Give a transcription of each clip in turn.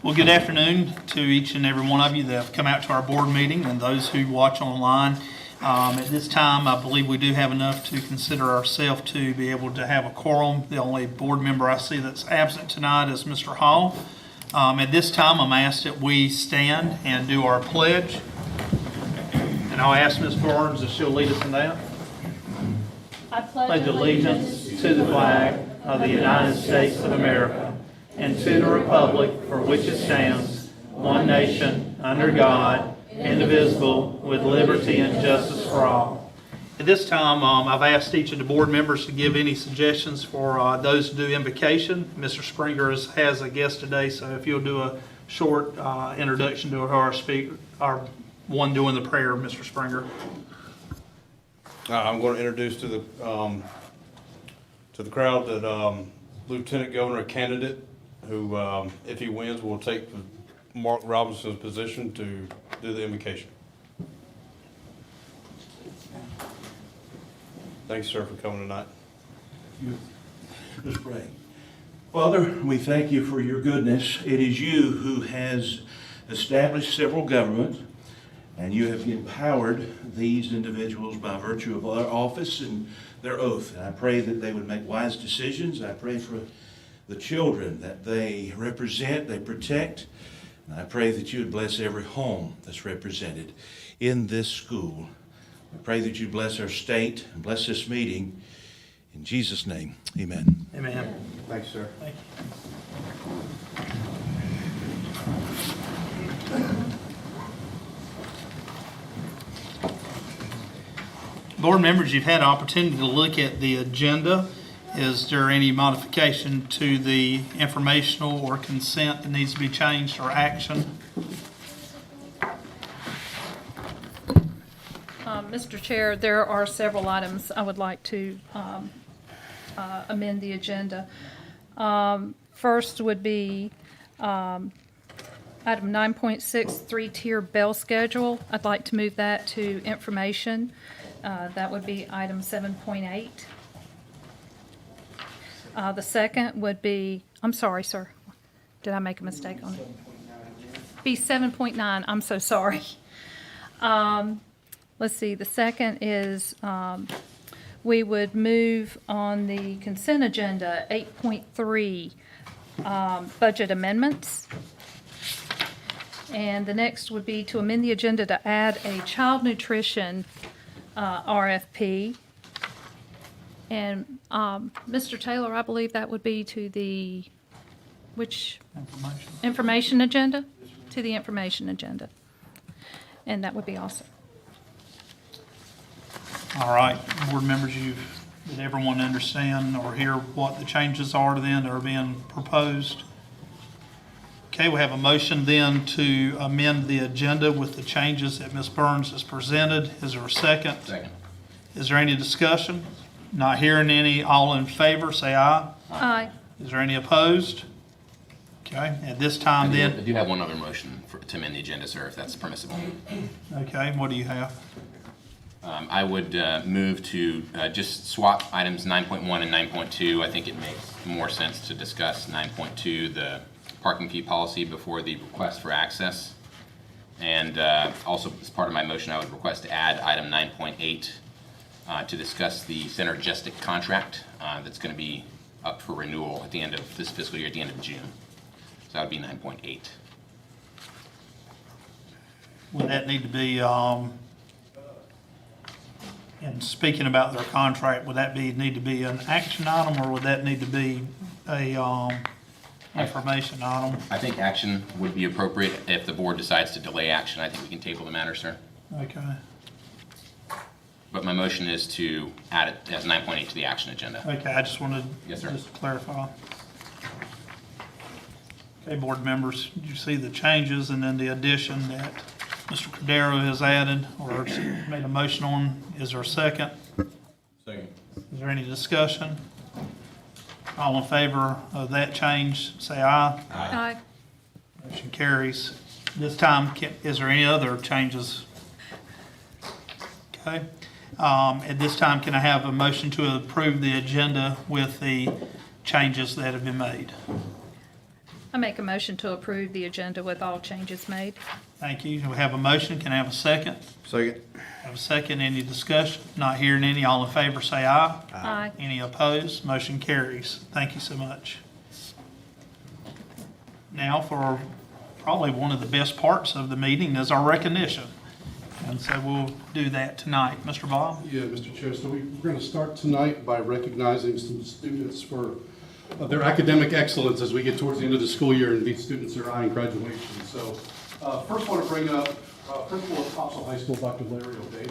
Well, good afternoon to each and every one of you that have come out to our board meeting and those who watch online. At this time, I believe we do have enough to consider ourselves to be able to have a quorum. The only board member I see that's absent tonight is Mr. Hall. At this time, I'm asked that we stand and do our pledge. And I'll ask Ms. Barnes if she'll lead us in that. I Pledge allegiance to the flag of the United States of America and to the republic for which it stands, one nation, under God, indivisible, with liberty and justice for all. At this time, I've asked each of the board members to give any suggestions for those to do invocation. Mr. Springer has a guest today, so if you'll do a short introduction to our speaker, our one doing the prayer, Mr. Springer. I'm going to introduce to the crowd that Lieutenant Governor candidate who, if he wins, will take Mark Robinson's position to do the invocation. Thanks, sir, for coming tonight. Let's pray. Father, we thank you for your goodness. It is you who has established several governments, and you have empowered these individuals by virtue of our office and their oath. And I pray that they would make wise decisions. I pray for the children that they represent, they protect. And I pray that you would bless every home that's represented in this school. I pray that you bless our state and bless this meeting. In Jesus' name, amen. Amen. Thanks, sir. Thank you. Board members, you've had an opportunity to look at the agenda. Is there any modification to the informational or consent that needs to be changed or action? Mr. Chair, there are several items I would like to amend the agenda. First would be item 9.6, three-tier bell schedule. I'd like to move that to information. That would be item 7.8. The second would be, I'm sorry, sir. Did I make a mistake on it? Be 7.9. I'm so sorry. Let's see. The second is we would move on the consent agenda 8.3 budget amendments. And the next would be to amend the agenda to add a child nutrition RFP. And Mr. Taylor, I believe that would be to the, which? Information agenda? To the information agenda. And that would be awesome. All right, board members, did everyone understand or hear what the changes are then that are being proposed? Okay, we have a motion then to amend the agenda with the changes that Ms. Burns has presented. Is there a second? Second. Is there any discussion? Not hearing any. All in favor, say aye. Aye. Is there any opposed? Okay, at this time I then, do have one other motion to amend the agenda, sir, if that's permissible. okay, what do you have? I would move to just swap items 9.1 and 9.2. I think it makes more sense to discuss 9.2, the parking fee policy, before the request for access. And also, as part of my motion, I would request to add item 9.8 to discuss the synergistic contract that's going to be up for renewal at the end of this fiscal year, at the end of June. So that would be 9.8. Would that need to be, and speaking about their contract, would that need to be an action item, or would that need to be a information item? I think action would be appropriate. If the board decides to delay action, I think we can table the matter, sir. Okay, But my motion is to add it as 9.8 to the action agenda. okay, I just wanted Yes, sir. just to clarify. Okay, board members, did you see the changes and then the addition that Mr. Cordero has added or made a motion on? Is there a second? Second. Is there any discussion? All in favor of that change, say aye. Aye. Motion carries. This time, is there any other changes? Okay. At this time, can I have a motion to approve the agenda with the changes that have been made? I make a motion to approve the agenda with all changes made. Thank you. We have a motion. Can I have a second? Second. Have a second. Any discussion? Not hearing any. All in favor say aye. Aye. Any opposed? Motion carries. Thank you so much. Now for probably one of the best parts of the meeting is our recognition. And so we'll do that tonight. Mr. Bob? Yeah, Mr. Chair, so we're going to start tonight by recognizing some students for their academic excellence as we get towards the end of the school year and these students are eyeing graduation. So first I want to bring up Principal of Topsail High School, Dr. Larry O'Day.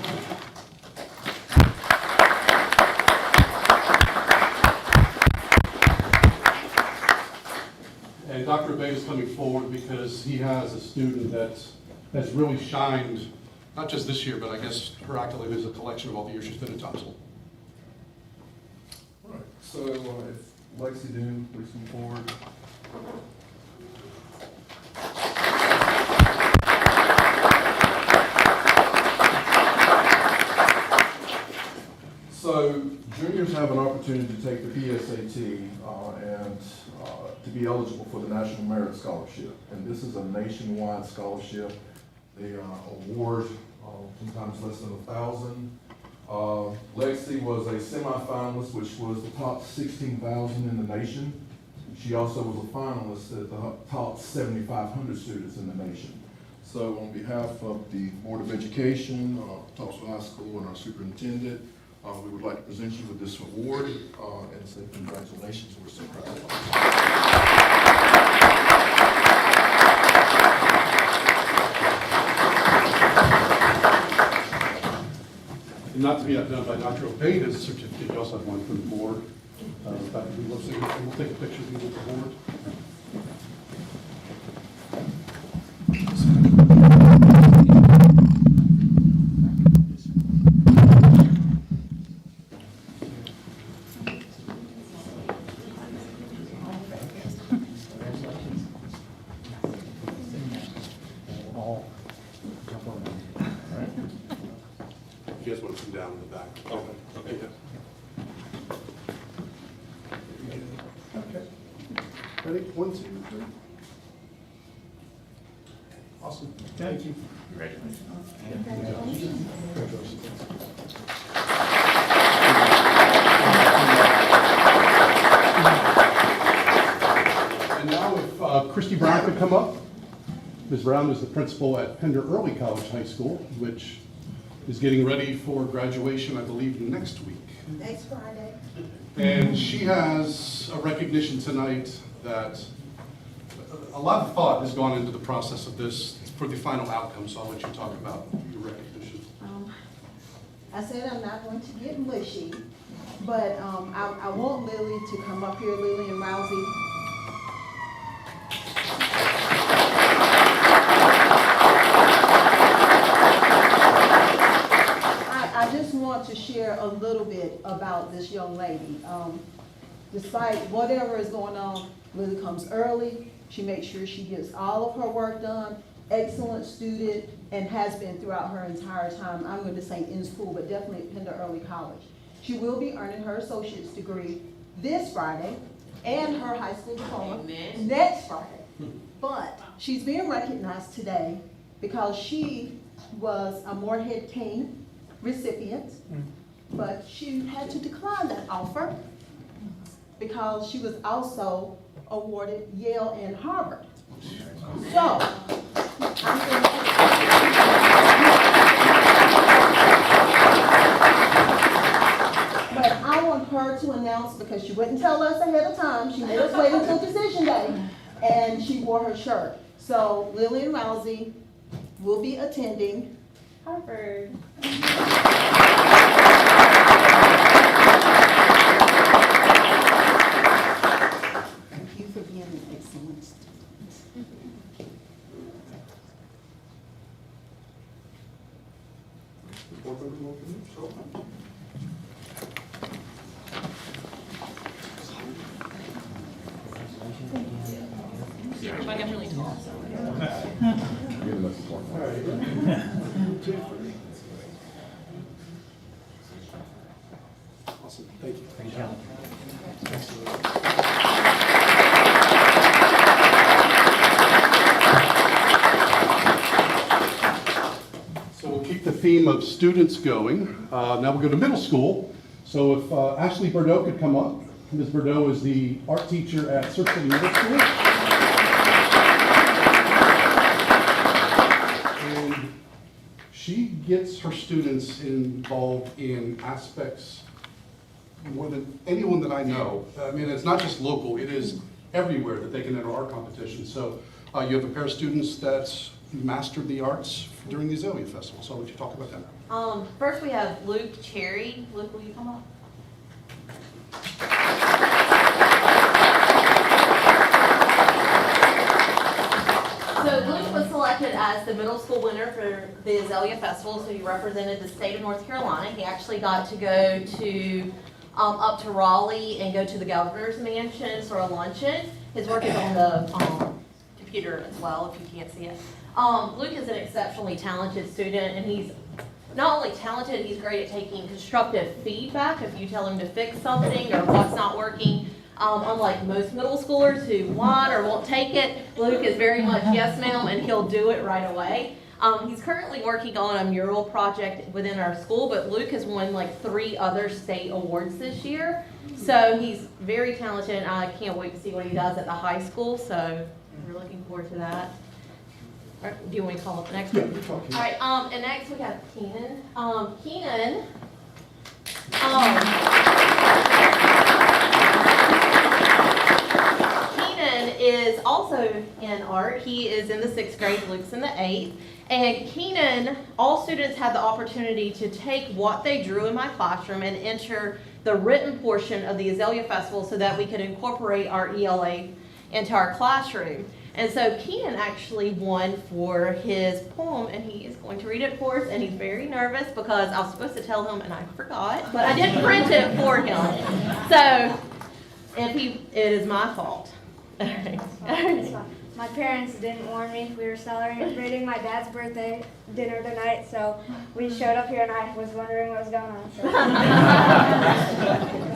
And Dr. O'Day is coming forward because he has a student that's really shined, not just this year, but I guess her accolade is a collection of all the years she's been at Topsail. All right, so if Lexi Doon, please come forward. So juniors have an opportunity to take the PSAT and to be eligible for the National Merit Scholarship. And this is a nationwide scholarship. They award sometimes less than 1,000. Lexi was a semifinalist, which was the top 16,000 in the nation. She also was a finalist at the top 7,500 students in the nation. So on behalf of the Board of Education, Topsail High School, and our superintendent, we would like to present you with this award and say congratulations. We're so proud of you. And not to be outdone by Dr. O'Day, there's a certificate. You also have one from the board. Dr. Wilson, we'll take a picture of you with the board. You guys want to come down in the back? Okay. Okay. Ready? 1, 2, 3. Awesome. Thank you. Congratulations. And now if Christy Brown could come up. Ms. Brown is the principal at Pender Early College High School, which is getting ready for graduation, I believe, next week. Next Friday. And she has a recognition tonight that a lot of thought has gone into the process of this for the final outcome, so I'll let you talk about your recognition. I said I'm not going to get mushy, but I want Lily to come up here, Lily and Rousey. I just want to share a little bit about this young lady. Despite whatever is going on, Lily comes early. She makes sure she gets all of her work done. Excellent student and has been throughout her entire time. I'm going to say in school, but definitely at Pender Early College. She will be earning her associate's degree this Friday and her high school diploma next Friday. But she's being recognized today because she was a Moorhead King recipient, but she had to decline that offer because she was also awarded Yale and Harvard. So, but I want her to announce, because she wouldn't tell us ahead of time, she made us wait until decision day, and she wore her shirt. So Lily and Rousey will be attending Harvard. Thank you for being an excellent student. Awesome. Thank you. theme of students going. Now we'll go to middle school. So if Ashley Bordeaux could come up. Ms. Bordeaux is the art teacher at Surf City Middle School. And she gets her students involved in aspects more than anyone that I know. I mean, it's not just local, it is everywhere that they can enter art competitions. So you have a pair of students that's mastered the arts during the Azalea Festival. So I'll let you talk about that. First we have Luke Cherry. Luke, will you come up? So Luke was selected as the middle school winner for the Azalea Festival, so he represented the state of North Carolina. He actually got to go to up to Raleigh and go to the governor's mansion for a luncheon. His work is on the computer as well, if you can't see it. Luke is an exceptionally talented student, and he's not only talented, he's great at taking constructive feedback if you tell him to fix something or what's not working. Unlike most middle schoolers who want or won't take it, Luke is very much yes ma'am, and he'll do it right away. He's currently working on a mural project within our school, but Luke has won like 3 other state awards this year. So he's very talented, and I can't wait to see what he does at the high school, so we're looking forward to that. All right, do you want me to call up the next one? All right, and next we have Keenan. Keenan is also in art. He is in the 6th grade, Luke's in the 8th. And Keenan, all students had the opportunity to take what they drew in my classroom and enter the written portion of the Azalea Festival so that we could incorporate our ELA into our classroom. And so Keenan actually won for his poem, and he is going to read it for us, and he's very nervous because I was supposed to tell him and I forgot, but I didn't print it for him. So it is my fault. All right. My parents didn't warn me. We were celebrating my dad's birthday dinner tonight, so we showed up here and I was wondering what was going on. So. Let's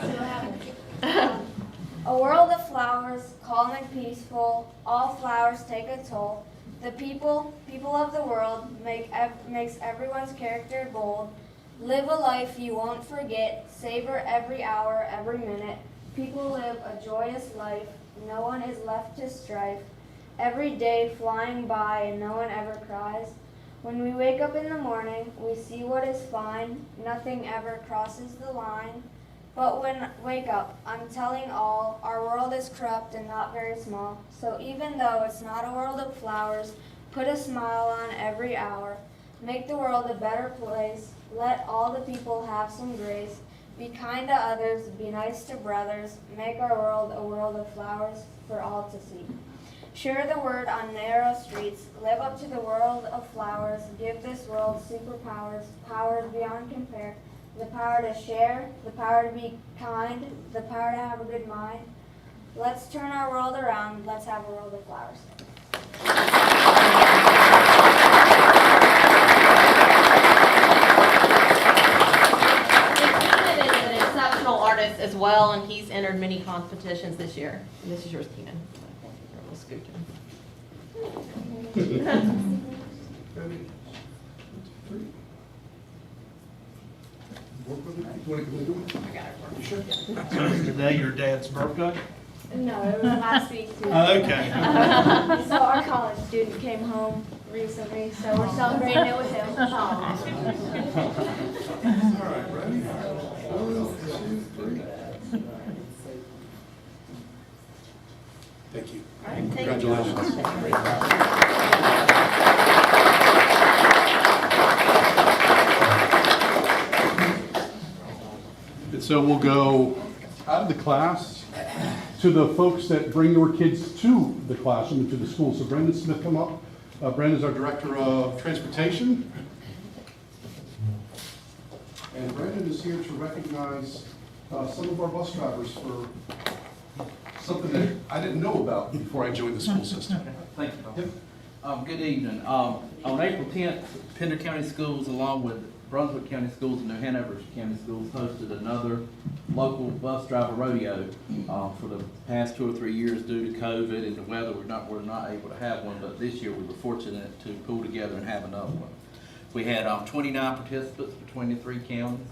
see what happened. A world of flowers, calm and peaceful, all flowers take a toll. The people of the world makes everyone's character bold. Live a life you won't forget, savor every hour, every minute. People live a joyous life, no one is left to strife. Every day flying by and no one ever cries. When we wake up in the morning, we see what is fine, nothing ever crosses the line. But when wake up, I'm telling all, our world is corrupt and not very small. So even though it's not a world of flowers, put a smile on every hour. Make the world a better place, let all the people have some grace. Be kind to others, be nice to brothers, make our world a world of flowers for all to see. Share the word on narrow streets, live up to the world of flowers, give this world superpowers, powers beyond compare. The power to share, the power to be kind, the power to have a good mind. Let's turn our world around, let's have a world of flowers. Keenan is an exceptional artist as well, and he's entered many competitions this year. And this is yours, Keenan. We'll scoot him. Is today your dad's birthday? No, it was last week too. Okay. So our college student came home recently, so we're celebrating it with him. All right, ready? 1, 2, 3. Thank you. Congratulations. And so we'll go out of the class to the folks that bring your kids to the classroom and to the school. So Brendan Smith, come up. Brendan is our Director of Transportation. And Brendan is here to recognize some of our bus drivers for something that I didn't know about before I joined the school system. Thank you. Good evening. On April 10th, Pender County Schools, along with Brunswick County Schools and New Hanover County Schools, hosted another local bus driver rodeo. For the past 2 or 3 years, due to COVID and the weather, we're not able to have one, but this year we were fortunate to pull together and have another one. We had 29 participants between the 3 counties.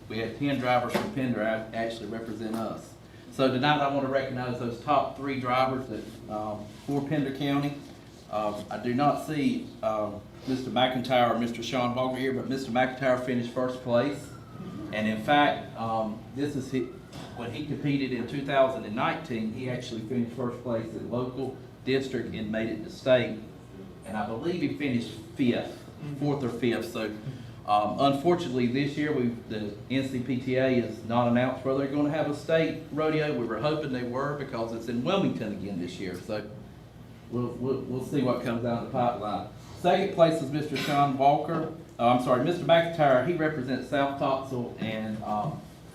We had 10 drivers from Pender actually represent us. So tonight I want to recognize those top 3 drivers that, for Pender County. I do not see Mr. McIntyre or Mr. Sean Vogel here, but Mr. McIntyre finished first place. And in fact, when he competed in 2019, he actually finished first place in local, district, and made it to state. And I believe he finished 4th or 5th. So unfortunately, this year the NCPTA has not announced whether they're going to have a state rodeo. We were hoping they were because it's in Wilmington again this year. So we'll see what comes out of the pipeline. Second place is Mr. Sean Walker. Mr. McIntyre. He represents South Topsail and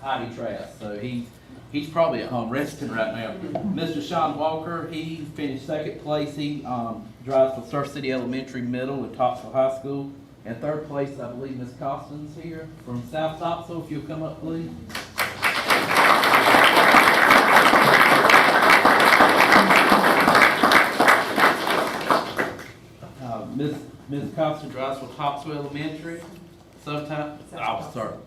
Heidi Trask. So he's probably at home resting right now. Mr. Sean Walker, he finished 2nd place. He drives for Surf City Elementary Middle and Topsail High School. And 3rd place, I believe, Ms. Costin's here from South Topsail. If you'll come up, please. Ms. Costin drives for Topsail Elementary, South Topsail.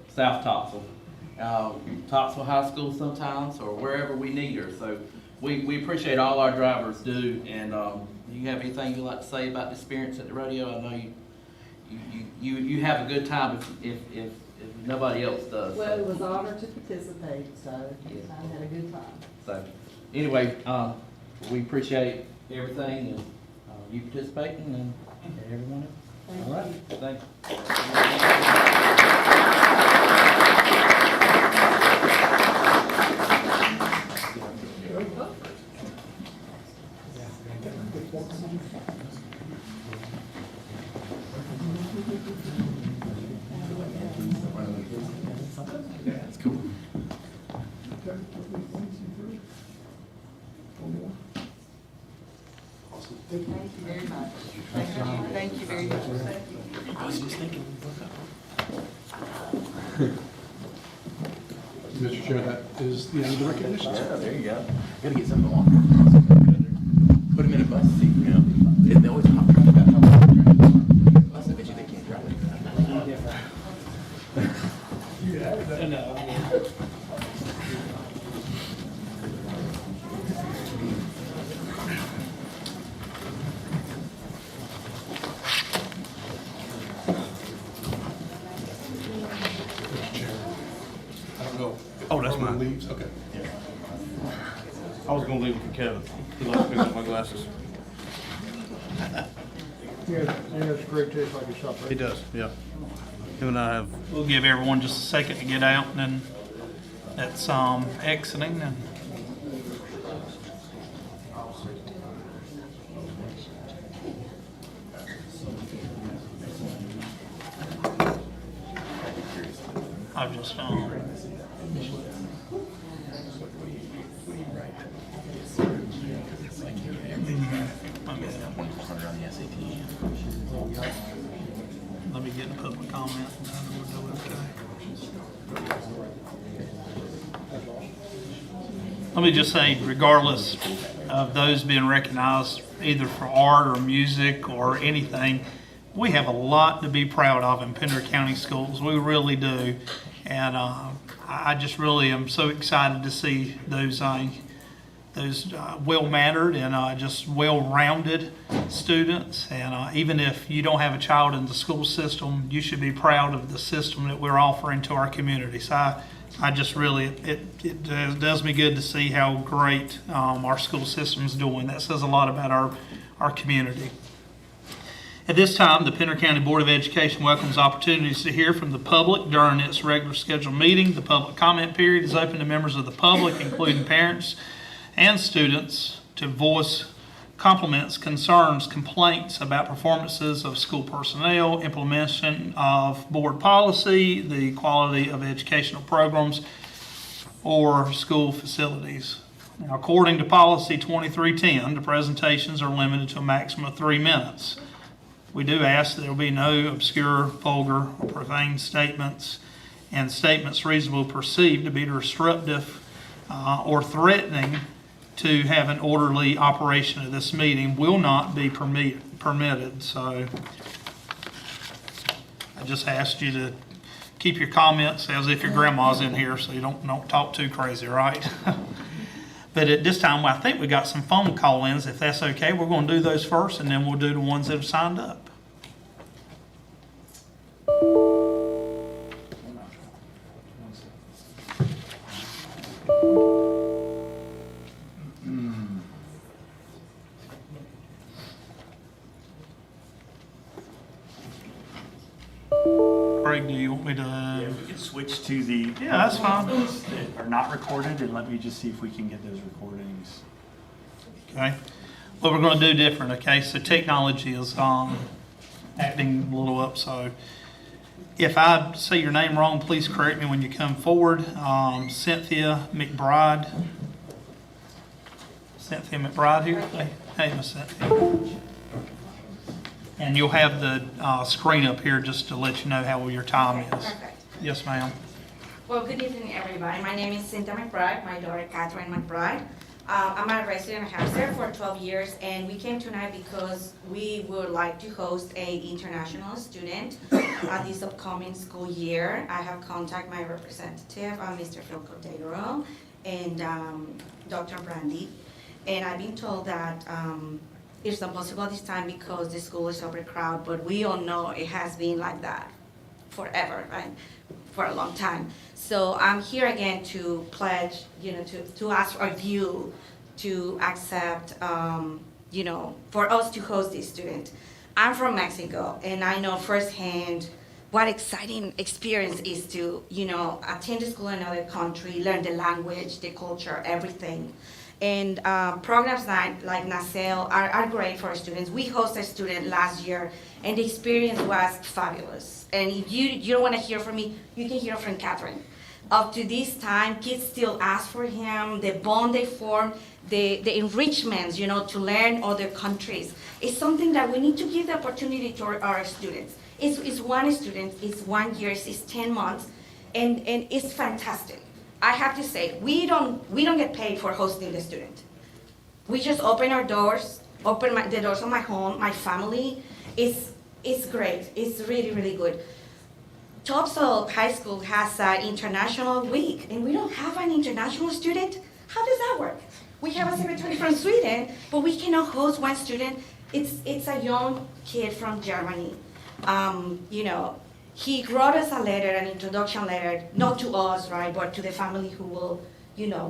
Topsail High School sometimes, or wherever we need her. So we appreciate all our drivers do. And do you have anything you'd like to say about the experience at the rodeo? I know you have a good time if nobody else does. Well, it was an honor to participate, so I had a good time. So anyway, we appreciate everything and you participating and everyone else. All right, thank you. Thank you very much. Thank you very much. I was just thinking. Mr. Chair, that is the end of the recognition. Yeah, there you go. Gotta get something on. Put them in a bus seat, you know. And they always talk about how bus, I bet you they can't drive it. Oh, that's mine. Leaves, okay. I was gonna leave it for Kevin. He likes to pick up my glasses. He has a great taste like a shop, He does, yeah. Him and I have. We'll give everyone just a second to get out, and then that's exiting. And I've just let me get a public comment and then we'll go okay. Let me just say, regardless of those being recognized either for art or music or anything, we have a lot to be proud of in Pender County Schools. We really do. And I just really am so excited to see those well-mannered and just well-rounded students. And even if you don't have a child in the school system, you should be proud of the system that we're offering to our community. So I just really, it does me good to see how great our school system's doing. That says a lot about our community. At this time, the Pender County Board of Education welcomes opportunities to hear from the public during its regular scheduled meeting. The public comment period is open to members of the public, including parents and students, to voice compliments, concerns, complaints about performances of school personnel, implementation of board policy, the quality of educational programs, or school facilities. Now, according to Policy 2310, the presentations are limited to a maximum of 3 minutes. We do ask that there will be no obscure, vulgar, or profane statements, and statements reasonably perceived to be disruptive or threatening to have an orderly operation of this meeting will not be permitted. So I just asked you to keep your comments as if your grandma's in here, so you don't talk too crazy, right? But at this time, I think we got some phone call-ins. If that's okay, we're going to do those first, and then we'll do the ones that have signed up. Craig, do you want me to? If we could switch to the. Yeah, that's fine. That are not recorded, and let me just see if we can get those recordings. Okay. What we're going to do different, okay? So technology is acting a little up, so if I say your name wrong, please correct me when you come forward. Cynthia McBride. Cynthia McBride here? Hey, Miss Cynthia. And you'll have the screen up here just to let you know how well your time is. Perfect. Yes, ma'am. Well, good evening, everybody. My name is Cynthia McBride, my daughter Catherine McBride. I'm a resident of Hampshire for 12 years, and we came tonight because we would like to host an international student this upcoming school year. I have contacted my representative, Mr. Phil Cordero, and Dr. Brandy, and I've been told that it's not possible this time because the school is overcrowded, but we all know it has been like that forever, right? For a long time. So I'm here again to pledge, to ask of you to accept, for us to host this student. I'm from Mexico, and I know firsthand what exciting experience is to, attend a school in another country, learn the language, the culture, everything. And programs like NACEL are great for students. We hosted a student last year, and the experience was fabulous. And if you don't want to hear from me, you can hear from Catherine. Up to this time, kids still ask for him, the bond they form, the enrichments, to learn other countries. It's something that we need to give the opportunity to our students. It's one student, it's 1 year, it's 10 months, and it's fantastic. I have to say, we don't get paid for hosting the student. We just open our doors, the doors of my home, my family. It's great. It's really, really good. Topsail High School has an international week, and we don't have an international student. How does that work? We have a secretary from Sweden, but we cannot host one student. It's a young kid from Germany. He wrote us a letter, an introduction letter, not to us, right, but to the family who will,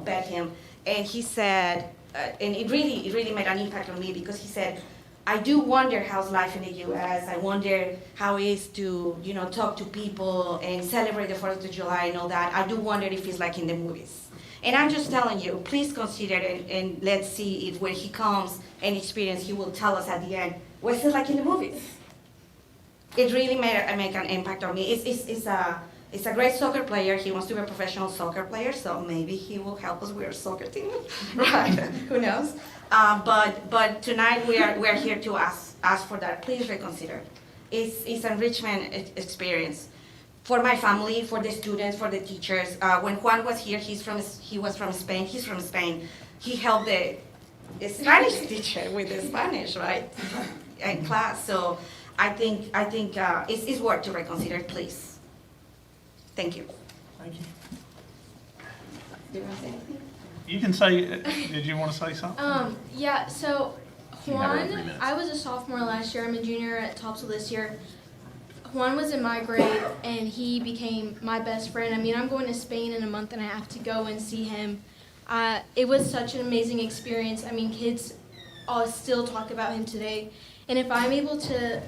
vet him. And he said, and it really made an impact on me because he said, I do wonder how's life in the U.S. I wonder how it is to, talk to people and celebrate the 4th of July and all that. I do wonder if it's like in the movies. And I'm just telling you, please consider it, and let's see if when he comes and experience, he will tell us at the end, what's it like in the movies? It really make an impact on me. It's a great soccer player. He wants to be a professional soccer player, so maybe he will help us with our soccer team, right? Who knows? But tonight we are here to ask for that. Please reconsider. It's an enrichment experience for my family, for the students, for the teachers. When Juan was here, he was from Spain. He's from Spain. He helped the Spanish teacher with the Spanish, right, in class. So I think it's worth to reconsider, please. Thank you. Thank you. Do you want to say anything? You can say, did you want to say something? Yeah, so You have around 3 Juan, minutes. I was a sophomore last year, I'm a junior at Topsail this year. Juan was in my grade and he became my best friend. I mean, I'm going to Spain in a month and I have to go and see him. It was such an amazing experience. I mean, kids all still talk about him today. And if I'm able to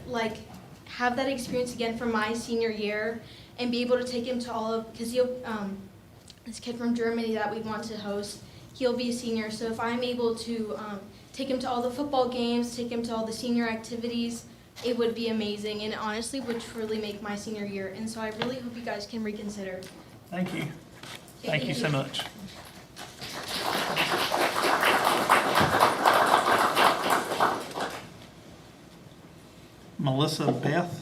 have that experience again for my senior year and be able to take him to all of, because this kid from Germany that we want to host, he'll be a senior. So if I'm able to take him to all the football games, take him to all the senior activities, it would be amazing, and it honestly would truly make my senior year. And so I really hope you guys can reconsider. Thank you. Thank you so much. Melissa Beth.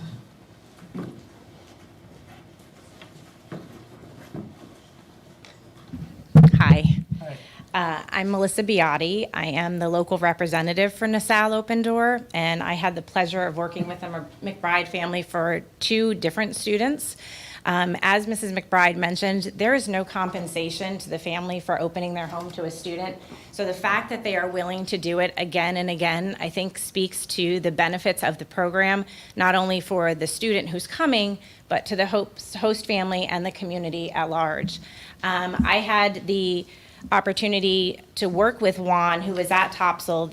Hi. Hi. I'm I'm Melissa Biotti. I am the local representative for Nassau Open Door, and I had the pleasure of working with the McBride family for 2 different students. As Mrs. McBride mentioned, there is no compensation to the family for opening their home to a student. So the fact that they are willing to do it again and again, I think speaks to the benefits of the program, not only for the student who's coming, but to the host family and the community at large. I had the opportunity to work with Juan, who was at Topsail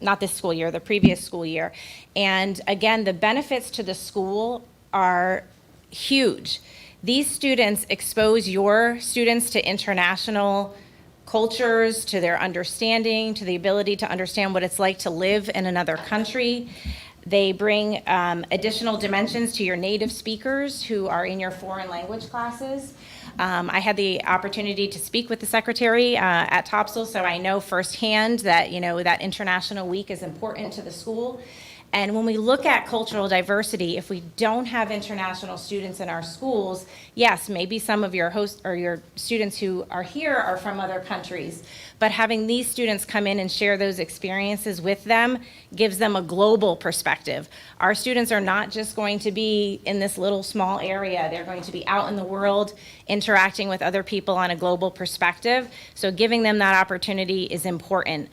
not this school year, the previous school year. And again, the benefits to the school are huge. These students expose your students to international cultures, to their understanding, to the ability to understand what it's like to live in another country. They bring additional dimensions to your native speakers who are in your foreign language classes. I had the opportunity to speak with the secretary at Topsail, so I know firsthand that, that International Week is important to the school. And when we look at cultural diversity, if we don't have international students in our schools, yes, maybe some of your hosts or your students who are here are from other countries, but having these students come in and share those experiences with them gives them a global perspective. Our students are not just going to be in this little small area. They're going to be out in the world interacting with other people on a global perspective. So giving them that opportunity is important.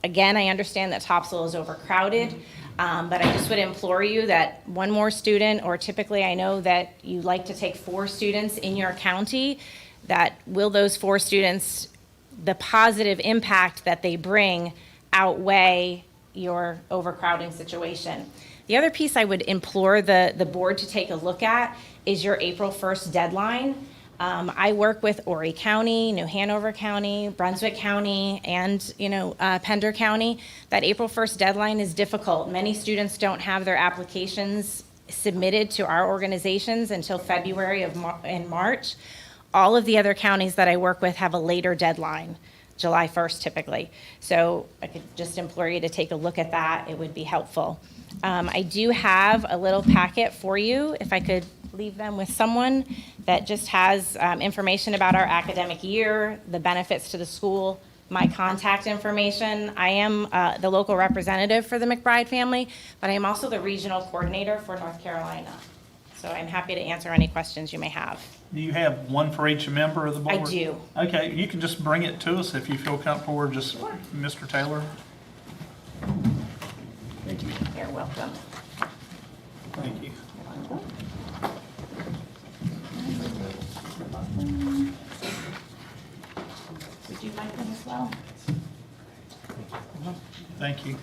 Again, I understand that Topsail is overcrowded. But I just would implore you that one more student, or typically I know that you like to take 4 students in your county, that will those 4 students, the positive impact that they bring outweigh your overcrowding situation. The other piece I would implore the board to take a look at is your April 1st deadline. I work with Horry County, New Hanover County, Brunswick County, and Pender County. That April 1st deadline is difficult. Many students don't have their applications submitted to our organizations until February and March. All of the other counties that I work with have a later deadline, July 1st typically. So I could just implore you to take a look at that. It would be helpful. I do have a little packet for you, if I could leave them with someone, that just has information about our academic year, the benefits to the school, my contact information. I am the local representative for the McBride family, but I am also the regional coordinator for North Carolina. So I'm happy to answer any questions you may have. Do you have one for each member of the board? I do. Okay, you can just bring it to us if you feel comfortable, or just Mr. Taylor. Thank you. You're welcome. Thank you. Would you like them as well? Thank you.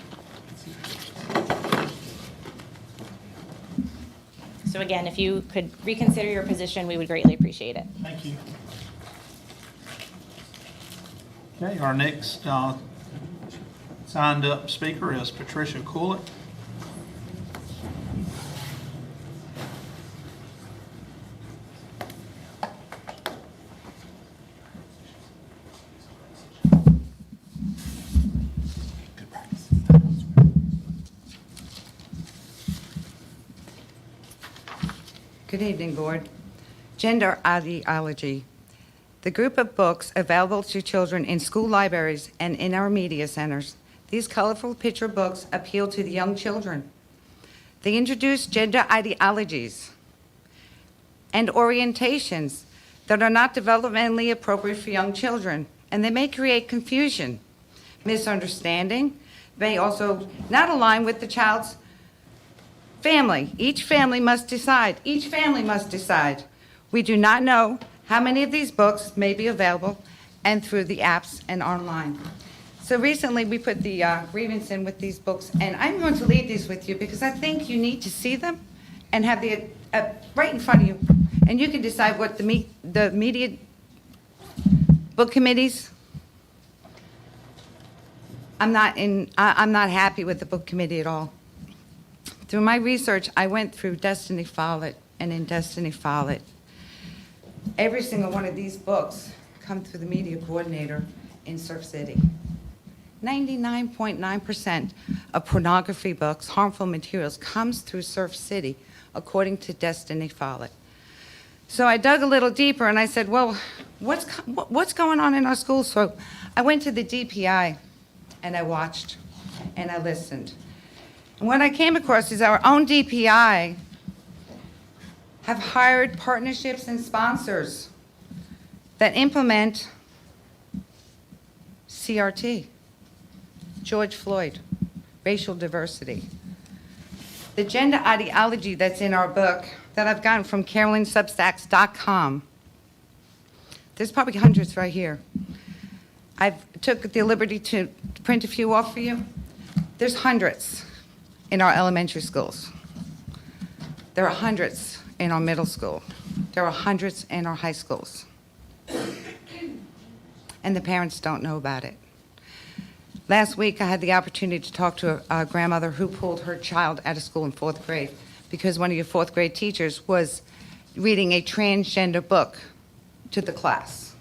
So again, if you could reconsider your position, we would greatly appreciate it. Thank you. Okay, our next signed up speaker is Patricia Coolett. Good evening, Board. Gender Ideology. The group of books available to children in school libraries and in our media centers. These colorful picture books appeal to the young children. They introduce gender ideologies and orientations that are not developmentally appropriate for young children, and they may create confusion, misunderstanding, may also not align with the child's family. Each family must decide. Each family must decide. We do not know how many of these books may be available and through the apps and online. So recently we put the grievance in with these books, and I'm going to leave these with you because I think you need to see them and have the right in front of you, and you can decide what the media book committees. I'm not happy with the book committee at all. Through my research, I went through Destiny Follett, and in Destiny Follett, every single one of these books come through the media coordinator in Surf City. 99.9% of pornography books, harmful materials, comes through Surf City, according to Destiny Follett. So I dug a little deeper and I said, well, what's going on in our schools? So I went to the DPI and I watched and I listened. And what I came across is our own DPI have hired partnerships and sponsors that implement CRT, George Floyd, racial diversity. The gender ideology that's in our book that I've gotten from CarolynSubstacks.com, there's probably hundreds right here. I took the liberty to print a few off for you. There's hundreds in our elementary schools. There are hundreds in our middle school. There are hundreds in our high schools. And the parents don't know about it. Last week, I had the opportunity to talk to a grandmother who pulled her child out of school in 4th grade because one of your 4th grade teachers was reading a transgender book to the class.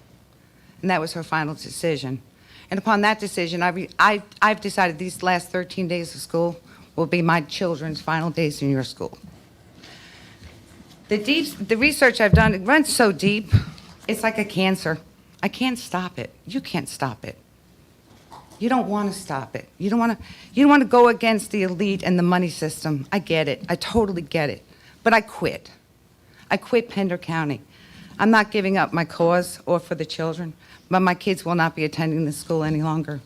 And that was her final decision. And upon that decision, I've decided these last 13 days of school will be my children's final days in your school. The research I've done, it runs so deep, it's like a cancer. I can't stop it. You can't stop it. You don't want to stop it. You don't want to go against the elite and the money system. I get it. I totally get it. But I quit. I quit Pender County. I'm not giving up my cause or for the children, but my kids will not be attending this school any longer.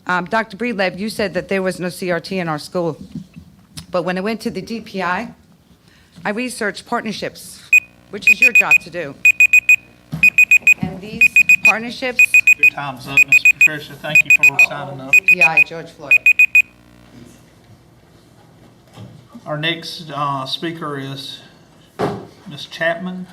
Dr. Breedlove, you said that there was no CRT in our school. But when I went to the DPI, I researched partnerships, which is your job to do. And these partnerships... Your time's up, Ms. Patricia. Thank you for signing up. DPI, George Floyd. Our next speaker is Ms. Chapman.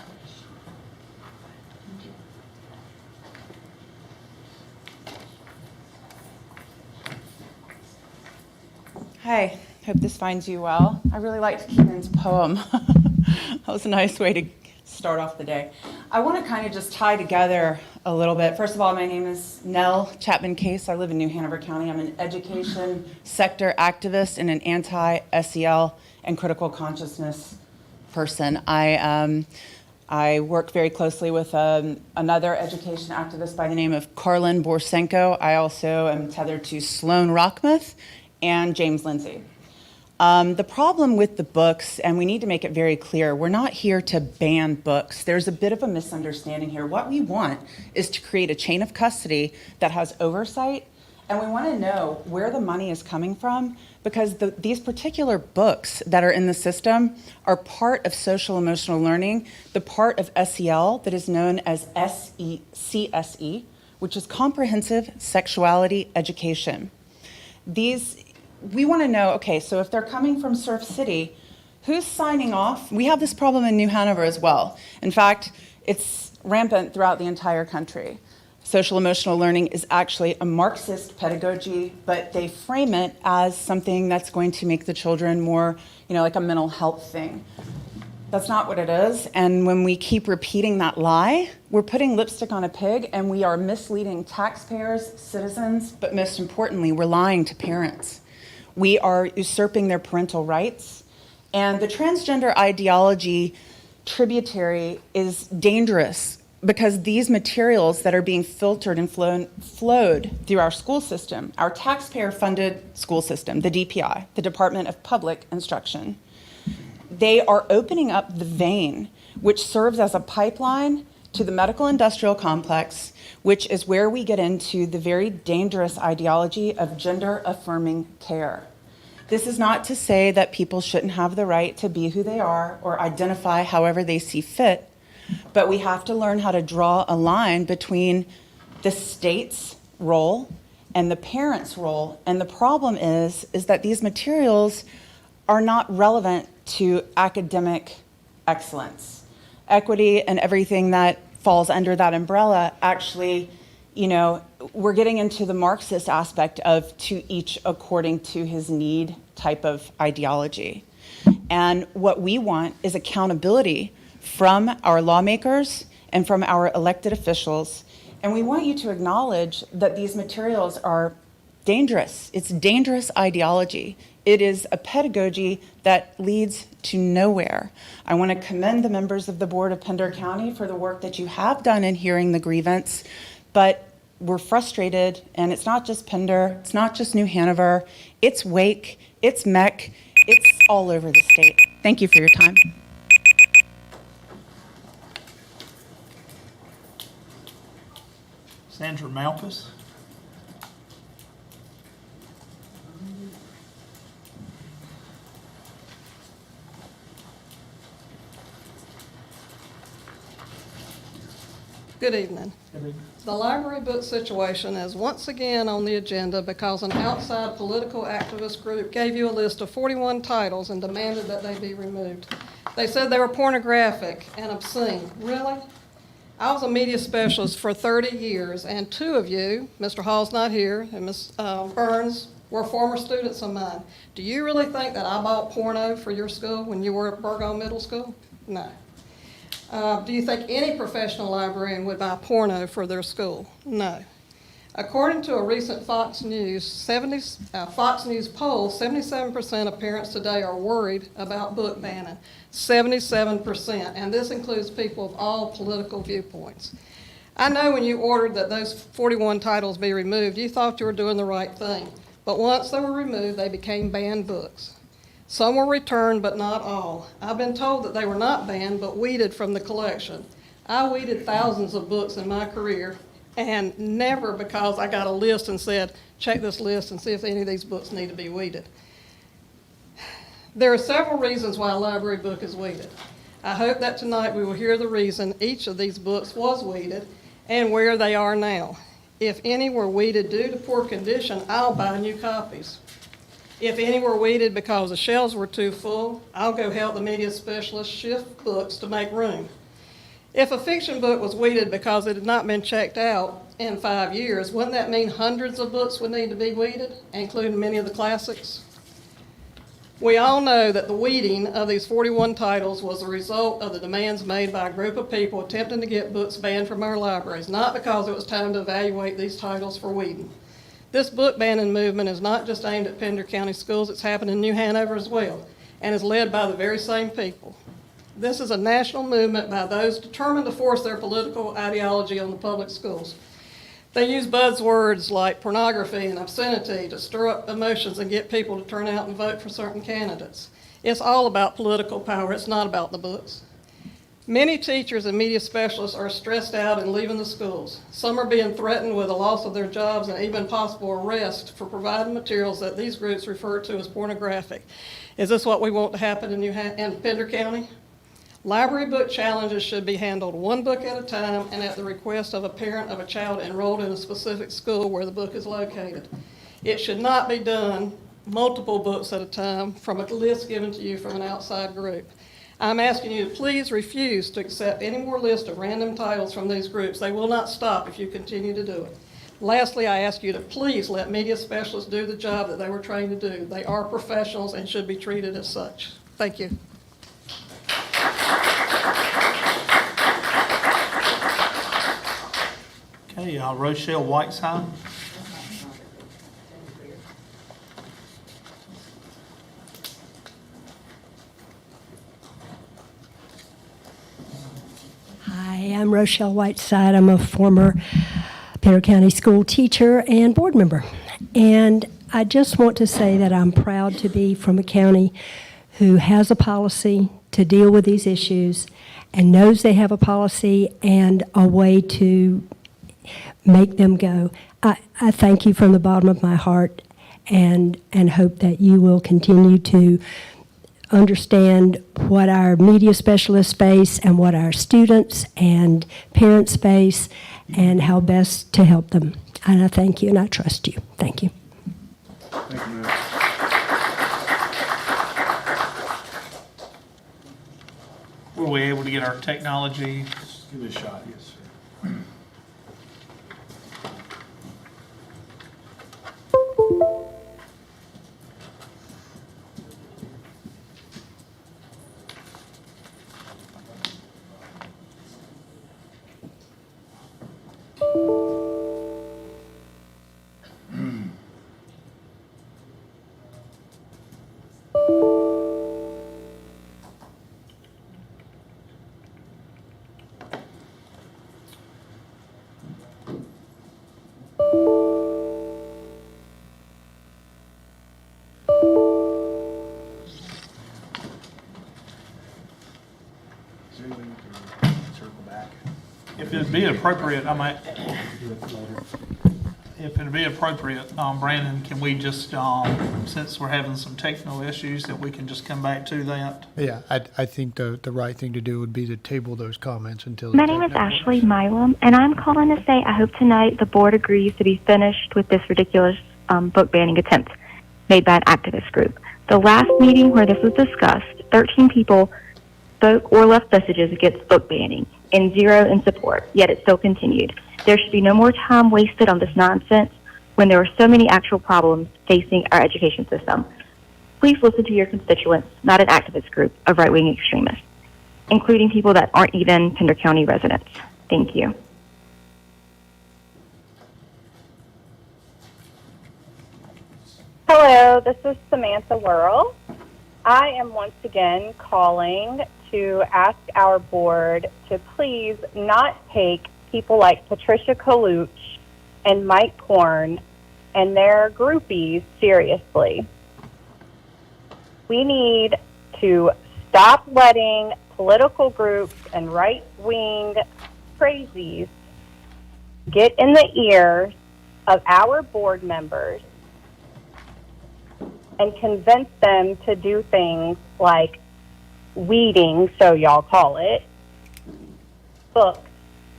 Hi, hope this finds you well. I really liked Keenan's poem. That was a nice way to start off the day. I want to kind of just tie together a little bit. First of all, my name is Nell Chapman Case. I live in New Hanover County. I'm an education sector activist and an anti-SEL and critical consciousness person. I work very closely with another education activist by the name of Karlin Borsenko. I also am tethered to Sloan Rockmuth and James Lindsay. The problem with the books, and we need to make it very clear, we're not here to ban books. There's a bit of a misunderstanding here. What we want is to create a chain of custody that has oversight, and we want to know where the money is coming from, because these particular books that are in the system are part of social emotional learning, the part of SEL that is known as CSE, which is Comprehensive Sexuality Education. We want to know, okay, so if they're coming from Surf City, who's signing off? We have this problem in New Hanover as well. In fact, it's rampant throughout the entire country. Social emotional learning is actually a Marxist pedagogy, but they frame it as something that's going to make the children more, like a mental health thing. That's not what it is. And when we keep repeating that lie, we're putting lipstick on a pig and we are misleading taxpayers, citizens, but most importantly, we're lying to parents. We are usurping their parental rights. And the transgender ideology tributary is dangerous because these materials that are being filtered and flowed through our school system, our taxpayer-funded school system, the DPI, the Department of Public Instruction, they are opening up the vein, which serves as a pipeline to the medical industrial complex, which is where we get into the very dangerous ideology of gender-affirming care. This is not to say that people shouldn't have the right to be who they are or identify however they see fit, but we have to learn how to draw a line between the state's role and the parent's role. And the problem is that these materials are not relevant to academic excellence. Equity and everything that falls under that umbrella actually, we're getting into the Marxist aspect of to each according to his need type of ideology. And what we want is accountability from our lawmakers and from our elected officials. And we want you to acknowledge that these materials dangerous. It's dangerous ideology. It is a pedagogy that leads to nowhere. I want to commend the members of the Board of Pender County for the work that you have done in hearing the grievance, but we're frustrated, and it's not just Pender, it's not just New Hanover, it's Wake, it's MEC, it's all over the state. Thank you for your time. Sandra Malkus. Good evening. The library book situation is once again on the agenda because an outside political activist group gave you a list of 41 titles and demanded that they be removed. They said they were pornographic and obscene. Really? I was a media specialist for 30 years, and two of you, Mr. Hall's not here, and Ms. Burns, were former students of mine. Do you really think that I bought porno for your school when you were at Burgo Middle School? No. Do you think any professional librarian would buy porno for their school? No. According to a recent Fox News poll, 77% of parents today are worried about book banning. 77%, and this includes people of all political viewpoints. I know when you ordered that those 41 titles be removed, you thought you were doing the right thing. But once they were removed, they became banned books. Some were returned, but not all. I've been told that they were not banned, but weeded from the collection. I weeded thousands of books in my career, and never because I got a list and said, check this list and see if any of these books need to be weeded. There are several reasons why a library book is weeded. I hope that tonight we will hear the reason each of these books was weeded and where they are now. If any were weeded due to poor condition, I'll buy new copies. If any were weeded because the shelves were too full, I'll go help the media specialist shift books to make room. If a fiction book was weeded because it had not been checked out in 5 years, wouldn't that mean hundreds of books would need to be weeded, including many of the classics? We all know that the weeding of these 41 titles was a result of the demands made by a group of people attempting to get books banned from our libraries, not because it was time to evaluate these titles for weeding. This book banning movement is not just aimed at Pender County schools, it's happened in New Hanover as well, and is led by the very same people. This is a national movement by those determined to force their political ideology on the public schools. They use buzzwords like pornography and obscenity to stir up emotions and get people to turn out and vote for certain candidates. It's all about political power, it's not about the books. Many teachers and media specialists are stressed out and leaving the schools. Some are being threatened with the loss of their jobs and even possible arrest for providing materials that these groups refer to as pornographic. Is this what we want to happen in Pender County? Library book challenges should be handled one book at a time and at the request of a parent of a child enrolled in a specific school where the book is located. It should not be done multiple books at a time from a list given to you from an outside group. I'm asking you to please refuse to accept any more list of random titles from these groups. They will not stop if you continue to do it. Lastly, I ask you to please let media specialists do the job that they were trained to do. They are professionals and should be treated as such. Thank you. Okay, Rochelle Whiteside. Hi, I'm Rochelle Whiteside. I'm a former Pender County school teacher and board member. And I just want to say that I'm proud to be from a county who has a policy to deal with these issues and knows they have a policy and a way to make them go. I thank you from the bottom of my heart and hope that you will continue to understand what our media specialists face and what our students and parents face and how best to help them. And I thank you and I trust you. Thank you. Thank you, ma'am. Were we able to get our technology? Give it a shot, yes, sir. if it'd be appropriate, I might, if it'd be appropriate, Brandon, can we just, since we're having some technical issues, that we can just come back to that? Yeah, I think the right thing to do would be to table those comments until. My name is Ashley Milam, and I'm calling to say I hope tonight the board agrees to be finished with this ridiculous book banning attempt made by an activist group. The last meeting where this was discussed, 13 people spoke or left messages against book banning, and 0 in support, yet it still continued. There should be no more time wasted on this nonsense when there are so many actual problems facing our education system. Please listen to your constituents, not an activist group of right-wing extremists, including people that aren't even Pender County residents. Thank you. Hello, this is Samantha Worrell. I am once again calling to ask our board to please not take people like Patricia Kaluch and Mike Korn and their groupies seriously. We need to stop letting political groups and right-wing crazies get in the ears of our board members and convince them to do things like weeding, so y'all call it, books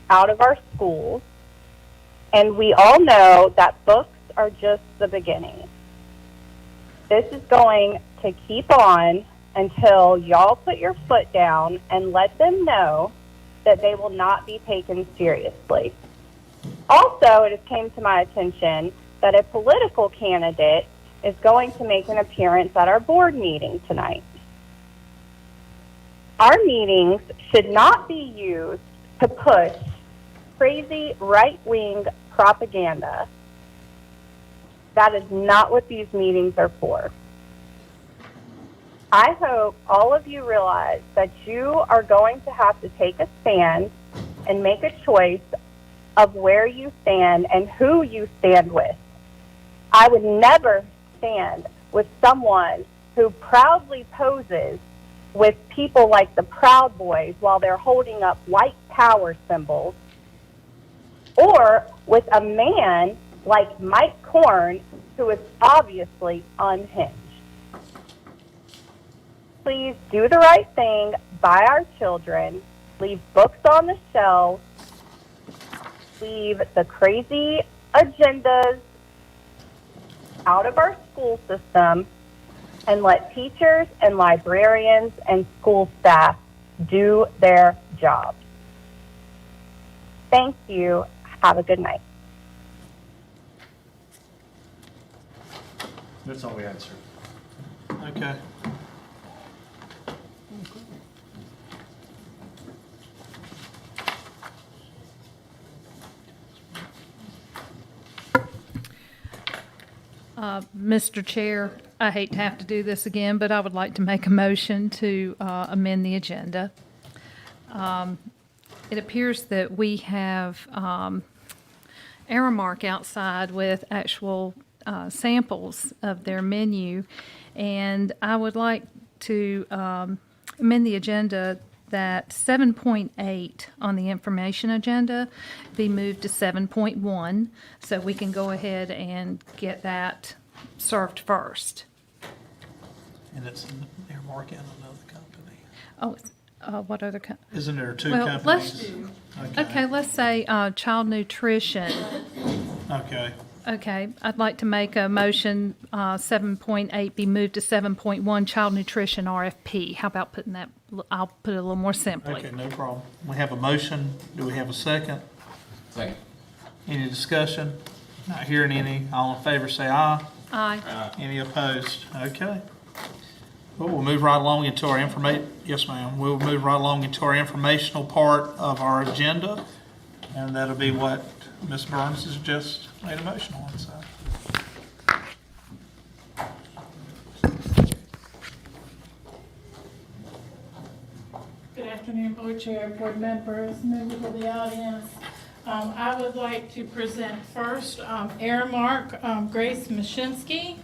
out of our schools. And we all know that books are just the beginning. This is going to keep on until y'all put your foot down and let them know that they will not be taken seriously. Also, it has came to my attention that a political candidate is going to make an appearance at our board meeting tonight. Our meetings should not be used to push crazy right-wing propaganda. That is not what these meetings are for. I hope all of you realize that you are going to have to take a stand and make a choice of where you stand and who you stand with. I would never stand with someone who proudly poses with people like the Proud Boys while they're holding up white power symbols, or with a man like Mike Korn, who is obviously unhinged. Please do the right thing by our children. Leave books on the shelves. Leave the crazy agendas out of our school system, and let teachers and librarians and school staff do their jobs. Thank you. Have a good night. That's all we had, sir. Okay. Mr. Chair, I hate to have to do this again, but I would like to make a motion to amend the agenda. It appears that we have Aramark outside with actual samples of their menu, and I would like to amend the agenda that 7.8 on the information agenda be moved to 7.1, so we can go ahead and get that served first. And it's they're working on another company. Oh, what other Isn't there two well, companies? Okay, let's say child nutrition. Okay. Okay, I'd like to make a motion, 7.8 be moved to 7.1, child nutrition RFP. How about putting that, I'll put it a little more simply. Okay, no problem. We have a motion. Do we have a second? Second. Any discussion? Not hearing any. All in favor say aye. Aye. Any opposed? Okay. Well, we'll move right along into our yes ma'am. We'll move right along into our informational part of our agenda. And that'll be what Ms. Burns has just made a motion on, so. Good afternoon, Board Chair, Board members, members of the audience. I would like to present first Aramark, Grace Mashinsky,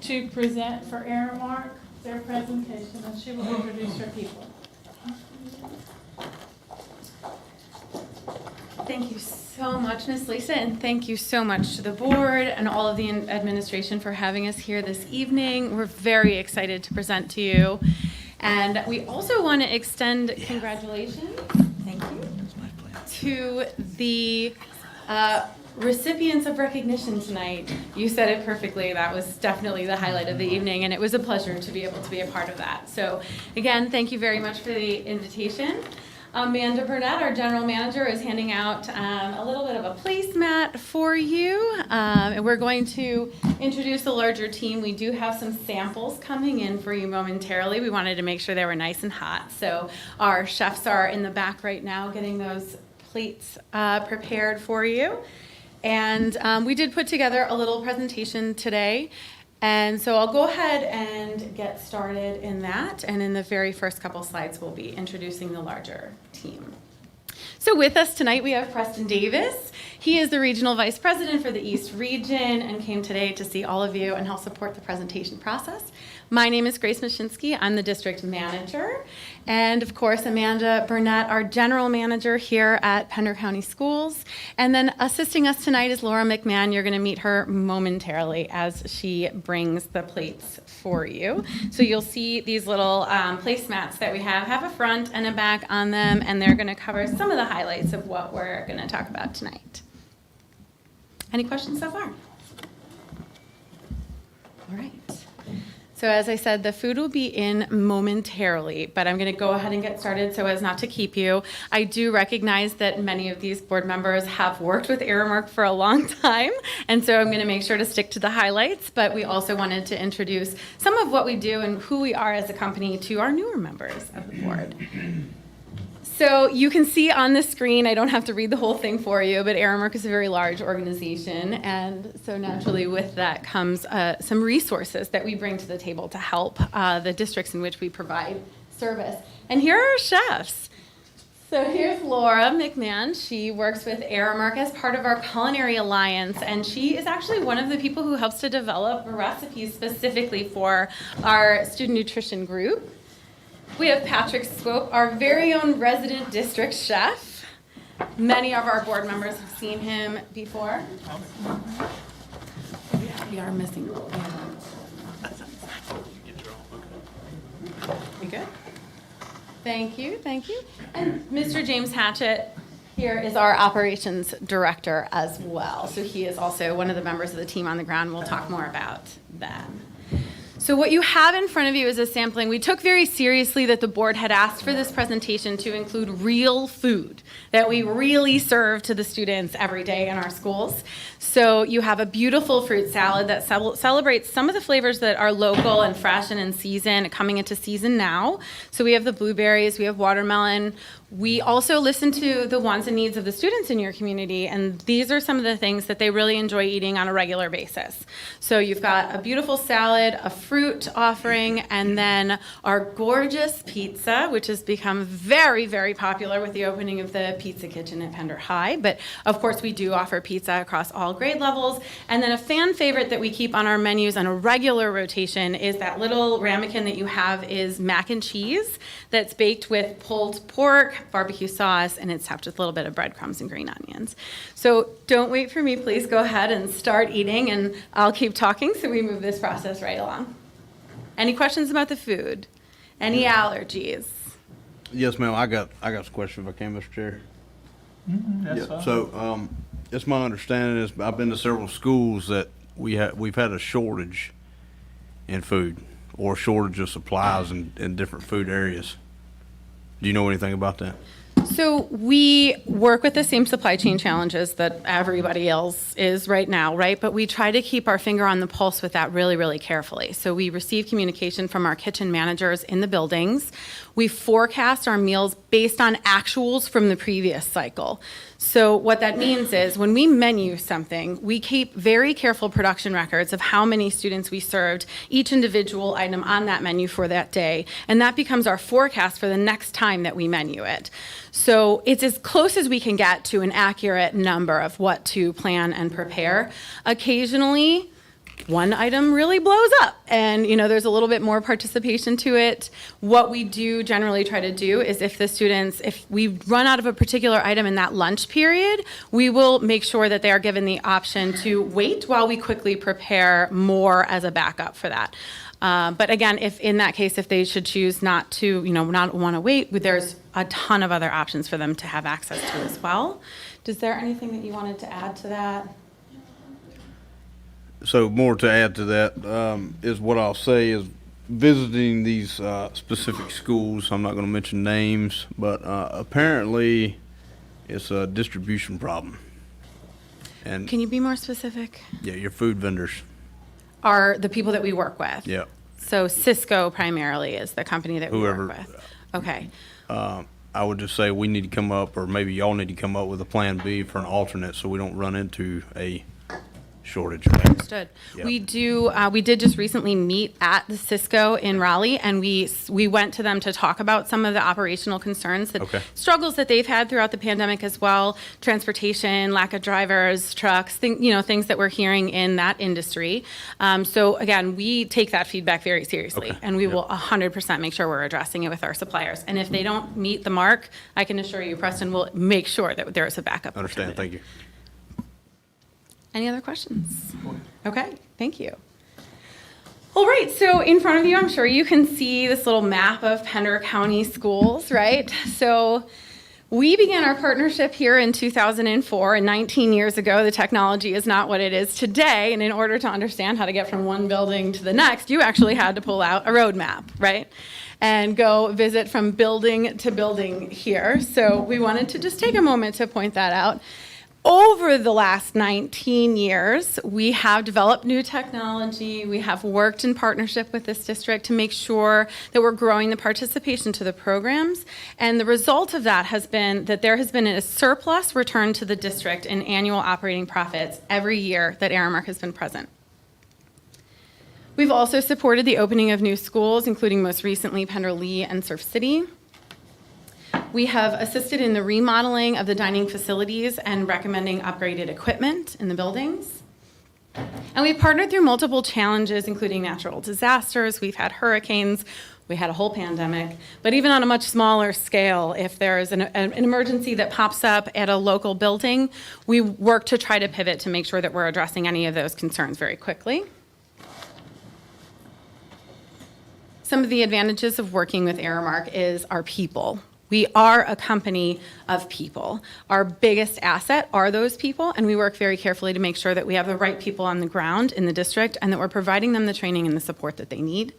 to present for Aramark their presentation, and she will introduce her people. Thank you so much, Ms. Lisa, and thank you so much to the board and all of the administration for having us here this evening. We're very excited to present to you. And we also want to extend congratulations, thank you, to the recipients of recognition tonight. You said it perfectly. That was definitely the highlight of the evening, and it was a pleasure to be able to be a part of that. So again, thank you very much for the invitation. Amanda Burnett, our general manager, is handing out a little bit of a placemat for you. And we're going to introduce a larger team. We do have some samples coming in for you momentarily. We wanted to make sure they were nice and hot. So our chefs are in the back right now getting those plates prepared for you. And we did put together a little presentation today. And so I'll go ahead and get started in that. And in the very first couple slides, we'll be introducing the larger team. So with us tonight, we have Preston Davis. He is the Regional Vice President for the East Region and came today to see all of you and help support the presentation process. My name is Grace Mashinsky. I'm the District Manager. And of course, Amanda Burnett, our General Manager here at Pender County Schools. And then assisting us tonight is Laura McMahon. You're going to meet her momentarily as she brings the plates for you. So you'll see these little placemats that we have a front and a back on them, and they're going to cover some of the highlights of what we're going to talk about tonight. Any questions so far? All right. So as I said, the food will be in momentarily, but I'm going to go ahead and get started so as not to keep you. I do recognize that many of these board members have worked with Aramark for a long time, and so I'm going to make sure to stick to the highlights, but we also wanted to introduce some of what we do and who we are as a company to our newer members of the board. So you can see on the screen, I don't have to read the whole thing for you, but Aramark is a very large organization, and so naturally with that comes some resources that we bring to the table to help the districts in which we provide service. And here are our chefs. So here's Laura McMahon. She works with Aramark as part of our Culinary Alliance, and she is actually one of the people who helps to develop recipes specifically for our student nutrition group. We have Patrick Swope, our very own resident district chef. Many of our board members have seen him before. We are missing. You good? Thank you, thank you. And Mr. James Hatchett here is our operations director as well. So he is also one of the members of the team on the ground. We'll talk more about that. So what you have in front of you is a sampling. We took very seriously that the board had asked for this presentation to include real food that we really serve to the students every day in our schools. So you have a beautiful fruit salad that celebrates some of the flavors that are local and fresh and in season, coming into season now. So we have the blueberries, we have watermelon. We also listen to the wants and needs of the students in your community, and these are some of the things that they really enjoy eating on a regular basis. So you've got a beautiful salad, a fruit offering, and then our gorgeous pizza, which has become very, very popular with the opening of the Pizza Kitchen at Pender High. But of course, we do offer pizza across all grade levels. And then a fan favorite that we keep on our menus on a regular rotation is that little ramekin that you have is mac and cheese that's baked with pulled pork, barbecue sauce, and it's topped with a little bit of breadcrumbs and green onions. So don't wait for me, please go ahead and start eating, and I'll keep talking so we move this process right along. Any questions about the food? Any allergies? Yes, ma'am. I got some questions if I can, Mr. Chair. That's fine. So, it's my understanding is I've been to several schools that we've had a shortage in food or shortage of supplies in different food areas. Do you know anything about that? So we work with the same supply chain challenges that everybody else is right now, right? But we try to keep our finger on the pulse with that really, really carefully. So we receive communication from our kitchen managers in the buildings. We forecast our meals based on actuals from the previous cycle. So what that means is when we menu something, we keep very careful production records of how many students we served each individual item on that menu for that day. And that becomes our forecast for the next time that we menu it. So it's as close as we can get to an accurate number of what to plan and prepare. Occasionally, one item really blows up and, there's a little bit more participation to it. What we do generally try to do is if we run out of a particular item in that lunch period, we will make sure that they are given the option to wait while we quickly prepare more as a backup for that. But again, if in that case, if they should choose not to, not want to wait, there's a ton of other options for them to have access to as well. Is there anything that you wanted to add to that? So more to add to that is what I'll say is visiting these specific schools. I'm not going to mention names, but apparently it's a distribution problem. And can you be more specific? Yeah, your food vendors are the people that we work with. Yeah. So Cisco primarily is the company that we Whoever, work with. Okay. I would just say we need to come up, or maybe y'all need to come up with a plan B for an alternate so we don't run into a shortage. Understood. Yep. We did just recently meet at the Cisco in Raleigh, and we went to them to talk about some of the operational concerns, struggles that they've had throughout the pandemic as well, transportation, lack of drivers, trucks, things that we're hearing in that industry. So again, we take that feedback very seriously, and we will 100% make sure we're addressing it with our suppliers. And if they don't meet the mark, I can assure you, Preston will make sure that there is a backup. Understand. Thank you. Any other questions? Okay, thank you. All right, so in front of you, I'm sure you can see this little map of Pender County schools, right? So we began our partnership here in 2004, and 19 years ago, the technology is not what it is today. And in order to understand how to get from one building to the next, you actually had to pull out a road map, right? And go visit from building to building here. So we wanted to just take a moment to point that out. Over the last 19 years, we have developed new technology. We have worked in partnership with this district to make sure that we're growing the participation to the programs. And the result of that has been that there has been a surplus return to the district in annual operating profits every year that Aramark has been present. We've also supported the opening of new schools, including most recently Pender Lee and Surf City. We have assisted in the remodeling of the dining facilities and recommending upgraded equipment in the buildings. And we've partnered through multiple challenges, including natural disasters. We've had hurricanes. We had a whole pandemic. But even on a much smaller scale, if there's an emergency that pops up at a local building, we work to try to pivot to make sure that we're addressing any of those concerns very quickly. Some of the advantages of working with Aramark is our people. We are a company of people. Our biggest asset are those people, and we work very carefully to make sure that we have the right people on the ground in the district and that we're providing them the training and the support that they need.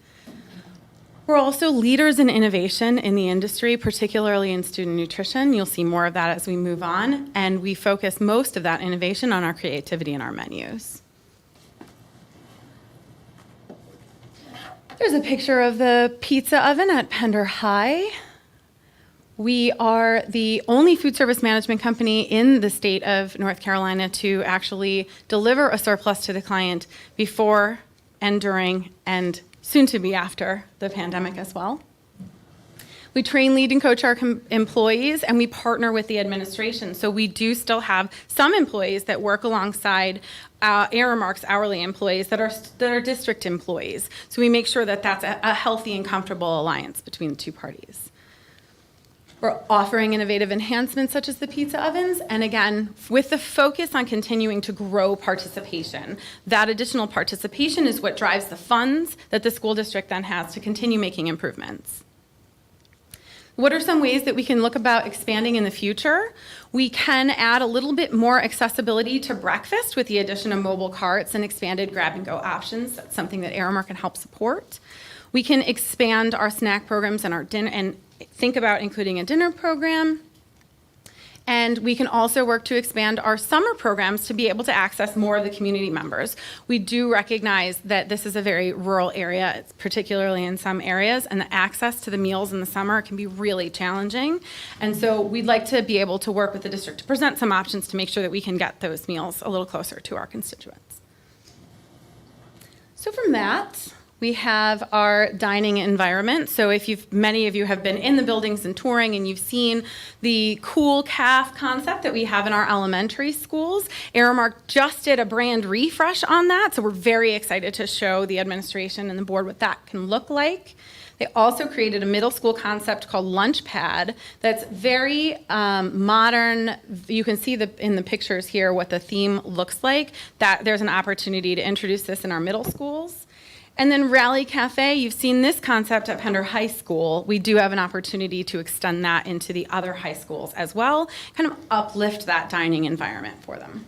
We're also leaders in innovation in the industry, particularly in student nutrition. You'll see more of that as we move on, and we focus most of that innovation on our creativity and our menus. There's a picture of the pizza oven at Pender High. We are the only food service management company in the state of North Carolina to actually deliver a surplus to the client before and during and soon to be after the pandemic as well. We train, lead, and coach our employees, and we partner with the administration. So we do still have some employees that work alongside Aramark's hourly employees that are district employees. So we make sure that that's a healthy and comfortable alliance between the two parties. We're offering innovative enhancements such as the pizza ovens, and again, with the focus on continuing to grow participation. That additional participation is what drives the funds that the school district then has to continue making improvements. What are some ways that we can look about expanding in the future? We can add a little bit more accessibility to breakfast with the addition of mobile carts and expanded grab-and-go options. That's something that Aramark can help support. We can expand our snack programs and our dinner and think about including a dinner program. And we can also work to expand our summer programs to be able to access more of the community members. We do recognize that this is a very rural area, particularly in some areas, and the access to the meals in the summer can be really challenging. And so we'd like to be able to work with the district to present some options to make sure that we can get those meals a little closer to our constituents. So from that, we have our dining environment. So if many of you have been in the buildings and touring and you've seen the cool calf concept that we have in our elementary schools, Aramark just did a brand refresh on that. So we're very excited to show the administration and the board what that can look like. They also created a middle school concept called Lunch Pad that's very modern. You can see in the pictures here what the theme looks like. That there's an opportunity to introduce this in our middle schools. And then Rally Cafe, you've seen this concept at Pender High School. We do have an opportunity to extend that into the other high schools as well, kind of uplift that dining environment for them.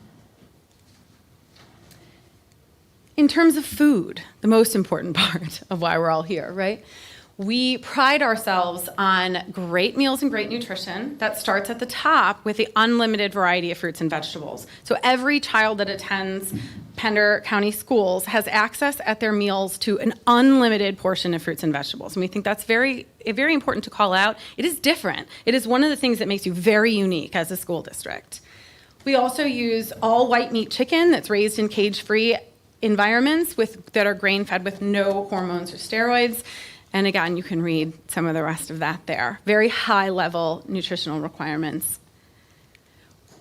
In terms of food, the most important part of why we're all here, right? We pride ourselves on great meals and great nutrition that starts at the top with the unlimited variety of fruits and vegetables. So every child that attends Pender County schools has access at their meals to an unlimited portion of fruits and vegetables. And we think that's very important to call out. It is different. It is one of the things that makes you very unique as a school district. We also use all white meat chicken that's raised in cage-free environments that are grain-fed with no hormones or steroids. And again, you can read some of the rest of that there. Very high-level nutritional requirements.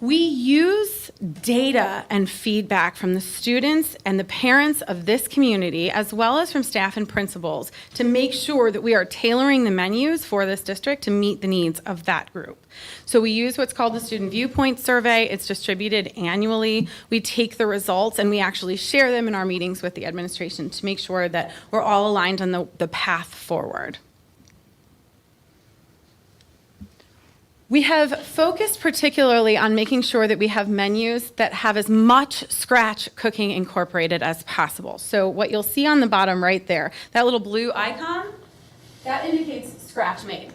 We use data and feedback from the students and the parents of this community, as well as from staff and principals, to make sure that we are tailoring the menus for this district to meet the needs of that group. So we use what's called the Student Viewpoint Survey. It's distributed annually. We take the results and we actually share them in our meetings with the administration to make sure that we're all aligned on the path forward. We have focused particularly on making sure that we have menus that have as much scratch cooking incorporated as possible. So what you'll see on the bottom right there, that little blue icon, that indicates scratch made.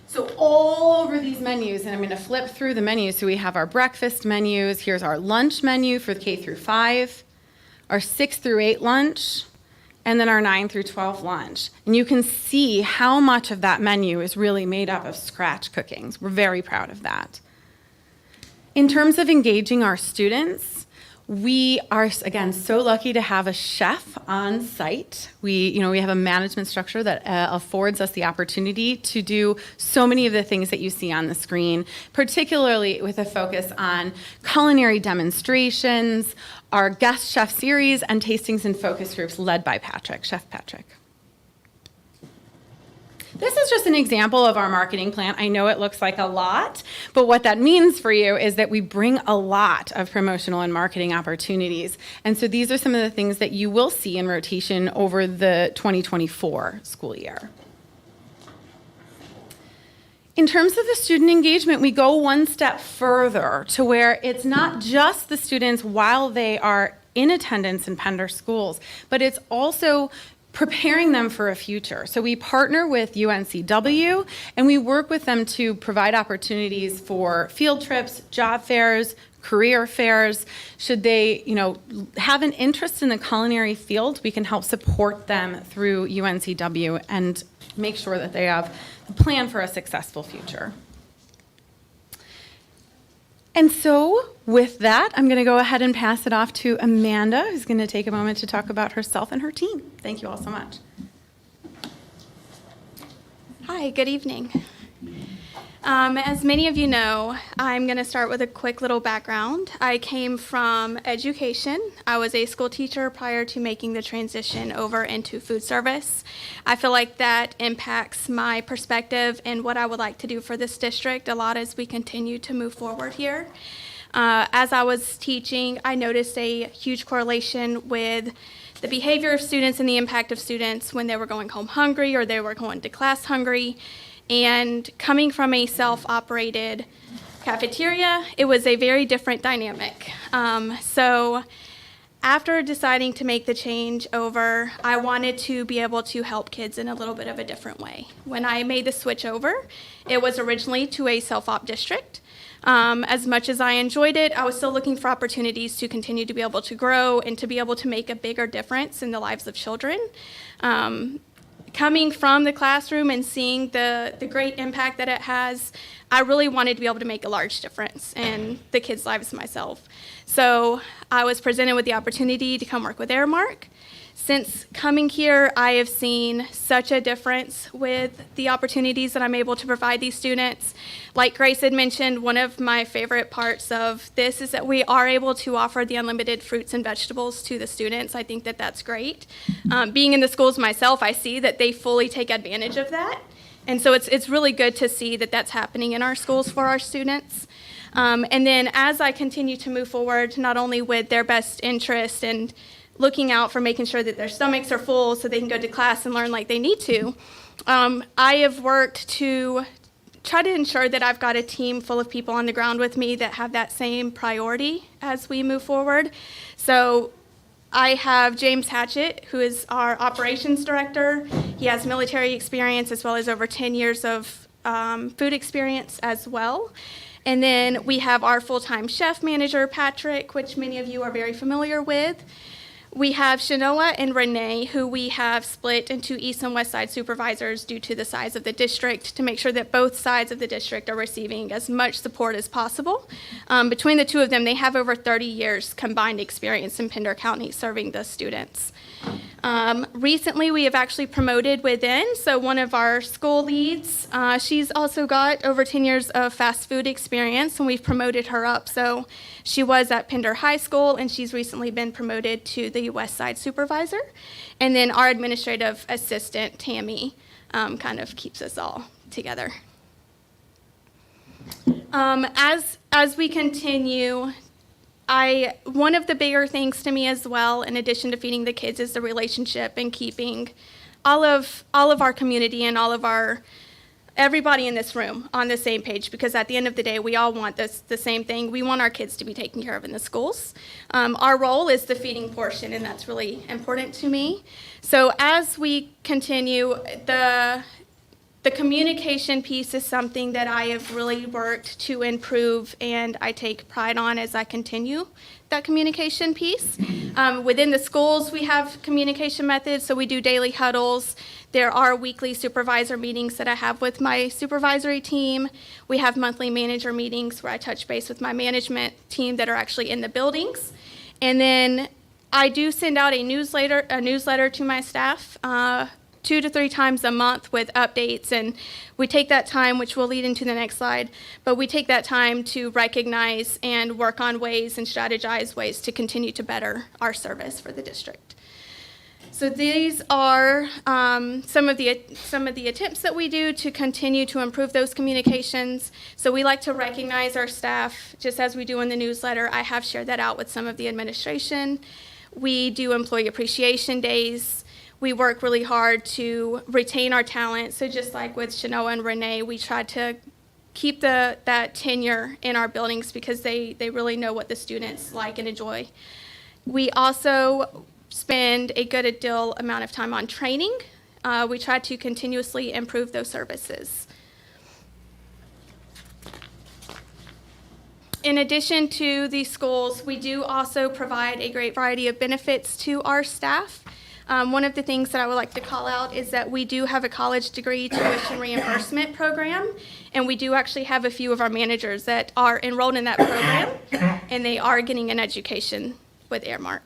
So all over these menus, and I'm going to flip through the menus. So we have our breakfast menus. Here's our lunch menu for K through 5, our 6 through 8 lunch, and then our 9 through 12 lunch. And you can see how much of that menu is really made up of scratch cookings. We're very proud of that. In terms of engaging our students, we are, again, so lucky to have a chef on site. We have a management structure that affords us the opportunity to do so many of the things that you see on the screen, particularly with a focus on culinary demonstrations, our guest chef series, and tastings and focus groups led by Chef Patrick. This is just an example of our marketing plan. I know it looks like a lot, but what that means for you is that we bring a lot of promotional and marketing opportunities. And so these are some of the things that you will see in rotation over the 2024 school year. In terms of the student engagement, we go one step further to where it's not just the students while they are in attendance in Pender schools, but it's also preparing them for a future. So we partner with UNCW and we work with them to provide opportunities for field trips, job fairs, career fairs. Should they, have an interest in the culinary field, we can help support them through UNCW and make sure that they have a plan for a successful future. And so with that, I'm going to go ahead and pass it off to Amanda, who's going to take a moment to talk about herself and her team. Thank you all so much. Hi, good evening. As many of you know, I'm going to start with a quick little background. I came from education. I was a school teacher prior to making the transition over into food service. I feel like that impacts my perspective and what I would like to do for this district a lot as we continue to move forward here. As I was teaching, I noticed a huge correlation with the behavior of students and the impact of students when they were going home hungry or they were going to class hungry. And coming from a self-operated cafeteria, it was a very different dynamic. So after deciding to make the change over, I wanted to be able to help kids in a little bit of a different way. When I made the switch over, it was originally to a self-op district. As much as I enjoyed it, I was still looking for opportunities to continue to be able to grow and to be able to make a bigger difference in the lives of children. Coming from the classroom and seeing the great impact that it has, I really wanted to be able to make a large difference in the kids' lives myself. So I was presented with the opportunity to come work with Airmark. Since coming here, I have seen such a difference with the opportunities that I'm able to provide these students. Like Grace had mentioned, one of my favorite parts of this is that we are able to offer the unlimited fruits and vegetables to the students. I think that that's great. Being in the schools myself, I see that they fully take advantage of that. And so it's really good to see that that's happening in our schools for our students. And then as I continue to move forward, not only with their best interest and looking out for making sure that their stomachs are full so they can go to class and learn like they need to, I have worked to try to ensure that I've got a team full of people on the ground with me that have that same priority as we move forward. So I have James Hatchett, who is our operations director. He has military experience as well as over 10 years of food experience as well. And then we have our full-time chef manager, Patrick, which many of you are very familiar with. We have Shanoa and Renee, who we have split into East and West Side supervisors due to the size of the district to make sure that both sides of the district are receiving as much support as possible. Between the two of them, they have over 30 years combined experience in Pender County serving the students. Recently, we have actually promoted within, so one of our school leads, she's also got over 10 years of fast food experience, and we've promoted her up. So she was at Pender High School, and she's recently been promoted to the West Side supervisor. And then our administrative assistant, Tammy, kind of keeps us all together. As we continue, one of the bigger things to me as well, in addition to feeding the kids, is the relationship and keeping all of our community and everybody in this room on the same page, because at the end of the day, we all want the same thing. We want our kids to be taken care of in the schools. Our role is the feeding portion, and that's really important to me. So as we continue, the communication piece is something that I have really worked to improve, and I take pride on as I continue that communication piece. Within the schools, we have communication methods, so we do daily huddles. There are weekly supervisor meetings that I have with my supervisory team. We have monthly manager meetings where I touch base with my management team that are actually in the buildings. And then I do send out a newsletter to my staff 2 to 3 times a month with updates, and we take that time, which will lead into the next slide, but we take that time to recognize and work on ways and strategize ways to continue to better our service for the district. So these are some of the attempts that we do to continue to improve those communications. So we like to recognize our staff, just as we do in the newsletter. I have shared that out with some of the administration. We do employee appreciation days. We work really hard to retain our talent. So just like with Shanoa and Renee, we try to keep that tenure in our buildings because they really know what the students like and enjoy. We also spend a good deal amount of time on training. We try to continuously improve those services. In addition to these schools, we do also provide a great variety of benefits to our staff. One of the things that I would like to call out is that we do have a college degree tuition reimbursement program, and we do actually have a few of our managers that are enrolled in that program, and they are getting an education with Airmark.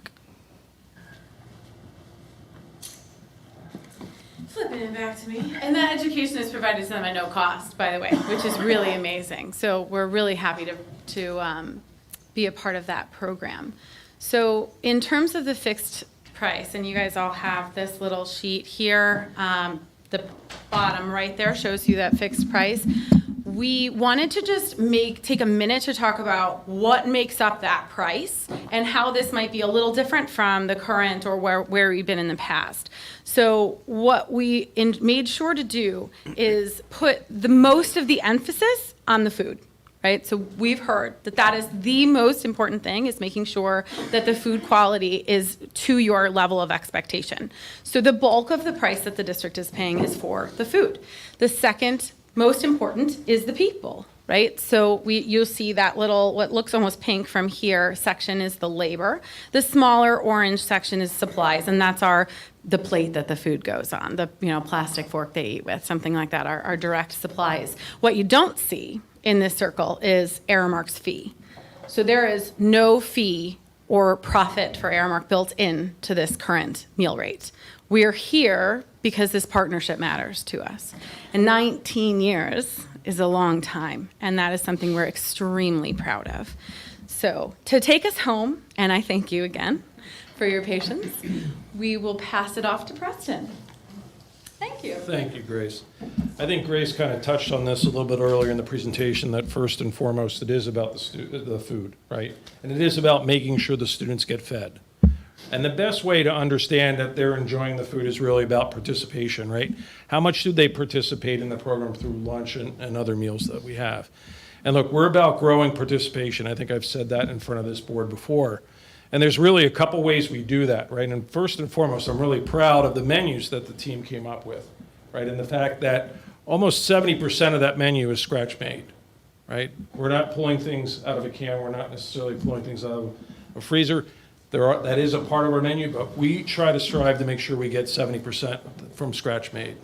Flipping it back to me. And that education is provided to them at no cost, by the way, which is really amazing. So we're really happy to be a part of that program. So in terms of the fixed price, and you guys all have this little sheet here, the bottom right there shows you that fixed price. We wanted to just take a minute to talk about what makes up that price and how this might be a little different from the current or where we've been in the past. So what we made sure to do is put the most of the emphasis on the food. Right? So we've heard that is the most important thing, is making sure that the food quality is to your level of expectation. So the bulk of the price that the district is paying is for the food. The second most important is the people, right? So you'll see that little, what looks almost pink from here, section is the labor. The smaller orange section is supplies, and that's the plate that the food goes on, the plastic fork they eat with, something like that, our direct supplies. What you don't see in this circle is Aramark's fee. So there is no fee or profit for Aramark built into this current meal rate. We're here because this partnership matters to us. And 19 years is a long time, and that is something we're extremely proud of. So to take us home, and I thank you again for your patience, we will pass it off to Preston. Thank you. Thank you, Grace. I think Grace kind of touched on this a little bit earlier in the presentation, that first and foremost, it is about the food, right? And it is about making sure the students get fed. And the best way to understand that they're enjoying the food is really about participation, right? How much do they participate in the program through lunch and other meals that we have? And look, we're about growing participation. I think I've said that in front of this board before. And there's really a couple ways we do that, right? And first and foremost, I'm really proud of the menus that the team came up with, right? And the fact that almost 70% of that menu is scratch made, right? We're not pulling things out of a can. We're not necessarily pulling things out of a freezer. That is a part of our menu, but we try to strive to make sure we get 70% from scratch made.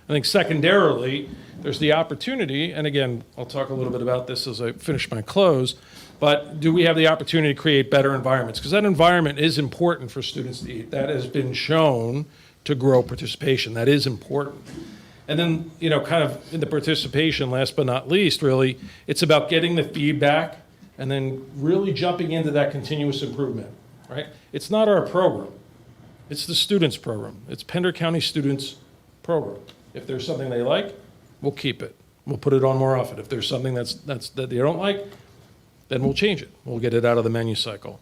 I think secondarily, there's the opportunity, and again, I'll talk a little bit about this as I finish my close, but do we have the opportunity to create better environments? Because that environment is important for students to eat. That has been shown to grow participation. That is important. And then, kind of in the participation, last but not least, really, it's about getting the feedback and then really jumping into that continuous improvement, right? It's not our program. It's the students' program. It's Pender County students' program. If there's something they like, we'll keep it. We'll put it on more often. If there's something that they don't like, then we'll change it. We'll get it out of the menu cycle.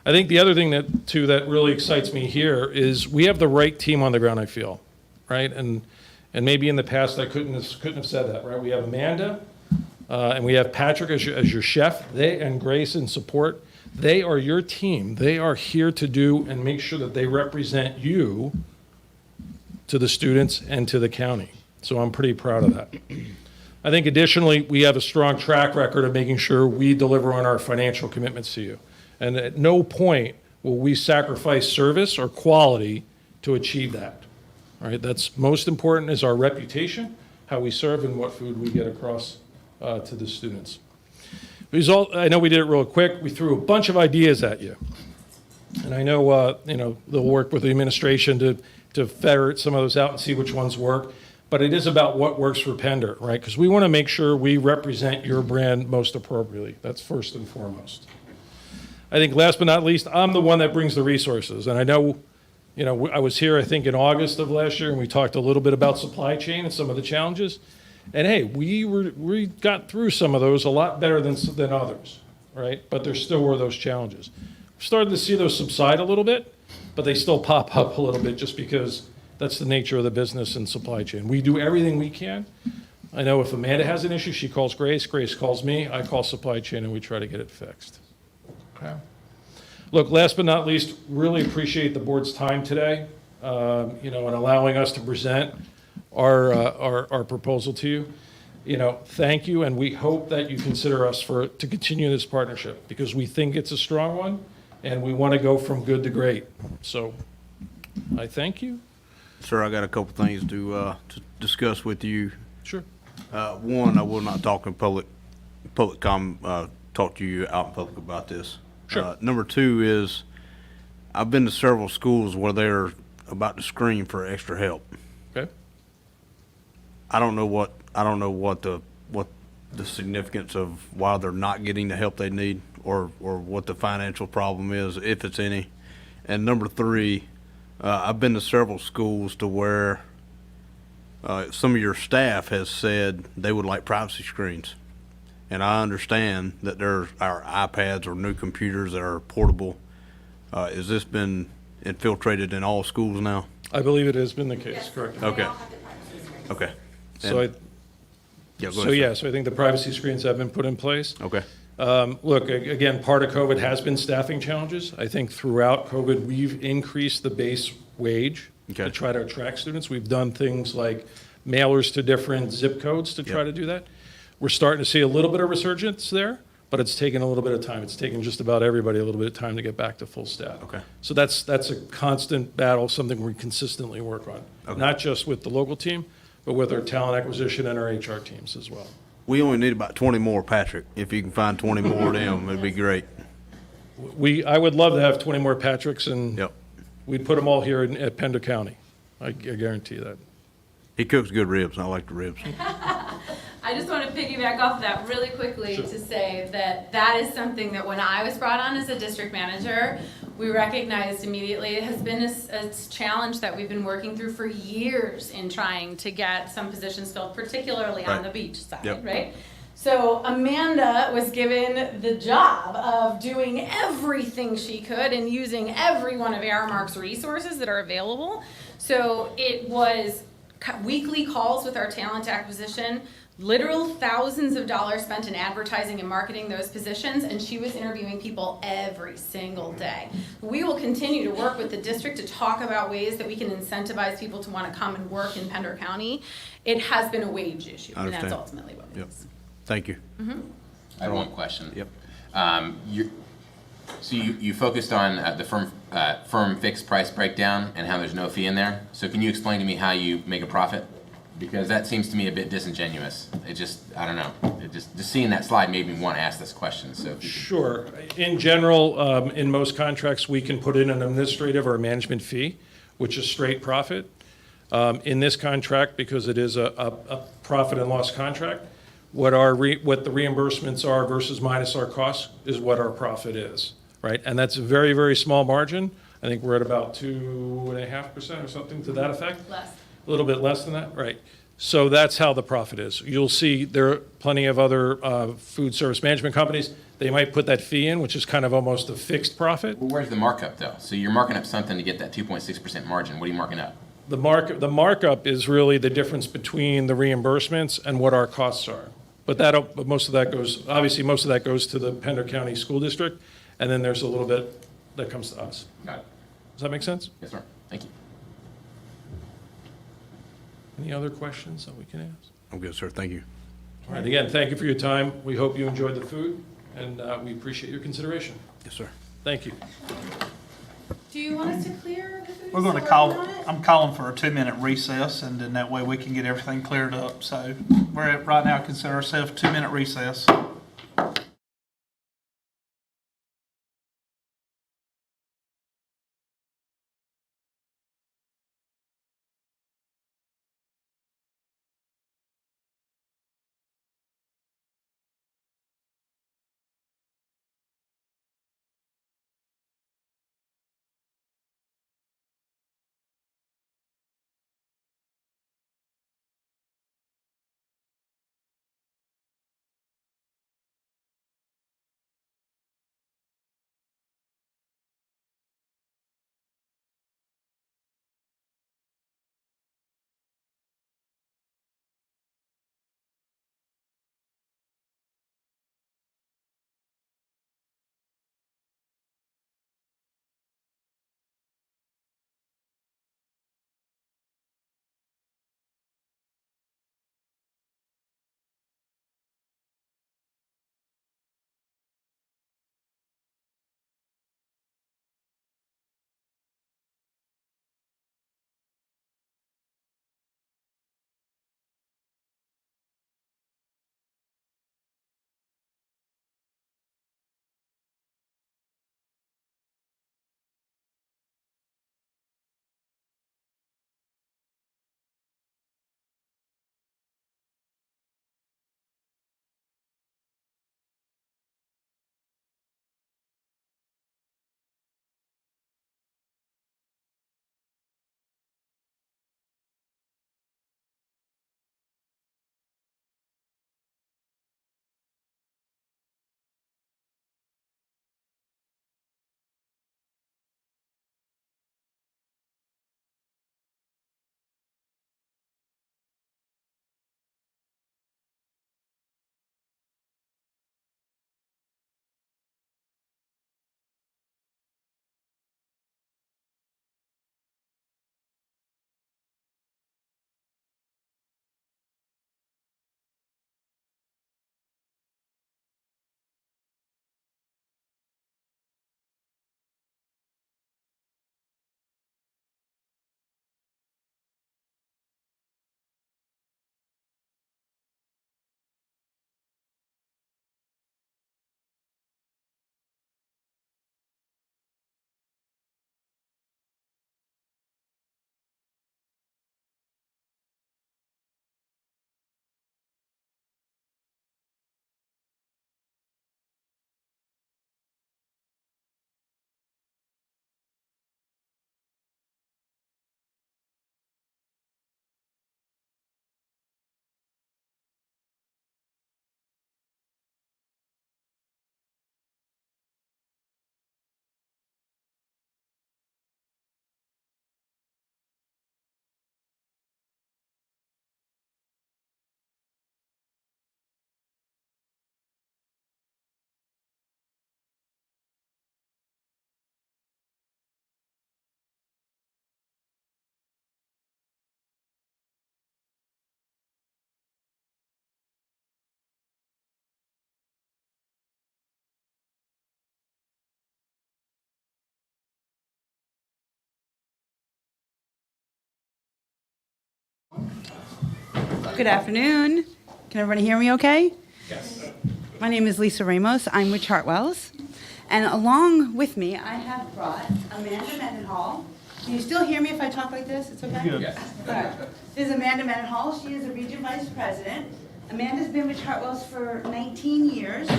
I think the other thing that really excites me here is we have the right team on the ground, I feel, right? And maybe in the past I couldn't have said that, right? We have Amanda and we have Patrick as your chef. They and Grace in support. They are your team. They are here to do and make sure that they represent you to the students and to the county. So I'm pretty proud of that. I think additionally, we have a strong track record of making sure we deliver on our financial commitments to you. And at no point will we sacrifice service or quality to achieve that. All right, that's most important is our reputation, how we serve, and what food we get across to the students. I know we did it real quick. We threw a bunch of ideas at you. And I know, they'll work with the administration to ferret some of those out and see which ones work. But it is about what works for Pender, right? Because we want to make sure we represent your brand most appropriately. That's first and foremost. I think last but not least, I'm the one that brings the resources. And I know, I was here, I think, in August of last year, and we talked a little bit about supply chain and some of the challenges. And hey, we got through some of those a lot better than others, right? But there still were those challenges. We've started to see those subside a little bit, but they still pop up a little bit just because that's the nature of the business and supply chain. We do everything we can. I know if Amanda has an issue, she calls Grace. Grace calls me. I call supply chain, and we try to get it fixed. Okay. Look, last but not least, really appreciate the board's time today, and allowing us to present our proposal to you. Thank you, and we hope that you consider us to continue this partnership because we think it's a strong one, and we want to go from good to great. So I thank you. Sir, I got a couple things to discuss with you. Sure. One, I will not talk in talk to you out in public about this. Sure. Number two is, I've been to several schools where they're about to scream for extra help. Okay. I don't know what the significance of why they're not getting the help they need, or what the financial problem is, if it's any. And number three, I've been to several schools to where some of your staff has said they would like privacy screens. And I understand that there are iPads or new computers that are portable. Has this been infiltrated in all schools now? I believe it has been the case, correct? Okay. Okay. So I think the privacy screens have been put in place. Okay. Look, again, part of COVID has been staffing challenges. I think throughout COVID, we've increased the base wage to try to attract students. We've done things like mailers to different zip codes to try to do that. We're starting to see a little bit of resurgence there, but it's taken a little bit of time. It's taken just about everybody a little bit of time to get back to full staff. Okay. So that's a constant battle, something we consistently work on, not just with the local team, but with our talent acquisition and our HR teams as well. We only need about 20 more, Patrick. If you can find 20 more of them, it'd be great. I would love to have 20 more Patricks, and Yep. we'd put them all here at Pender County. I guarantee that. He cooks good ribs. I like the ribs. I just want to piggyback off of that really quickly to say that that is something that when I was brought on as a district manager, we recognized immediately. It has been a challenge that we've been working through for years in trying to get some positions filled, particularly on Right. the beach side, Yep. right? So Amanda was given the job of doing everything she could and using every one of Aramark's resources that are available. So it was weekly calls with our talent acquisition, literal thousands of dollars spent in advertising and marketing those positions, and she was interviewing people every single day. We will continue to work with the district to talk about ways that we can incentivize people to want to come and work in Pender County. It has been a wage issue, and that's Understand. ultimately what it Yep. is. Thank you. I have one question. Yep. So you focused on the firm fixed price breakdown and how there's no fee in there. So can you explain to me how you make a profit? Because that seems to me a bit disingenuous. It just, I don't know. It just seeing that slide made me want to ask this question. So if you could- Sure. In general, in most contracts, we can put in an administrative or a management fee, which is straight profit. In this contract, because it is a profit and loss contract, what the reimbursements are versus minus our costs is what our profit is, right? And that's a very, very small margin. I think we're at about 2.5% or something to that effect. Less. A little bit less than that, right? So that's how the profit is. You'll see there are plenty of other food service management companies. They might put that fee in, which is kind of almost a fixed profit. Well, where's the markup though? So you're marking up something to get that 2.6% margin. What are you marking up? The markup is really the difference between the reimbursements and what our costs are. But most of that goes to the Pender County School District, and then there's a little bit that comes to us. Got it. Does that make sense? Yes, sir. Thank you. Any other questions that we can ask? I'm good, sir. Thank you. All right, again, thank you for your time. We hope you enjoyed the food, and we appreciate your consideration. Yes, sir. Thank you. Do you want us to clear the food? We're going to I'm calling for a 2-minute recess, and then that way we can get everything cleared up. So we're at, right now, consider ourselves 2-minute recess. Good afternoon. Can everybody hear me okay? Yes. My name is Lisa Ramos. I'm with Chartwells. And along with me, I have brought Amanda Mendenhall. Can you still hear me if I talk like this? It's okay? Good. Yes. All right. This is Amanda Mendenhall. She is a region vice president. Amanda's been with Chartwells for 19 years.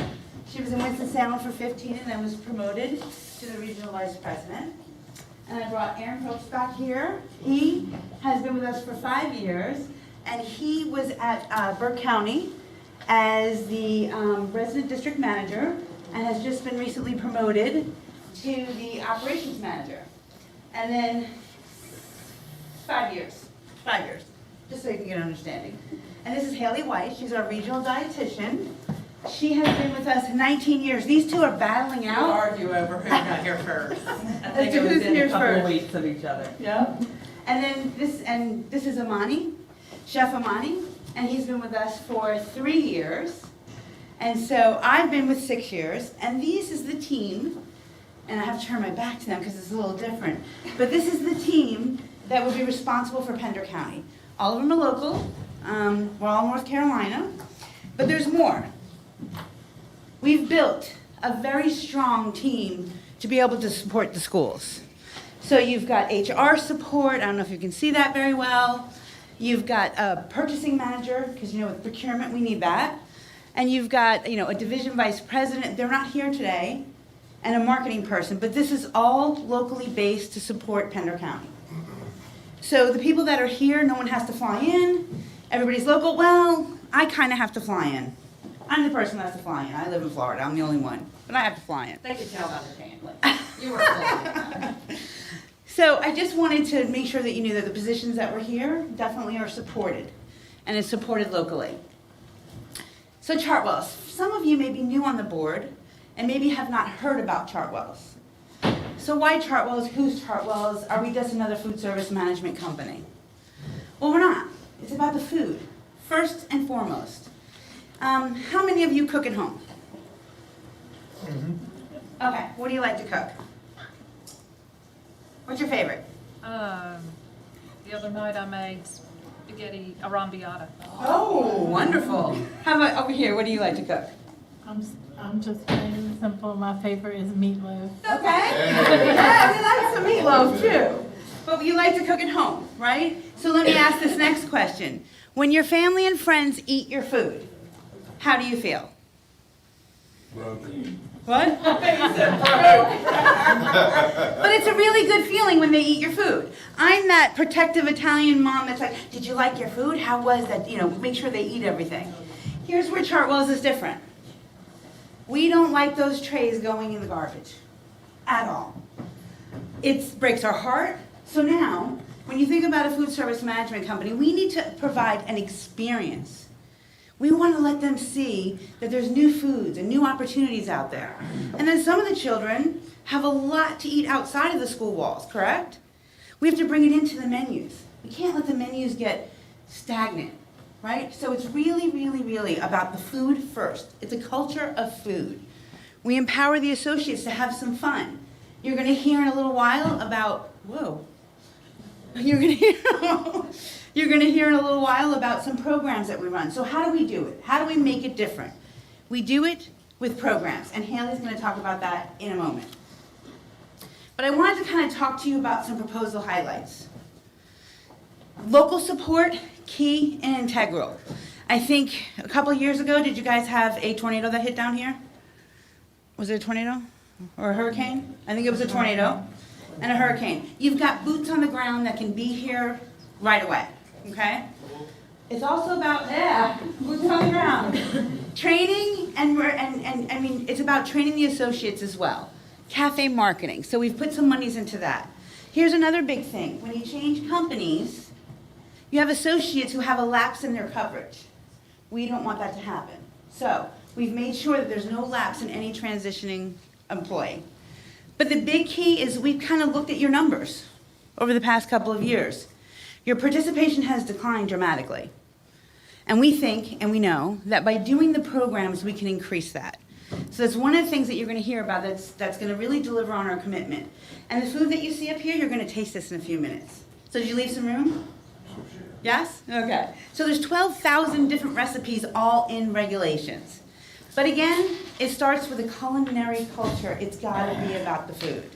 She was in Winston-Salem for 15 and then was promoted to the regional vice president. And I brought Aaron Phillips back here. He has been with us for 5 years, and he was at Burke County as the resident district manager and has just been recently promoted to the operations manager. And then 5 years, just so you can get an understanding. And this is Haley White. She's our regional dietitian. She has been with us 19 years. These two are battling out. We'll argue over who got here first. I Let's think do it was who's in here a couple first. of weeks of each other. Yeah. And then this is Amani, Chef Amani, and he's been with us for 3 years. And so I've been with 6 years, and this is the team, and I have to turn my back to them because it's a little different, but this is the team that will be responsible for Pender County. All of them are local. We're all North Carolina, but there's more. We've built a very strong team to be able to support the schools. So you've got HR support, I don't know if you can see that very well. You've got a purchasing manager, because with procurement we need that. And you've got a division vice president, they're not here today, and a marketing person, but this is all locally based to support Pender County. So the people that are here, no one has to fly in, everybody's local. Well, I kind of have to fly in. I'm the person that has to fly in. I live in Florida. I'm the only one. But I have to fly in. They could tell by the tan. You were close. So I just wanted to make sure that you knew that the positions that were here definitely are supported. And it's supported locally. So Chartwells. Some of you may be new on the board and maybe have not heard about Chartwells. So why Chartwells? Who's Chartwells? Are we just another food service management company? Well, we're not. It's about the food, first and foremost. How many of you cook at home? Okay, what do you like to cook? What's your favorite? The other night I made spaghetti arrabbiata. Oh, wonderful. How about over here, what do you like to cook? I'm just plain and simple. My favorite is meatloaf. Okay. Yeah, we like some meatloaf too. But you like to cook at home, right? So let me ask this next question. When your family and friends eat your food, how do you feel? What? But it's a really good feeling when they eat your food. I'm that protective Italian mom that's like, did you like your food? How was that? Make sure they eat everything. Here's where Chartwells is different. We don't like those trays going in the garbage at all. It breaks our heart. So now, when you think about a food service management company, we need to provide an experience. We want to let them see that there's new foods and new opportunities out there. And then some of the children have a lot to eat outside of the school walls, correct? We have to bring it into the menus. We can't let the menus get stagnant, right? So it's really, really, really about the food first. It's a culture of food. We empower the associates to have some fun. You're going to hear in a little while about, You're going to hear in a little while about some programs that we run. So how do we do it? How do we make it different? We do it with programs, and Haley's going to talk about that in a moment. But I wanted to kind of talk to you about some proposal highlights. Local support, key and integral. I think a couple of years ago, did you guys have a tornado that hit down here? Was it a tornado or a hurricane? I think it was a tornado and a hurricane. You've got boots on the ground that can be here right away, okay? It's also about, boots on the ground. Training, it's about training the associates as well. Cafe marketing, so we've put some monies into that. Here's another big thing. When you change companies, you have associates who have a lapse in their coverage. We don't want that to happen. So we've made sure that there's no lapse in any transitioning employee. But the big key is we've kind of looked at your numbers over the past couple of years. Your participation has declined dramatically. And we think, and we know, that by doing the programs, we can increase that. So that's one of the things that you're going to hear about that's going to really deliver on our commitment. And the food that you see up here, you're going to taste this in a few minutes. So did you leave some room? Yes? Okay. So there's 12,000 different recipes all in regulations. But again, it starts with a culinary culture. It's got to be about the food.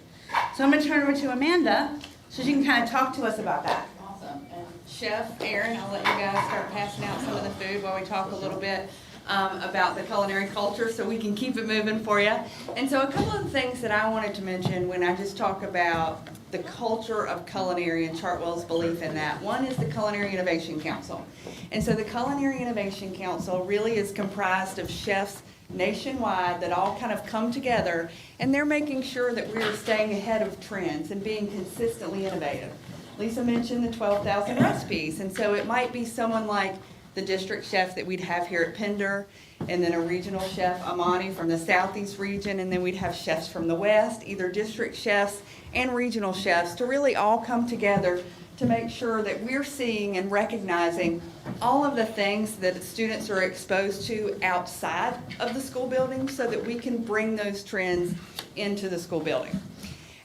So I'm going to turn over to Amanda so she can kind of talk to us about that. Awesome. And Chef Aaron, I'll let you guys start passing out some of the food while we talk a little bit about the culinary culture so we can keep it moving for you. And so a couple of things that I wanted to mention when I just talk about the culture of culinary and Chartwell's belief in that. One is the Culinary Innovation Council. And so the Culinary Innovation Council really is comprised of chefs nationwide that all kind of come together, and they're making sure that we're staying ahead of trends and being consistently innovative. Lisa mentioned the 12,000 recipes, and so it might be someone like the district chef that we'd have here at Pender, and then a regional chef, Amani, from the southeast region, and then we'd have chefs from the west, either district chefs and regional chefs, to really all come together to make sure that we're seeing and recognizing all of the things that students are exposed to outside of the school building so that we can bring those trends into the school building.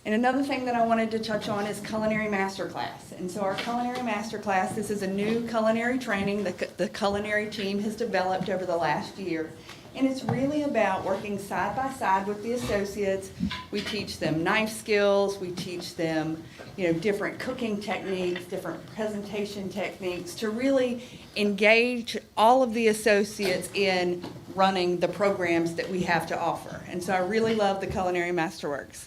And another thing that I wanted to touch on is Culinary Masterclass. And so our Culinary Masterclass, this is a new culinary training that the culinary team has developed over the last year. And it's really about working side by side with the associates. We teach them knife skills, we teach them, different cooking techniques, different presentation techniques to really engage all of the associates in running the programs that we have to offer. And so I really love the Culinary Masterworks.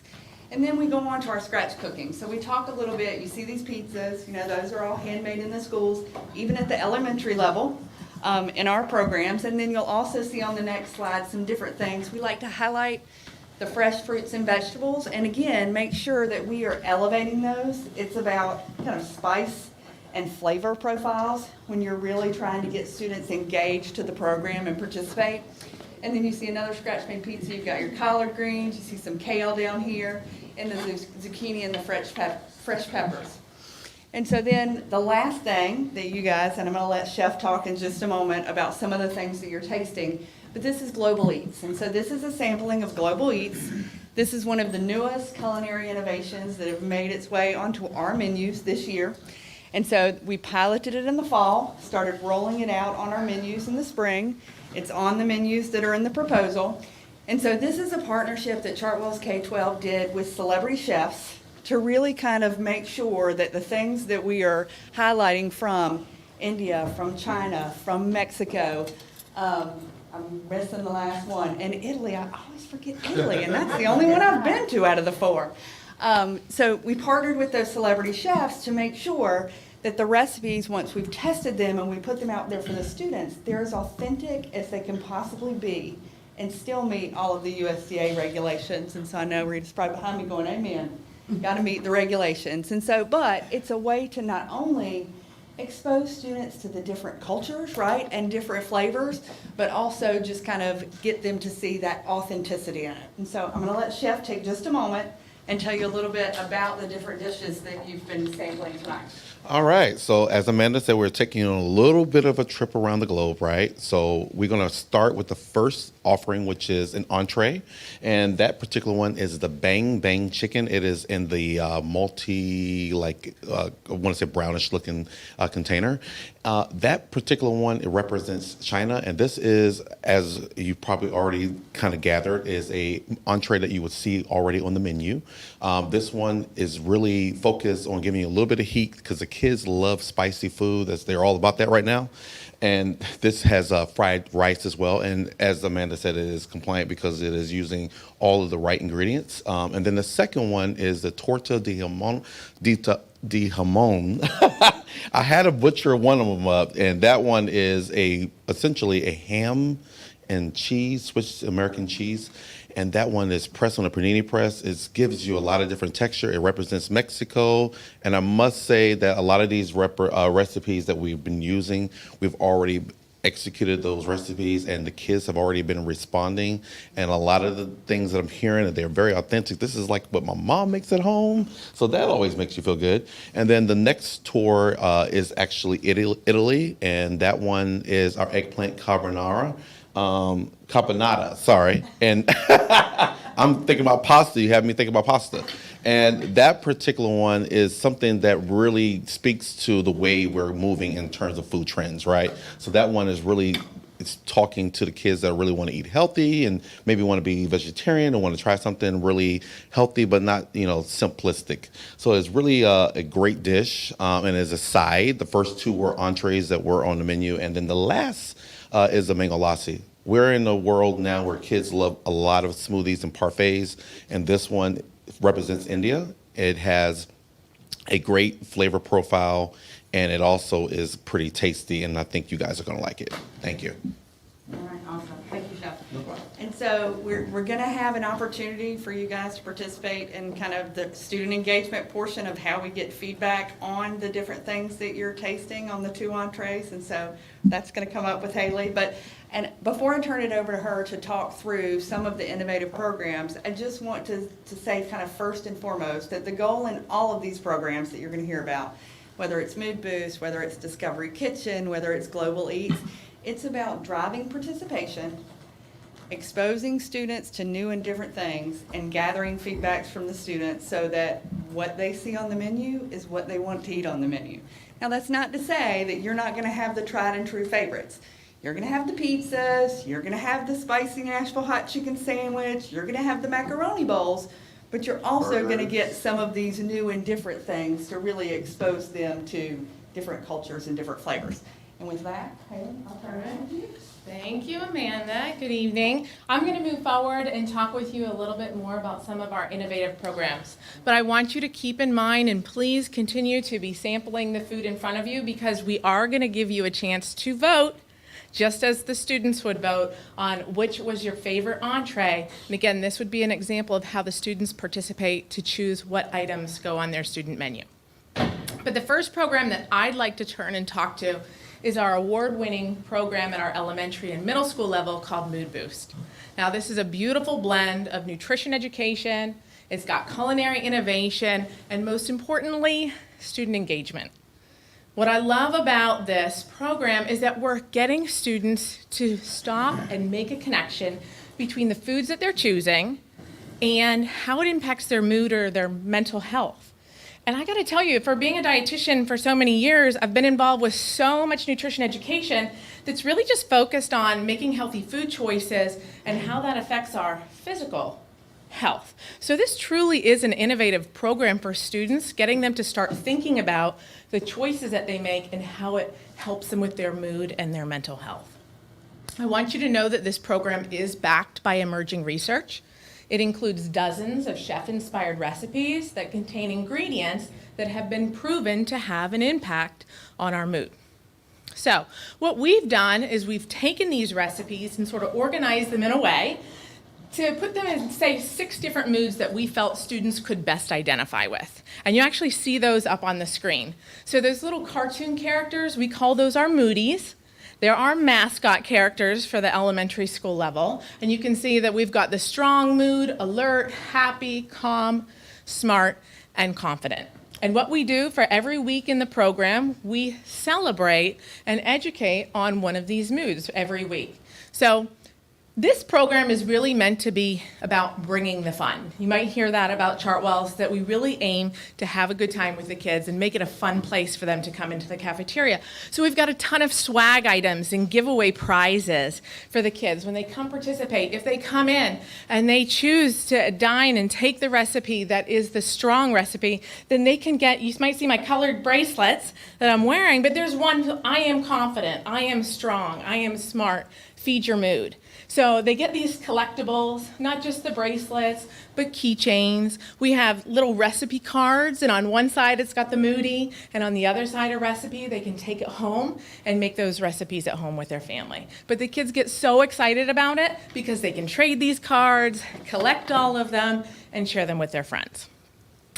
And then we go on to our scratch cooking. So we talk a little bit, you see these pizzas, those are all handmade in the schools, even at the elementary level in our programs. And then you'll also see on the next slide some different things. We like to highlight the fresh fruits and vegetables, and again, make sure that we are elevating those. It's about kind of spice and flavor profiles when you're really trying to get students engaged to the program and participate. And then you see another scratch-made pizza. You've got your collard greens. You see some kale down here, and the zucchini and the fresh peppers. And so then the last thing that you guys, and I'm going to let Chef talk in just a moment about some of the things that you're tasting, but this is Global Eats. And so this is a sampling of Global Eats. This is one of the newest culinary innovations that have made its way onto our menus this year. And so we piloted it in the fall, started rolling it out on our menus in the spring. It's on the menus that are in the proposal. And so this is a partnership that Chartwell's K-12 did with celebrity chefs to really kind of make sure that the things that we are highlighting from India, from China, from Mexico, I'm missing the last one, and Italy. I always forget Italy, and that's the only one I've been to out of the four. So we partnered with those celebrity chefs to make sure that the recipes, once we've tested them and we put them out there for the students, they're as authentic as they can possibly be and still meet all of the USDA regulations. And so I know Rita's probably behind me going, amen. Got to meet the regulations. And so, but it's a way to not only expose students to the different cultures, right, and different flavors, but also just kind of get them to see that authenticity in it. And so I'm going to let Chef take just a moment and tell you a little bit about the different dishes that you've been sampling tonight. All right, so as Amanda said, we're taking a little bit of a trip around the globe, right? So we're gonna start with the first offering, which is an entree, and that particular one is the Bang Bang chicken. It is in the I want to say brownish looking container. That particular one, it represents China, and this is, as you probably already kind of gathered, is a entree that you would see already on the menu. This one is really focused on giving you a little bit of heat because the kids love spicy food. They're all about that right now. And this has fried rice as well. And as Amanda said, it is compliant because it is using all of the right ingredients. And then the second one is the torta de jamon. I had to butcher one of them up, and that one is essentially a ham and cheese, Swiss American cheese. And that one is pressed on a panini press. It gives you a lot of different texture. It represents Mexico. And I must say that a lot of these recipes that we've been using, we've already executed those recipes, and the kids have already been responding. And a lot of the things that I'm hearing, they're very authentic. This is like what my mom makes at home. So that always makes you feel good. And then the next tour is actually Italy. And that one is our eggplant carbonara. Caponata, sorry. And I'm thinking about pasta. You have me thinking about pasta. And that particular one is something that really speaks to the way we're moving in terms of food trends, right? So that one is really, it's talking to the kids that really want to eat healthy and maybe want to be vegetarian and want to try something really healthy but not, simplistic. So it's really a great dish. And as a side, the first two were entrees that were on the menu, and then the last is a mango lassi. We're in a world now where kids love a lot of smoothies and parfaits, and this one represents India. It has a great flavor profile, and it also is pretty tasty, and I think you guys are going to like it. Thank you. All right, awesome. Thank you, Chef. And so we're going to have an opportunity for you guys to participate in kind of the student engagement portion of how we get feedback on the different things that you're tasting on the 2 entrees. And so that's going to come up with Haley. And before I turn it over to her to talk through some of the innovative programs, I just want to say kind of first and foremost that the goal in all of these programs that you're going to hear about, whether it's Mood Boost, whether it's Discovery Kitchen, whether it's Global Eats, it's about driving participation, exposing students to new and different things, and gathering feedbacks from the students so that what they see on the menu is what they want to eat on the menu. Now, that's not to say that you're not going to have the tried and true favorites. You're going to have the pizzas, you're going to have the spicy Nashville hot chicken sandwich, you're going to have the macaroni bowls, but you're also going to get some of these new and different things to really expose them to different cultures and different flavors. And with that, Haley, I'll turn it over to you. Thank you, Amanda. Good evening. I'm going to move forward and talk with you a little bit more about some of our innovative programs. But I want you to keep in mind, and please continue to be sampling the food in front of you, because we are going to give you a chance to vote, just as the students would vote, on which was your favorite entree. And again, this would be an example of how the students participate to choose what items go on their student menu. But the first program that I'd like to turn and talk to is our award-winning program at our elementary and middle school level called Mood Boost. Now, this is a beautiful blend of nutrition education, it's got culinary innovation, and most importantly, student engagement. What I love about this program is that we're getting students to stop and make a connection between the foods that they're choosing and how it impacts their mood or their mental health. And I gotta tell you, for being a dietitian for so many years, I've been involved with so much nutrition education that's really just focused on making healthy food choices and how that affects our physical health. So this truly is an innovative program for students, getting them to start thinking about the choices that they make and how it helps them with their mood and their mental health. I want you to know that this program is backed by emerging research. It includes dozens of chef-inspired recipes that contain ingredients that have been proven to have an impact on our mood. So what we've done is we've taken these recipes and sort of organized them in a way to put them in, say, 6 different moods that we felt students could best identify with. And you actually see those up on the screen. So those little cartoon characters, we call those our moodies. There are mascot characters for the elementary school level, and you can see that we've got the strong mood, alert, happy, calm, smart, and confident. And what we do for every week in the program, we celebrate and educate on one of these moods every week. So this program is really meant to be about bringing the fun. You might hear that about Chartwell's, that we really aim to have a good time with the kids and make it a fun place for them to come into the cafeteria. So we've got a ton of swag items and giveaway prizes for the kids when they come participate. If they come in and they choose to dine and take the recipe that is the strong recipe, then they can get, you might see my colored bracelets that I'm wearing, but there's one, I am confident, I am strong, I am smart, feed your mood. So they get these collectibles, not just the bracelets, but keychains. We have little recipe cards, and on one side it's got the moody, and on the other side a recipe. They can take it home and make those recipes at home with their family. But the kids get so excited about it because they can trade these cards, collect all of them, and share them with their friends.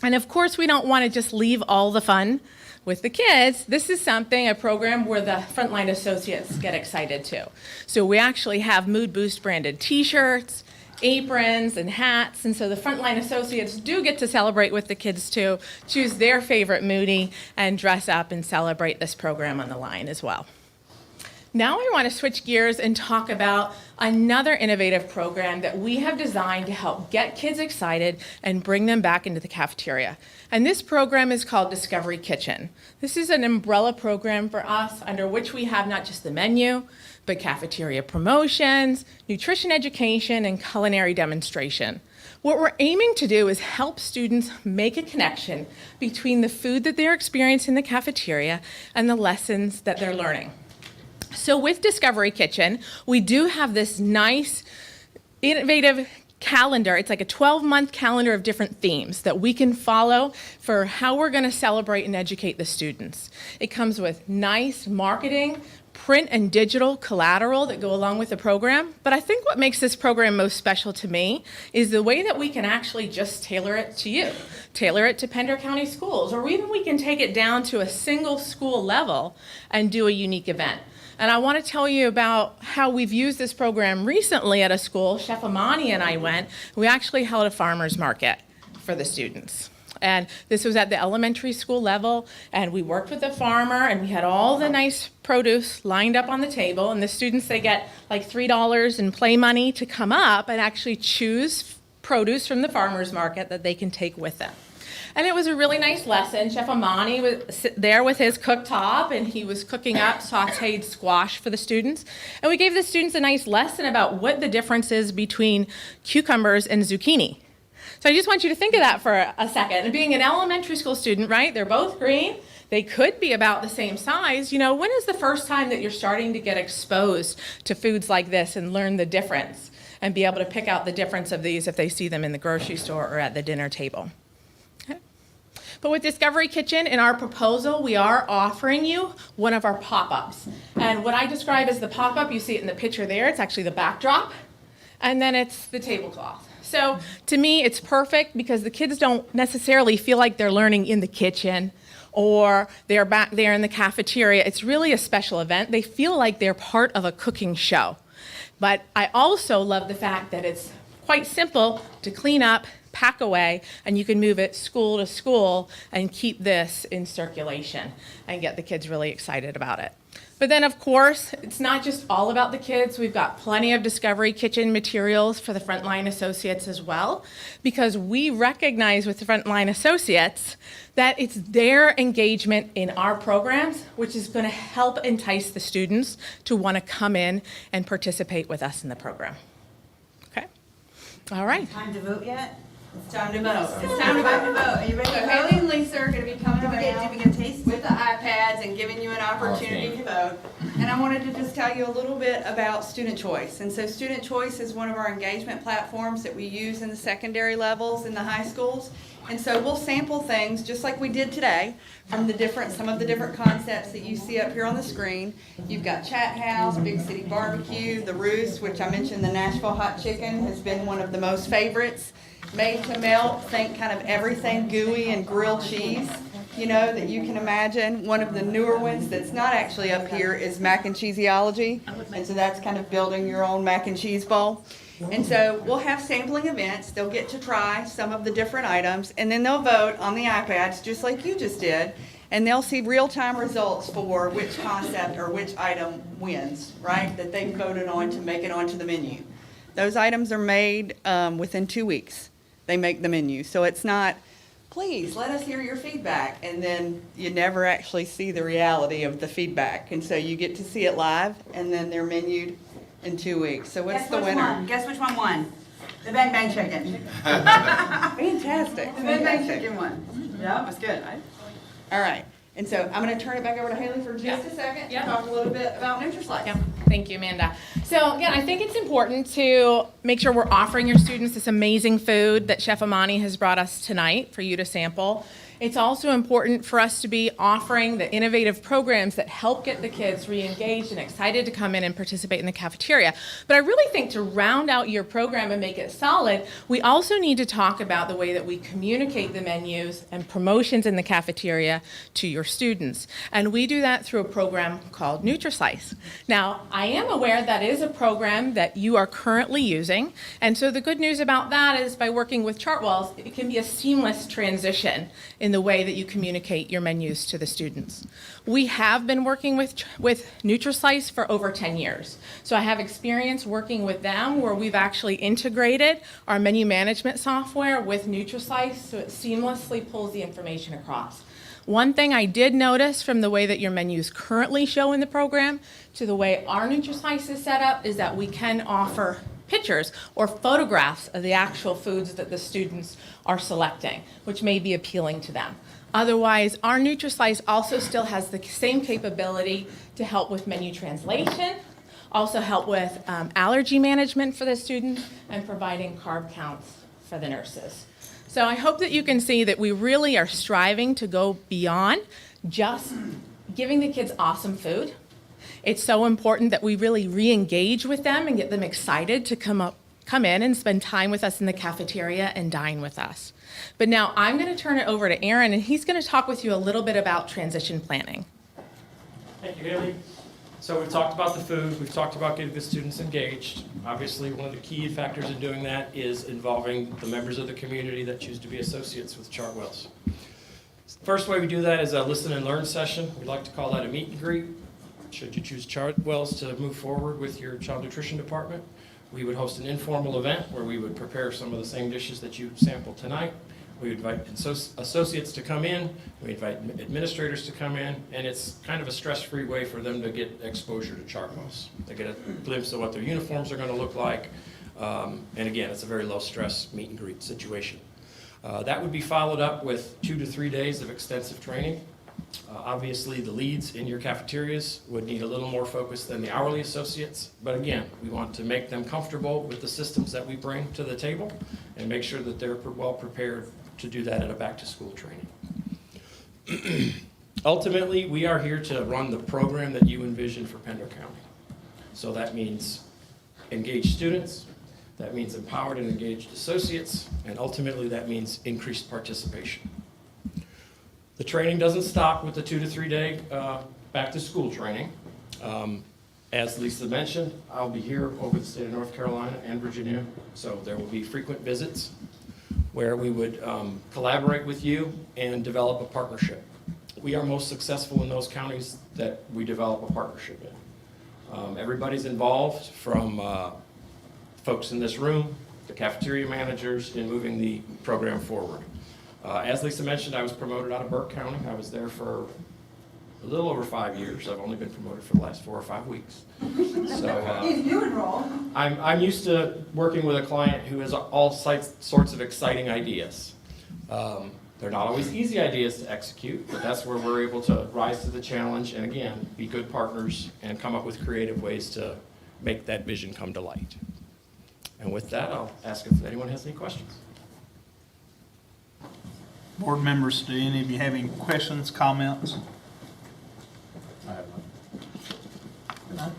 And of course, we don't want to just leave all the fun with the kids. This is a program where the frontline associates get excited too. So we actually have Mood Boost branded t-shirts, aprons, and hats, and so the frontline associates do get to celebrate with the kids too, choose their favorite moodie, and dress up and celebrate this program on the line as well. Now I want to switch gears and talk about another innovative program that we have designed to help get kids excited and bring them back into the cafeteria. And this program is called Discovery Kitchen. This is an umbrella program for us under which we have not just the menu, but cafeteria promotions, nutrition education, and culinary demonstration. What we're aiming to do is help students make a connection between the food that they're experiencing in the cafeteria and the lessons that they're learning. So with Discovery Kitchen, we do have this nice, innovative calendar. It's like a 12-month calendar of different themes that we can follow for how we're going to celebrate and educate the students. It comes with nice marketing, print and digital collateral that go along with the program. But I think what makes this program most special to me is the way that we can actually just tailor it to you, tailor it to Pender County schools, or even we can take it down to a single school level and do a unique event. And I want to tell you about how we've used this program recently at a school. Chef Amani and I went. We actually held a farmer's market for the students. And this was at the elementary school level, and we worked with the farmer, and we had all the nice produce lined up on the table, and the students, they get like $3 in play money to come up and actually choose produce from the farmer's market that they can take with them. And it was a really nice lesson. Chef Amani was there with his cooktop, and he was cooking up sauteed squash for the students. And we gave the students a nice lesson about what the difference is between cucumbers and zucchini. So I just want you to think of that for a second. And being an elementary school student, right, they're both green. They could be about the same size. You know, when is the first time that you're starting to get exposed to foods like this and learn the difference and be able to pick out the difference of these if they see them in the grocery store or at the dinner table? But with Discovery Kitchen, in our proposal, we are offering you one of our pop-ups. And what I describe as the pop-up, you see it in the picture there, it's actually the backdrop, and then it's the tablecloth. So to me, it's perfect because the kids don't necessarily feel like they're learning in the kitchen or they're back there in the cafeteria. It's really a special event. They feel like they're part of a cooking show. But I also love the fact that it's quite simple to clean up, pack away, and you can move it school to school and keep this in circulation and get the kids really excited about it. But then, of course, it's not just all about the kids. We've got plenty of Discovery Kitchen materials for the frontline associates as well, because we recognize with the frontline associates that it's their engagement in our programs which is going to help entice the students to want to come in and participate with us in the program. Okay? All right. Time to vote yet? It's time to vote. It's time to vote. Are you ready to So vote? Haley and Lisa are going to be coming Did we around get a taste? with the iPads and giving you an opportunity to vote. And I wanted to just tell you a little bit about Student Choice. And so Student Choice is one of our engagement platforms that we use in the secondary levels in the high schools. And so we'll sample things just like we did today from some of the different concepts that you see up here on the screen. You've got Chat House, Big City Barbecue, The Roost, which I mentioned the Nashville Hot Chicken has been one of the most favorites. Made to melt, think kind of everything gooey and grilled cheese, you know, that you can imagine. One of the newer ones that's not actually up here is Mac and Cheeseology. And so that's kind of building your own mac and cheese bowl. And so we'll have sampling events. They'll get to try some of the different items, and then they'll vote on the iPads just like you just did. And they'll see real-time results for which concept or which item wins, right, that they voted on to make it onto the menu. Those items are made within 2 weeks. They make the menu. So it's not, please, let us hear your feedback. And then you never actually see the reality of the feedback. And so you get to see it live, and then they're menued in 2 weeks. So what's the winner? Guess which one won? The Bang Bang Chicken. Fantastic. The Bang Bang Chicken won. Yeah, it was good. All right. And so I'm going to turn it back over to Haley for just a second to talk a little bit about NutriSlice. Yeah. Thank you, Amanda. So again, I think it's important to make sure we're offering your students this amazing food that Chef Amani has brought us tonight for you to sample. It's also important for us to be offering the innovative programs that help get the kids re-engaged and excited to come in and participate in the cafeteria. But I really think to round out your program and make it solid, we also need to talk about the way that we communicate the menus and promotions in the cafeteria to your students. And we do that through a program called NutriSlice. Now, I am aware that is a program that you are currently using. And so the good news about that is by working with Chartwells, it can be a seamless transition in the way that you communicate your menus to the students. We have been working with Nutrislice for over 10 years. So I have experience working with them where we've actually integrated our menu management software with Nutrislice so it seamlessly pulls the information across. One thing I did notice from the way that your menus currently show in the program to the way our Nutrislice is set up is that we can offer pictures or photographs of the actual foods that the students are selecting, which may be appealing to them. Otherwise, our Nutrislice also still has the same capability to help with menu translation, also help with allergy management for the students, and providing carb counts for the nurses. So I hope that you can see that we really are striving to go beyond just giving the kids awesome food. It's so important that we really re-engage with them and get them excited to come in and spend time with us in the cafeteria and dine with us. But now I'm going to turn it over to Aaron, and he's going to talk with you a little bit about transition planning. Thank you, Haley. So we've talked about the food, we've talked about getting the students engaged. Obviously, one of the key factors in doing that is involving the members of the community that choose to be associates with Chartwells. First way we do that is a listen and learn session. We like to call that a meet and greet. Should you choose Chartwells to move forward with your child nutrition department, we would host an informal event where we would prepare some of the same dishes that you sampled tonight. We invite associates to come in, we invite administrators to come in, and it's kind of a stress-free way for them to get exposure to Chartwells. They get a glimpse of what their uniforms are going to look like, and again, it's a very low-stress meet and greet situation. That would be followed up with 2 to 3 days of extensive training. Obviously, the leads in your cafeterias would need a little more focus than the hourly associates, but again, we want to make them comfortable with the systems that we bring to the table and make sure that they're well prepared to do that at a back-to-school training. Ultimately, we are here to run the program that you envision for Pender County. So that means engaged students, that means empowered and engaged associates, and ultimately that means increased participation. The training doesn't stop with the 2 to 3 day back-to-school training. As Lisa mentioned, I'll be here over the state of North Carolina and Virginia, so there will be frequent visits where we would collaborate with you and develop a partnership. We are most successful in those counties that we develop a partnership in. Everybody's involved, from folks in this room, the cafeteria managers, in moving the program forward. As Lisa mentioned, I was promoted out of Burke County. I was there for a little over 5 years. I've only been promoted for the last 4 or 5 weeks. So He's new and roll. I'm used to working with a client who has all sorts of exciting ideas. They're not always easy ideas to execute, but that's where we're able to rise to the challenge and, again, be good partners and come up with creative ways to make that vision come to light. And with that, I'll ask if anyone has any questions. Board members, do any of you have any questions, comments? I have none.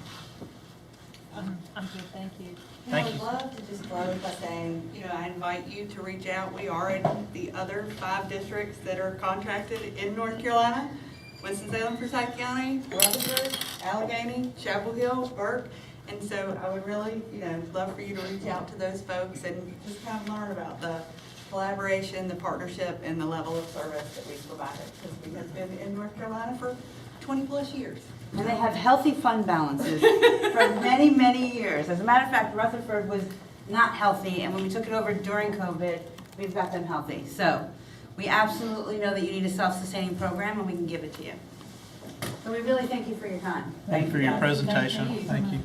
I'm good, thank you. Thank I would you. love to just close by saying, I invite you to reach out. We are in the other 5 districts that are contracted in North Carolina: Winston-Salem, Forsyth County, Rutherford, Allegheny, Chapel Hill, Burke. And so I would really, love for you to reach out to those folks and just kind of learn about the collaboration, the partnership, and the level of service that we provided, because we have been in North Carolina for 20 plus years. And they have healthy fund balances for many, many years. As a matter of fact, Rutherford was not healthy, and when we took it over during COVID, we've got them healthy. So we absolutely know that you need a self-sustaining program, and we can give it to you. So we really thank you for your time. Thank you for your presentation. Thank you.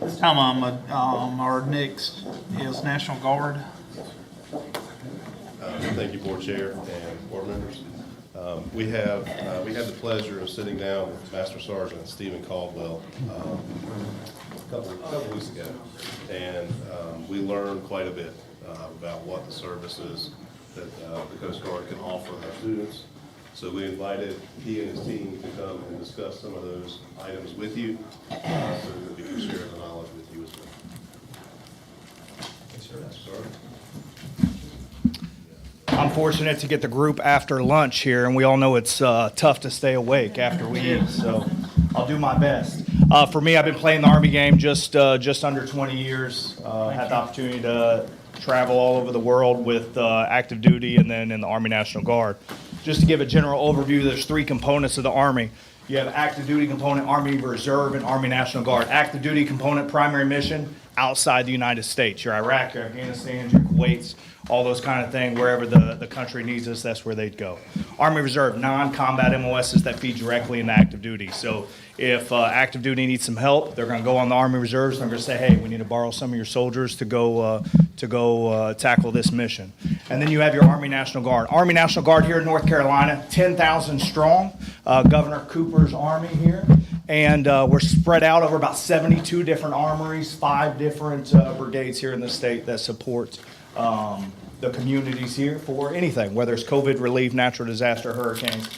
This time our next is National Guard. Thank you, Board Chair and Board members. We had the pleasure of sitting down with Master Sergeant Stephen Caldwell a couple weeks ago, and we learned quite a bit about what the services that the Coast Guard can offer our students. So we invited he and his team to come and discuss some of those items with you, so that we can share the knowledge with you as well. Thanks, sir. I'm fortunate to get the group after lunch here, and we all know it's tough to stay awake after we eat, so I'll do my best. For me, I've been playing the Army game just under 20 years. Had the opportunity to travel all over the world with active duty and then in the Army National Guard. Just to give a general overview, there's three components of the Army. You have active duty component, Army Reserve, and Army National Guard. Active duty component, primary mission, outside the United States. Your Iraq, your Afghanistan, your Kuwaits, all those kind of things, wherever the country needs us, that's where they'd go. Army Reserve, non-combat MOSs that feed directly into active duty. So if active duty needs some help, they're going to go on the Army Reserves and they're going to say, hey, we need to borrow some of your soldiers to go tackle this mission. And then you have your Army National Guard. Army National Guard here in North Carolina, 10,000 strong, Governor Cooper's Army here. And we're spread out over about 72 different armories, 5 different brigades here in the state that support the communities here for anything, whether it's COVID relief, natural disaster, hurricanes.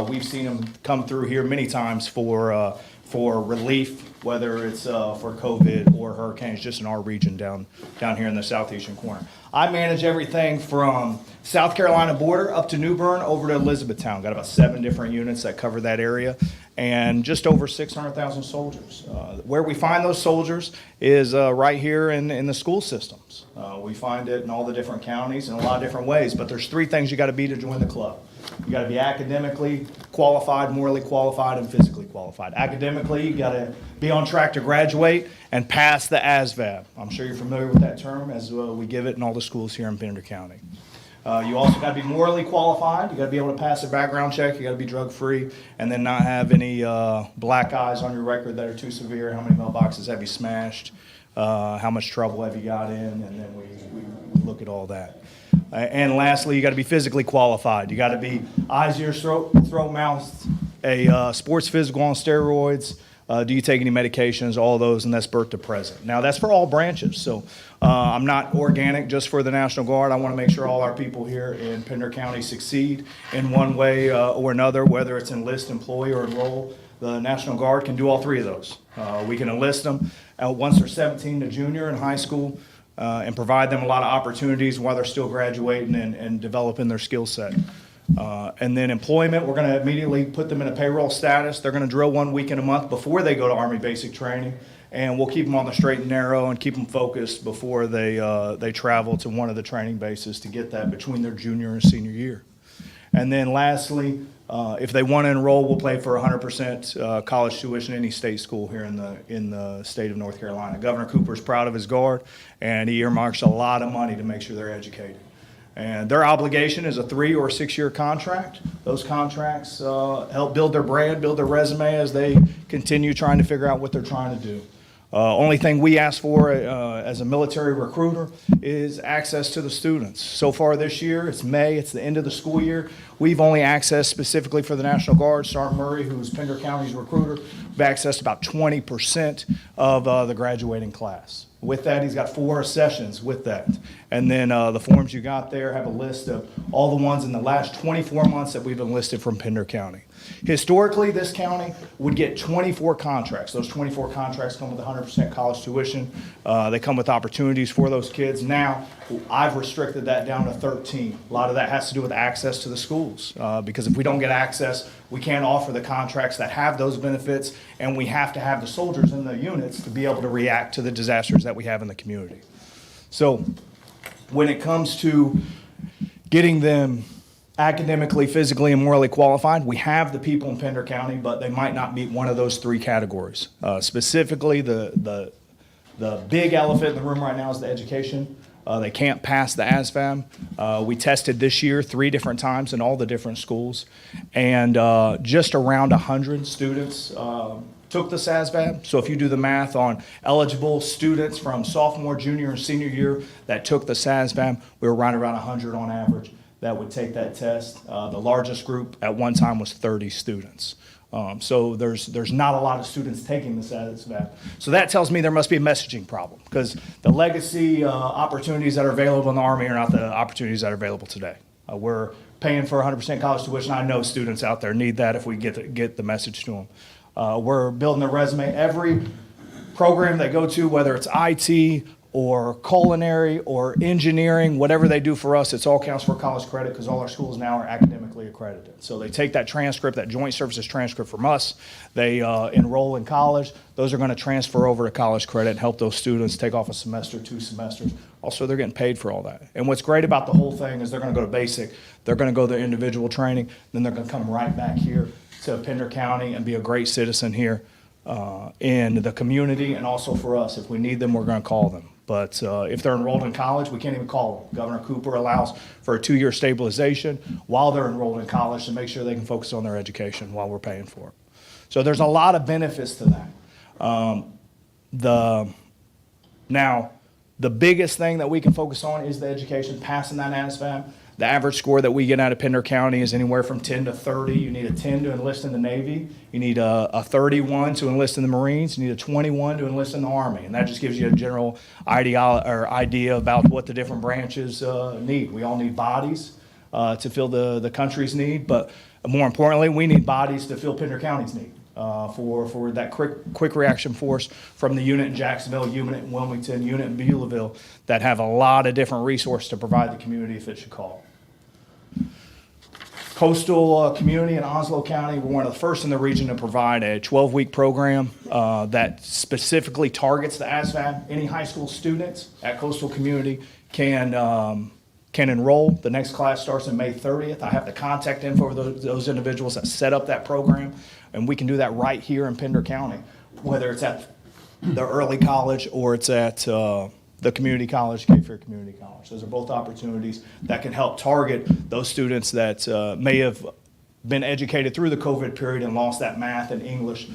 We've seen them come through here many times for relief, whether it's for COVID or hurricanes, just in our region down here in the southeastern corner. I manage everything from South Carolina border up to New Bern over to Elizabethtown. Got about 7 different units that cover that area, and just over 600,000 soldiers. Where we find those soldiers is right here in the school systems. We find it in all the different counties in a lot of different ways, but there's 3 things you got to be to join the club. You got to be academically qualified, morally qualified, and physically qualified. Academically, you got to be on track to graduate and pass the ASVAB. I'm sure you're familiar with that term, as we give it in all the schools here in Pender County. You also got to be morally qualified. You got to be able to pass a background check. You got to be drug-free, and then not have any black eyes on your record that are too severe. How many mailboxes have you smashed? How much trouble have you got in? And then we look at all that. And lastly, you got to be physically qualified. You got to be eyes, ears, throat, mouth, a sports physical on steroids. Do you take any medications? All those, and that's birth to present. Now, that's for all branches. So I'm not organic just for the National Guard. I want to make sure all our people here in Pender County succeed in one way or another, whether it's enlist, employ, or enroll. The National Guard can do all 3 of those. We can enlist them once they're 17 to junior in high school and provide them a lot of opportunities while they're still graduating and developing their skill set. And then employment, we're going to immediately put them in a payroll status. They're going to drill 1 weekend a month before they go to Army basic training, and we'll keep them on the straight and narrow and keep them focused before they travel to one of the training bases to get that between their junior and senior year. And then lastly, if they want to enroll, we'll pay for 100% college tuition in any state school here in the state of North Carolina. Governor Cooper is proud of his Guard, and he earmarks a lot of money to make sure they're educated. And their obligation is a 3 or 6 year contract. Those contracts help build their brand, build their resume as they continue trying to figure out what they're trying to do. Only thing we ask for as a military recruiter is access to the students. So far this year, it's May, it's the end of the school year. We've only accessed specifically for the National Guard, Sergeant Murray, who's Pender County's recruiter, we've accessed about 20% of the graduating class. With that, he's got 4 sessions with that. And then the forms you got there have a list of all the ones in the last 24 months that we've enlisted from Pender County. Historically, this county would get 24 contracts. Those 24 contracts come with 100% college tuition. They come with opportunities for those kids. Now, I've restricted that down to 13. A lot of that has to do with access to the schools, because if we don't get access, we can't offer the contracts that have those benefits, and we have to have the soldiers in the units to be able to react to the disasters that we have in the community. So when it comes to getting them academically, physically, and morally qualified, we have the people in Pender County, but they might not meet one of those 3 categories. Specifically, the big elephant in the room right now is the education. They can't pass the ASVAB. We tested this year 3 different times in all the different schools, and just around 100 students took the SASVAB. So if you do the math on eligible students from sophomore, junior, and senior year that took the SASVAB, we were right around 100 on average that would take that test. The largest group at one time was 30 students. So there's not a lot of students taking this ASVAB. So that tells me there must be a messaging problem, because the legacy opportunities that are available in the Army are not the opportunities that are available today. We're paying for 100% college tuition. I know students out there need that if we get the message to them. We're building a resume. Every program they go to, whether it's IT or culinary or engineering, whatever they do for us, it's all counts for college credit because all our schools now are academically accredited. So they take that transcript, that joint services transcript from us, they enroll in college. Those are going to transfer over to college credit and help those students take off a semester, 2 semesters. Also, they're getting paid for all that. And what's great about the whole thing is they're going to go to basic, they're going to go to individual training, then they're going to come right back here to Pender County and be a great citizen here in the community, and also for us. If we need them, we're going to call them. But if they're enrolled in college, we can't even call them. Governor Cooper allows for a 2-year stabilization while they're enrolled in college to make sure they can focus on their education while we're paying for it. So there's a lot of benefits to that. Now, the biggest thing that we can focus on is the education, passing that ASVAB. The average score that we get out of Pender County is anywhere from 10 to 30. You need a 10 to enlist in the Navy. You need a 31 to enlist in the Marines. You need a 21 to enlist in the Army. And that just gives you a general idea about what the different branches need. We all need bodies to fill the country's need, but more importantly, we need bodies to fill Pender County's need. For that quick reaction force from the unit in Jacksonville, unit in Wilmington, unit in Beulahville that have a lot of different resources to provide the community if it should call. Coastal community in Onslow County, we're one of the first in the region to provide a 12-week program that specifically targets the ASVAB. Any high school students at Coastal Community can enroll. The next class starts on May 30th. I have the contact info for those individuals that set up that program, and we can do that right here in Pender County, whether it's at the early college or it's at the community college, Cape Fear Community College. Those are both opportunities that can help target those students that may have been educated through the COVID period and lost that math and English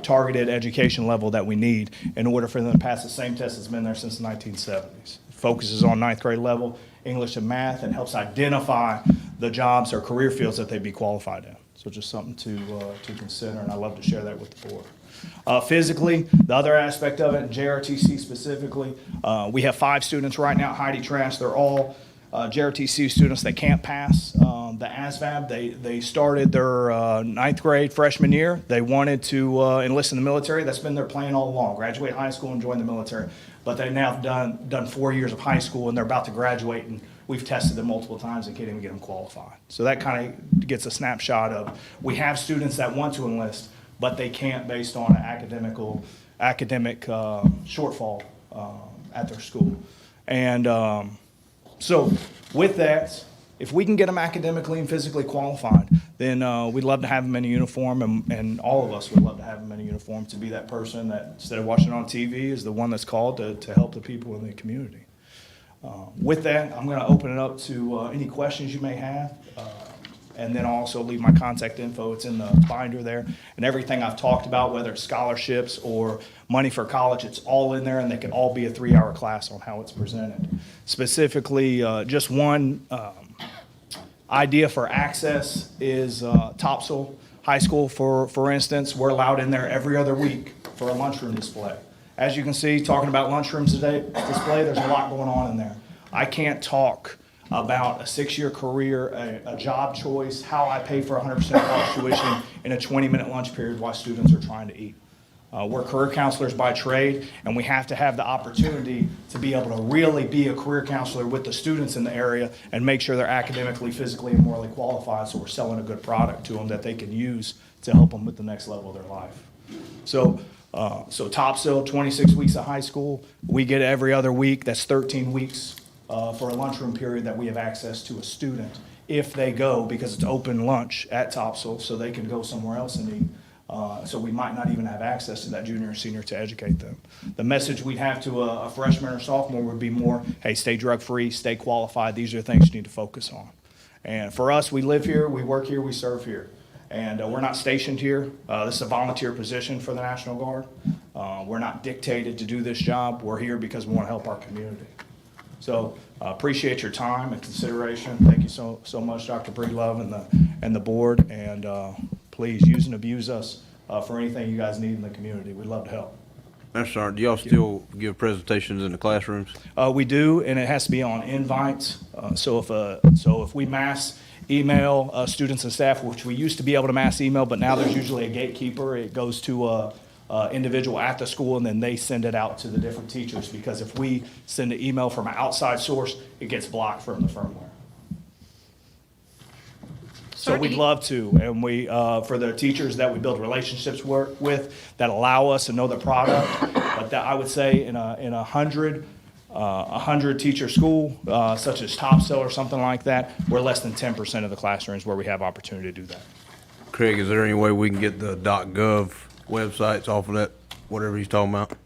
targeted education level that we need in order for them to pass the same test that's been there since the 1970s. It focuses on 9th grade level English and math and helps identify the jobs or career fields that they'd be qualified in. So just something to consider, and I love to share that with the board. Physically, the other aspect of it, JRTC specifically, we have 5 students right now, Heidi Trash. They're all JRTC students that can't pass the ASVAB. They started their 9th grade freshman year. They wanted to enlist in the military. That's been their plan all along, graduate high school and join the military. But they now have done 4 years of high school, and they're about to graduate, and we've tested them multiple times and can't even get them qualified. So that kind of gets a snapshot of, we have students that want to enlist, but they can't based on an academic shortfall at their school. And so with that, if we can get them academically and physically qualified, then we'd love to have them in a uniform, and all of us would love to have them in a uniform to be that person that, instead of watching it on TV, is the one that's called to help the people in the community. With that, I'm going to open it up to any questions you may have. And then I'll also leave my contact info. It's in the binder there. And everything I've talked about, whether it's scholarships or money for college, it's all in there, and they can all be a 3-hour class on how it's presented. Specifically, just one idea for access is Topsail High School, for instance. We're allowed in there every other week for a lunchroom display. As you can see, talking about lunchrooms today, display, there's a lot going on in there. I can't talk about a 6-year career, a job choice, how I pay for 100% college tuition in a 20-minute lunch period while students are trying to eat. We're career counselors by trade, and we have to have the opportunity to be able to really be a career counselor with the students in the area and make sure they're academically, physically, and morally qualified, so we're selling a good product to them that they can use to help them with the next level of their life. So Topsail, 26 weeks of high school. We get every other week. That's 13 weeks for a lunchroom period that we have access to a student if they go, because it's open lunch at Topsail, so they can go somewhere else and eat. So we might not even have access to that junior or senior to educate them. The message we'd have to a freshman or sophomore would be more, hey, stay drug-free, stay qualified. These are things you need to focus on. And for us, we live here, we work here, we serve here. And we're not stationed here. This is a volunteer position for the National Guard. We're not dictated to do this job. We're here because we want to help our community. So appreciate your time and consideration. Thank you so much, Dr. Breedlove and the board. And please use and abuse us for anything you guys need in the community. We'd love to help. Master Sergeant, do y'all still give presentations in the classrooms? We do, and it has to be on invites. So if we mass email students and staff, which we used to be able to mass email, but now there's usually a gatekeeper. It goes to individual at the school, and then they send it out to the different teachers, because if we send an email from an outside source, it gets blocked from the firmware. So we'd love to, and we, for the teachers that we build relationships with that allow us to know the product, but that I would say in a 100 teacher school, such as Topsail or something like that, we're less than 10% of the classrooms where we have opportunity to do that. Craig, is there any way we can get the .gov websites off of that, whatever he's talking about?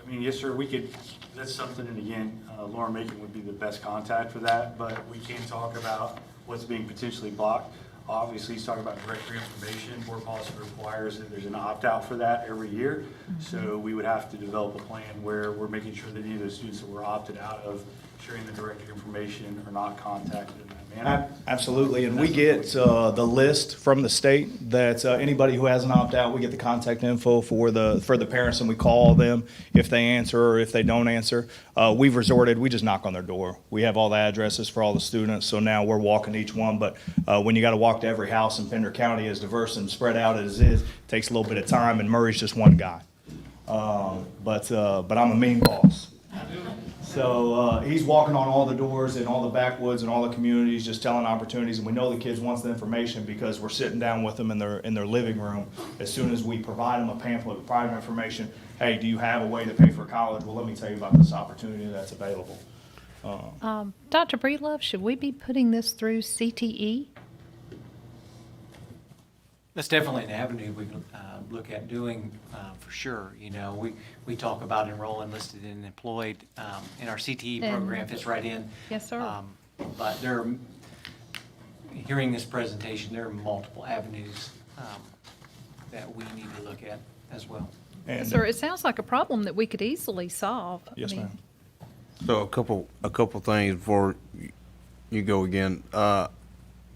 I mean, yes, sir, we could, that's something, and again, Lauren Macon would be the best contact for that, but we can talk about what's being potentially blocked. Obviously, he's talking about directory information. Board policy requires that there's an opt-out for that every year. So we would have to develop a plan where we're making sure that any of those students that were opted out of sharing the directory information are not contacted in that manner. Absolutely, and we get the list from the state that anybody who has an opt-out, we get the contact info for the parents, and we call them if they answer or if they don't answer. We just knock on their door. We have all the addresses for all the students, so now we're walking to each one, but when you got to walk to every house in Pender County, as diverse and spread out as it is, it takes a little bit of time, and Murray's just one guy. But I'm a mean boss. So he's walking on all the doors in all the backwoods and all the communities, just telling opportunities. And we know the kids wants the information because we're sitting down with them in their living room. As soon as we provide them a pamphlet, we provide them information. Hey, do you have a way to pay for college? Well, let me tell you about this opportunity that's available. Dr. Breedlove, should we be putting this through CTE? That's definitely an avenue we can look at doing for sure. You know, we talk about enroll enlisted and employed in our CTE program, fits right in. Yes, sir. But hearing this presentation, there are multiple avenues that we need to look at as well. Yes, sir. It sounds like a problem that we could easily solve. Yes, ma'am. So a couple things before you go again. I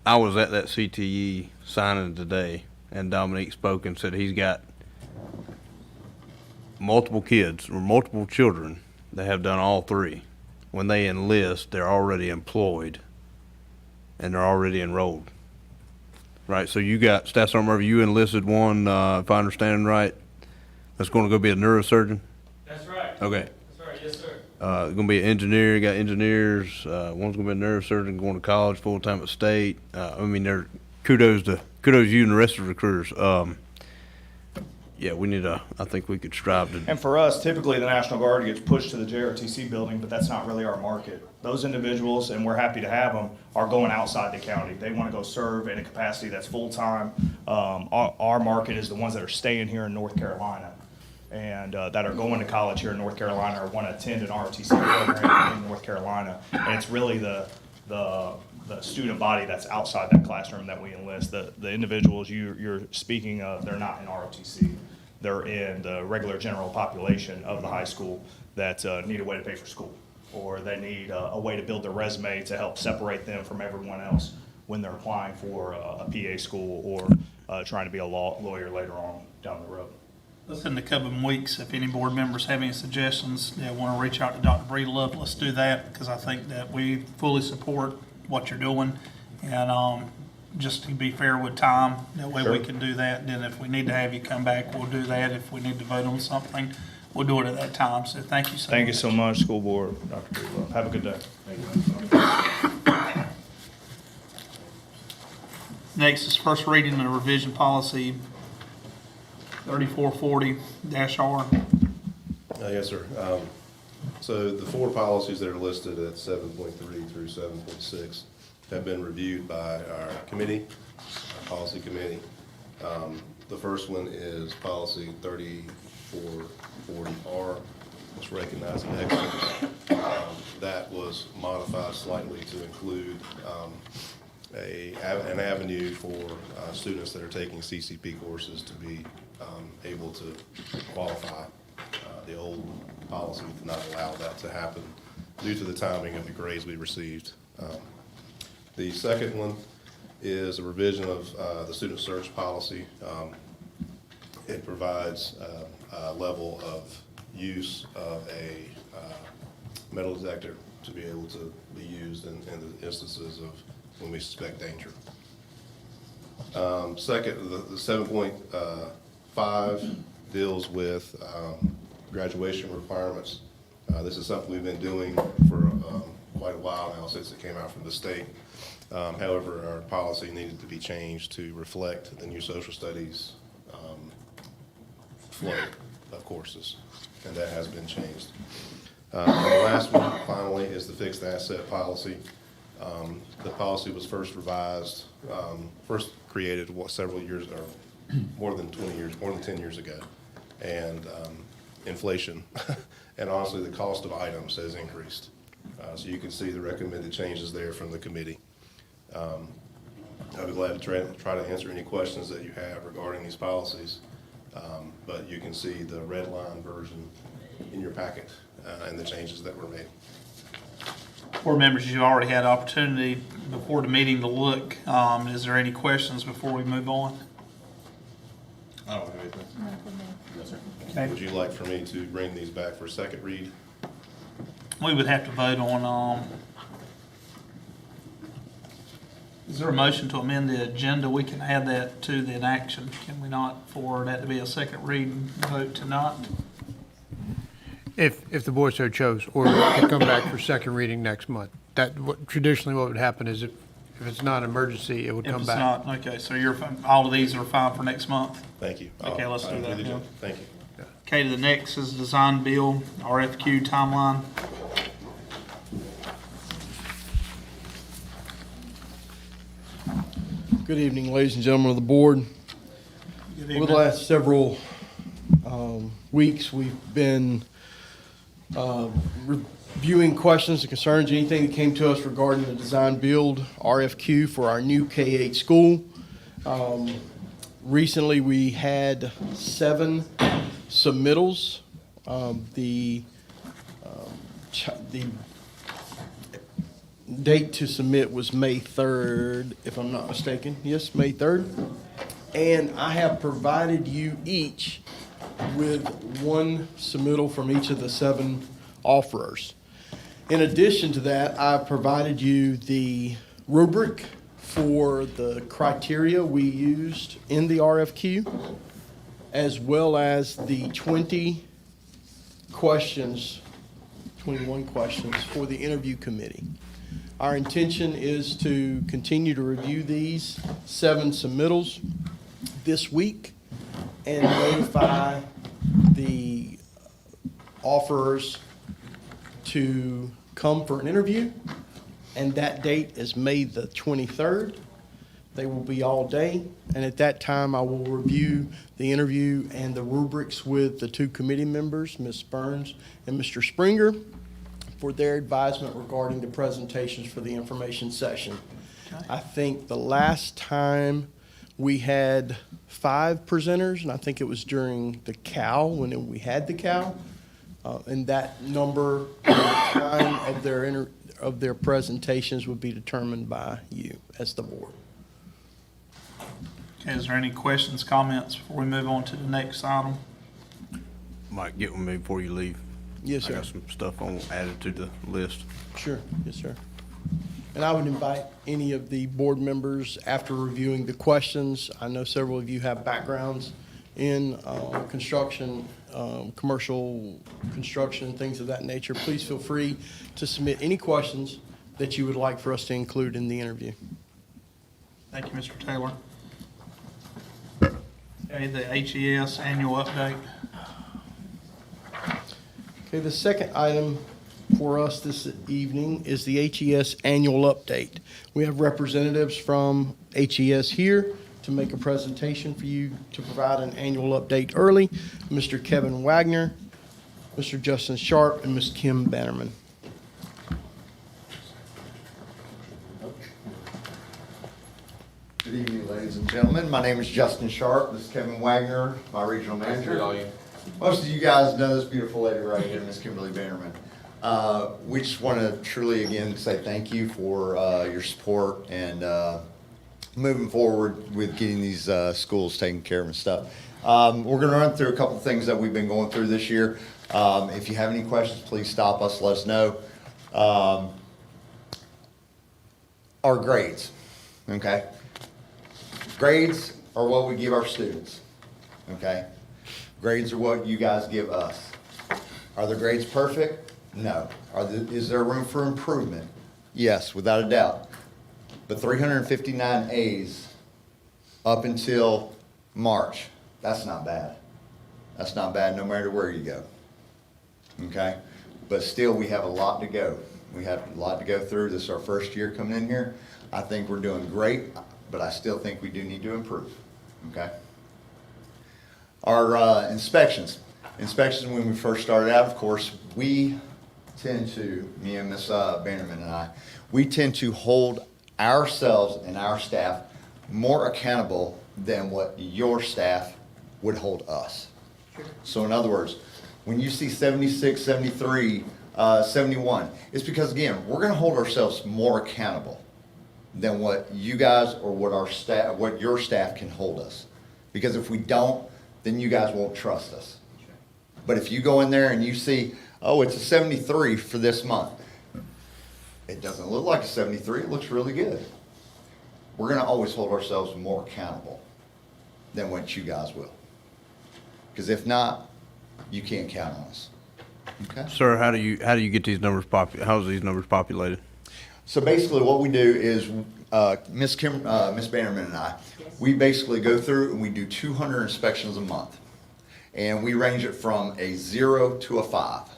was at that CTE signing today, and Dominique spoke and said he's got multiple kids or multiple children that have done all three. When they enlist, they're already employed and they're already enrolled. Right, so you got, Stats Sergeant Murphy, you enlisted one, if I understand right, that's going to go be a neurosurgeon? That's right. Okay. That's right, yes, sir. Going to be an engineer, you got engineers, one's going to be a neurosurgeon going to college full-time at state. I mean, kudos to you and the rest of the recruiters. Yeah, I think we could strive to. And for us, typically the National Guard gets pushed to the JRTC building, but that's not really our market. Those individuals, and we're happy to have them, are going outside the county. They want to go serve in a capacity that's full-time. Our market is the ones that are staying here in North Carolina and that are going to college here in North Carolina or want to attend an ROTC program in North Carolina. And it's really the student body that's outside that classroom that we enlist. The individuals you're speaking of, they're not in ROTC. They're in the regular general population of the high school that need a way to pay for school, or they need a way to build their resume to help separate them from everyone else when they're applying for a PA school or trying to be a lawyer later on down the road. In the coming weeks, if any board members have any suggestions, they want to reach out to Dr. Breedlove, let's do that, because I think that we fully support what you're doing. And just to be fair with time, that way we can do that. Then if we need to have you come back, we'll do that. If we need to vote on something, we'll do it at that time. So thank you so much. Thank you so much, school board, Dr. Breedlove. Have a good day. Next is first reading of the revision policy 3440-R. Yes, sir. So the four policies that are listed at 7.3 through 7.6 have been reviewed by our committee, our policy committee. The first one is policy 3440R, which recognizes excellence. That was modified slightly to include an avenue for students that are taking CCP courses to be able to qualify. The old policy did not allow that to happen due to the timing of the grades we received. The second one is a revision of the student search policy. It provides a level of use of a metal detector to be able to be used in the instances of when we suspect danger. Second, the 7.5 deals with graduation requirements. This is something we've been doing for quite a while now, since it came out from the state. However, our policy needed to be changed to reflect the new social studies flow of courses, and that has been changed. And the last one, finally, is the fixed asset policy. The policy was first revised, first created several years, or more than 20 years, more than 10 years ago. And inflation, and honestly, the cost of items has increased. So you can see the recommended changes there from the committee. I'd be glad to try to answer any questions that you have regarding these policies. But you can see the red line version in your packet and the changes that were made. Board members, you already had opportunity before the meeting to look. Is there any questions before we move on? I don't have anything. Yes, sir. Okay. Would you like for me to bring these back for a second read? We would have to vote on, is there a motion to amend the agenda? We can add that to the action, can we not, for that to be a second read and vote tonight? If the board so chose, or to come back for second reading next month. Traditionally what would happen is if it's not an emergency, it would come back. If it's not, okay, so you're, all of these are fine for next month? Thank you. Okay, let's do that. Yeah. Thank you. Okay, the next is design build, RFQ timeline. Good evening, ladies and gentlemen of the board. Good Over the last several weeks, we've been reviewing questions and concerns, anything that came to us regarding the design build RFQ for our new K-8 school. Recently, we had 7 submittals. The date to submit was May 3rd, if I'm not mistaken. Yes, May 3rd. And I have provided you each with 1 submittal from each of the 7 offerers. In addition to that, I provided you the rubric for the criteria we used in the RFQ, as well as the 21 questions for the interview committee. Our intention is to continue to review these 7 submittals this week and notify the offerers to come for an interview. And that date is May the 23rd. They will be all day. And at that time, I will review the interview and the rubrics with the 2 committee members, Ms. Burns and Mr. Springer, for their advisement regarding the presentations for the information session. Okay. I think the last time we had 5 presenters, and I think it was during the COW, when we had the COW, and that number and the time of their presentations would be determined by you as the board. Okay, is there any questions, comments before we move on to the next item? Mike, get with me before you leave. Yes, sir. I got some stuff added to the list. Sure, yes, sir. And I would invite any of the board members, after reviewing the questions, I know several of you have backgrounds in construction, commercial construction, things of that nature. Please feel free to submit any questions that you would like for us to include in the interview. Thank you, Mr. Taylor. Okay, the HES annual update. Okay, the second item for us this evening is the HES annual update. We have representatives from HES here to make a presentation for you to provide an annual update early. Mr. Kevin Wagner, Mr. Justin Sharp, and Ms. Kim Bannerman. Good evening, ladies and gentlemen. My name is Justin Sharp. This is Kevin Wagner, my regional manager. Most of you guys know this beautiful lady right here, Ms. Kimberly Bannerman. We just want to truly, again, say thank you for your support and moving forward with getting these schools taken care of and stuff. We're going to run through a couple of things that we've been going through this year. If you have any questions, please stop us, let us know. Our grades, okay? Grades are what we give our students, okay? Grades are what you guys give us. Are the grades perfect? No. Is there room for improvement? Yes, without a doubt. But 359 A's up until March, that's not bad. That's not bad no matter where you go. Okay? But still, we have a lot to go. We have a lot to go through. This is our first year coming in here. I think we're doing great, but I still think we do need to improve. Okay? Our inspections. Inspections, when we first started out, of course, we tend to, me and Ms. Bannerman and I, we tend to hold ourselves and our staff more accountable than what your staff would hold us. So in other words, when you see 76, 73, 71, it's because, again, we're going to hold ourselves more accountable than what you guys or what our staff, what your staff can hold us. Because if we don't, then you guys won't trust us. But if you go in there and you see, oh, it's a 73 for this month, it doesn't look like a 73, it looks really good. We're going to always hold ourselves more accountable than what you guys will. Because if not, you can't count on us. Okay? Sir, how do you get these numbers how's these numbers populated? So basically what we do is, Ms. Bannerman and I, we basically go through and we do 200 inspections a month. And we range it from a 0 to a 5.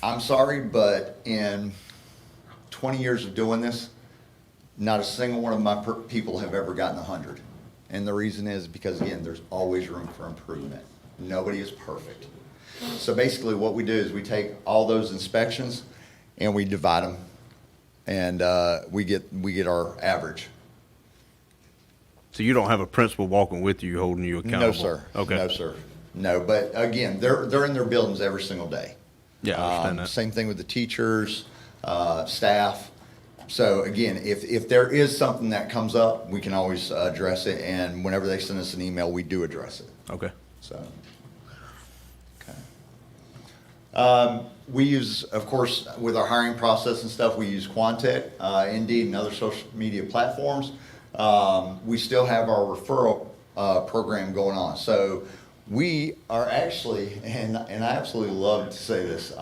I'm sorry, but in 20 years of doing this, not a single one of my people have ever gotten 100. And the reason is because, again, there's always room for improvement. Nobody is perfect. So basically what we do is we take all those inspections and we divide them, and we get our average. So you don't have a principal walking with you, holding you accountable? No, sir. Okay. No, sir. No, but again, they're in their buildings every single day. Yeah, I understand that. Same thing with the teachers, staff. So again, if there is something that comes up, we can always address it, and whenever they send us an email, we do address it. Okay. So, okay. We use, of course, with our hiring process and stuff, we use Quantet, Indeed, and other social media platforms. We still have our referral program going on. So we are actually, and I absolutely love to say this,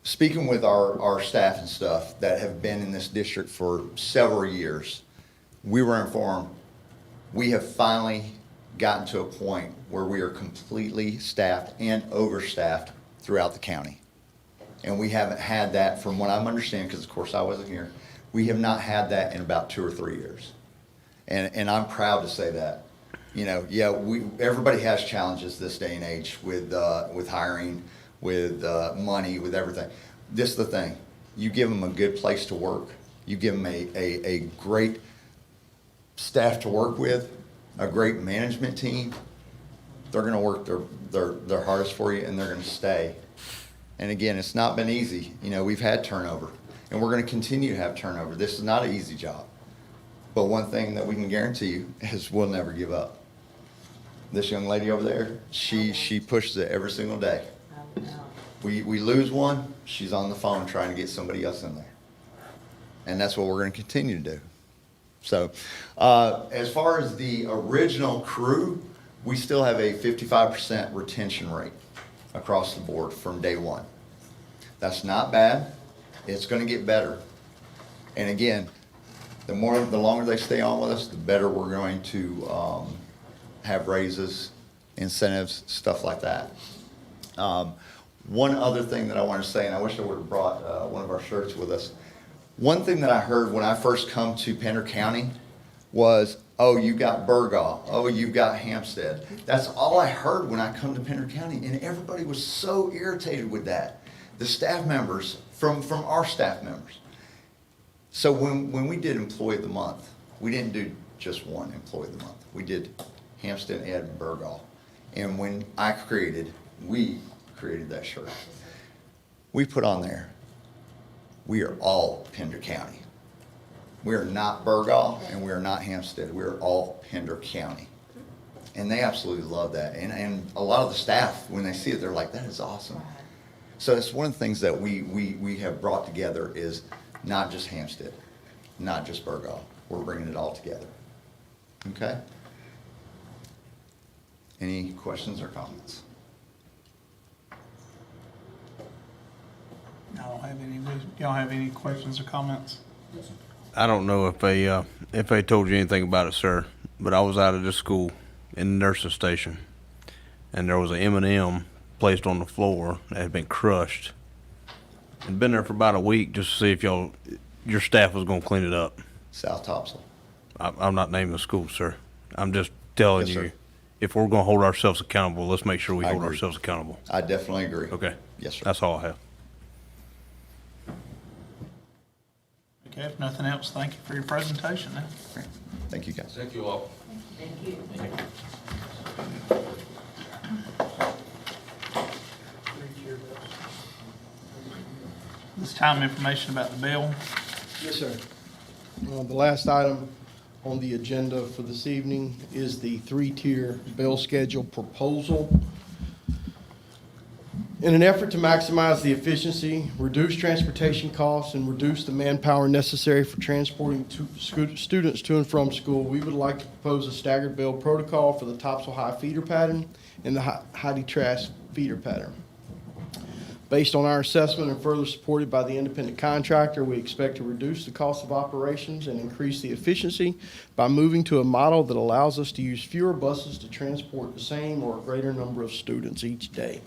speaking with our staff and stuff that have been in this district for several years, we were informed we have finally gotten to a point where we are completely staffed and overstaffed throughout the county. And we haven't had that, from what I'm understanding, because of course I wasn't here, we have not had that in about 2 or 3 years. And I'm proud to say that. You know, yeah, everybody has challenges this day and age with hiring, with money, with everything. This is the thing. You give them a good place to work. You give them a great staff to work with, a great management team. They're going to work their hardest for you, and they're going to stay. And again, it's not been easy. You know, we've had turnover, and we're going to continue to have turnover. This is not an easy job. But one thing that we can guarantee you is we'll never give up. This young lady over there, she pushes it every single day. We lose one, she's on the phone trying to get somebody else in there. And that's what we're going to continue to do. So as far as the original crew, we still have a 55% retention rate across the board from day one. That's not bad. It's going to get better. And again, the longer they stay on with us, the better we're going to have raises, incentives, stuff like that. One other thing that I want to say, and I wish I would have brought one of our shirts with us. One thing that I heard when I first come to Pender County was, oh, you've got Burgaw. Oh, you've got Hampstead. That's all I heard when I come to Pender County, and everybody was so irritated with that. The staff members, from our staff members. So when we did Employee of the Month, we didn't do just one Employee of the Month. We did Hampstead, Ed, and Burgaw. And when we created that shirt, we put on there, we are all Pender County. We are not Burgaw, and we are not Hampstead. We are all Pender County. And they absolutely love that. And a lot of the staff, when they see it, they're like, that is awesome. So it's one of the things that we have brought together is not just Hampstead, not just Burgaw. We're bringing it all together. Okay? Any questions or comments? Y'all don't have any questions or comments? I don't know if they told you anything about it, sir, but I was out of this school in the nursing station, and there was an M&M placed on the floor that had been crushed. I'd been there for about a week just to see if your staff was going to clean it up. South Topsail. I'm not naming the school, sir. I'm just telling Yes, you, sir. if we're going to hold ourselves accountable, let's make sure we I hold agree. ourselves accountable. I definitely agree. Okay. Yes, sir. That's all I have. Okay, if nothing else, thank you for your presentation now. Thank you, guys. Thank you all. This time information about the bill. Yes, sir. The last item on the agenda for this evening is the three-tier bill schedule proposal. In an effort to maximize the efficiency, reduce transportation costs, and reduce the manpower necessary for transporting students to and from school, we would like to propose a staggered bill protocol for the Topsail High feeder pattern and the Heidi Trask feeder pattern. Based on our assessment and further supported by the independent contractor, we expect to reduce the cost of operations and increase the efficiency by moving to a model that allows us to use fewer buses to transport the same or a greater number of students each day.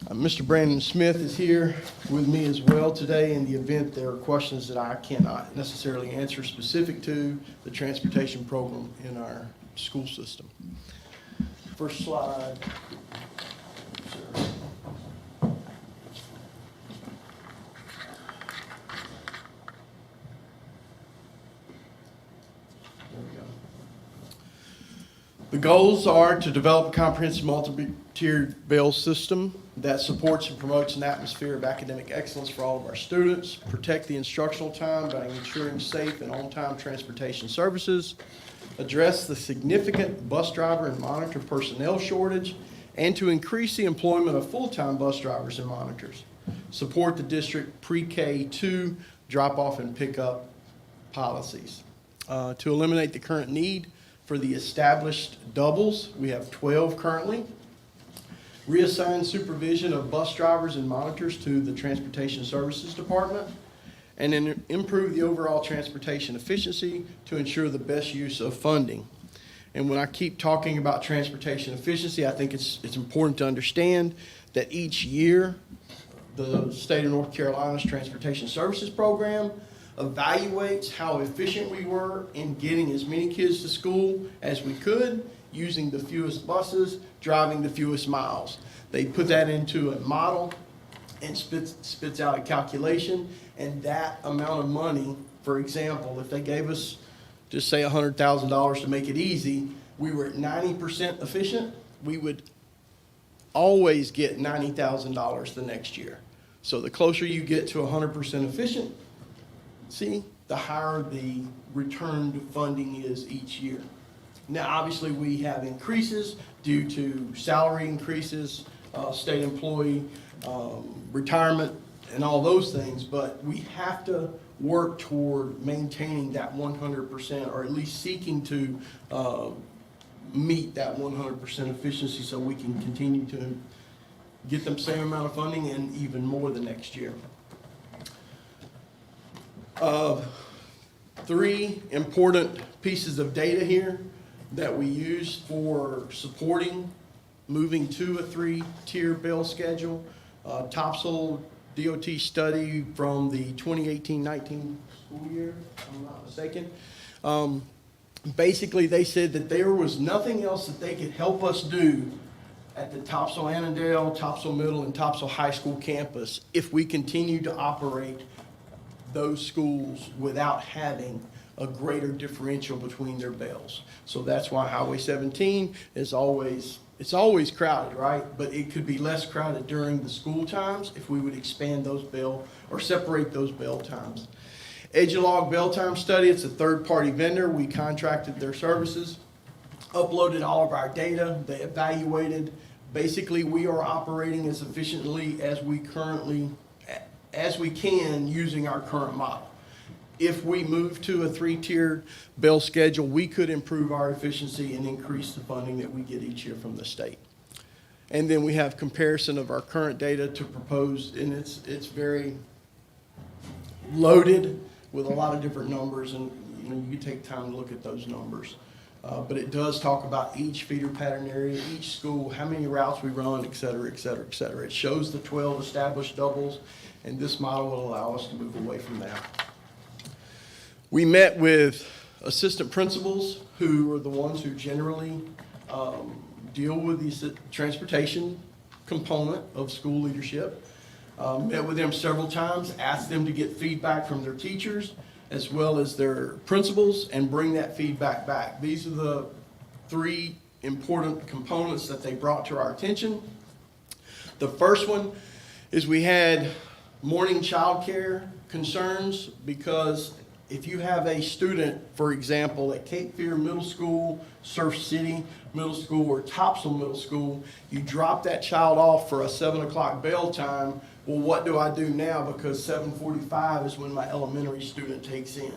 Mr. Brandon Smith is here with me as well today in the event there are questions that I cannot necessarily answer specific to the transportation program in our school system. First slide. The goals are to develop a comprehensive multi-tiered bill system that supports and promotes an atmosphere of academic excellence for all of our students, protect the instructional time by ensuring safe and on-time transportation services, address the significant bus driver and monitor personnel shortage, and to increase the employment of full-time bus drivers and monitors, support the district pre-K2 drop-off and pickup policies. To eliminate the current need for the established doubles, we have 12 currently. Reassign supervision of bus drivers and monitors to the Transportation Services Department. And then improve the overall transportation efficiency to ensure the best use of funding. And when I keep talking about transportation efficiency, I think it's important to understand that each year, the state of North Carolina's Transportation Services Program evaluates how efficient we were in getting as many kids to school as we could, using the fewest buses, driving the fewest miles. They put that into a model and spits out a calculation, and that amount of money, for example, if they gave us, just say $100,000 to make it easy, we were at 90% efficient, we would always get $90,000 the next year. So the closer you get to 100% efficient, the higher the returned funding is each year. Now, obviously, we have increases due to salary increases, state employee retirement, and all those things, but we have to work toward maintaining that 100%, or at least seeking to meet that 100% efficiency so we can continue to get them same amount of funding and even more the next year. Three important pieces of data here that we use for supporting moving to a three-tier bill schedule. Topsail DOT study from the 2018-19 school year, if I'm not mistaken. Basically, they said that there was nothing else that they could help us do at the Topsail Annandale, Topsail Middle, and Topsail High School campus if we continue to operate those schools without having a greater differential between their bells. So that's why Highway 17 is always crowded, right? But it could be less crowded during the school times if we would expand those bell or separate those bell times. Edulog Bell Time Study, it's a third-party vendor. We contracted their services, uploaded all of our data. They evaluated. Basically, we are operating as efficiently as we can using our current model. if we move to a 3-tiered bell schedule, we could improve our efficiency and increase the funding that we get each year from the state. And then we have comparison of our current data to proposed, and it's very loaded with a lot of different numbers, and you know, you can take time to look at those numbers. But it does talk about each feeder pattern area, each school, how many routes we run, et cetera, et cetera, et cetera. It shows the 12 established doubles, and this model will allow us to move away from that. We met with assistant principals, who are the ones who generally deal with the transportation component of school leadership. Met with them several times, asked them to get feedback from their teachers as well as their principals and bring that feedback back. These are the 3 important components that they brought to our attention. The first one is we had morning childcare concerns, because if you have a student, for example, at Cape Fear Middle School, Surf City Middle School, or Topsail Middle School, you drop that child off for a 7 o'clock bell time. Well, what do I do now, because 7:45 is when my elementary student takes in?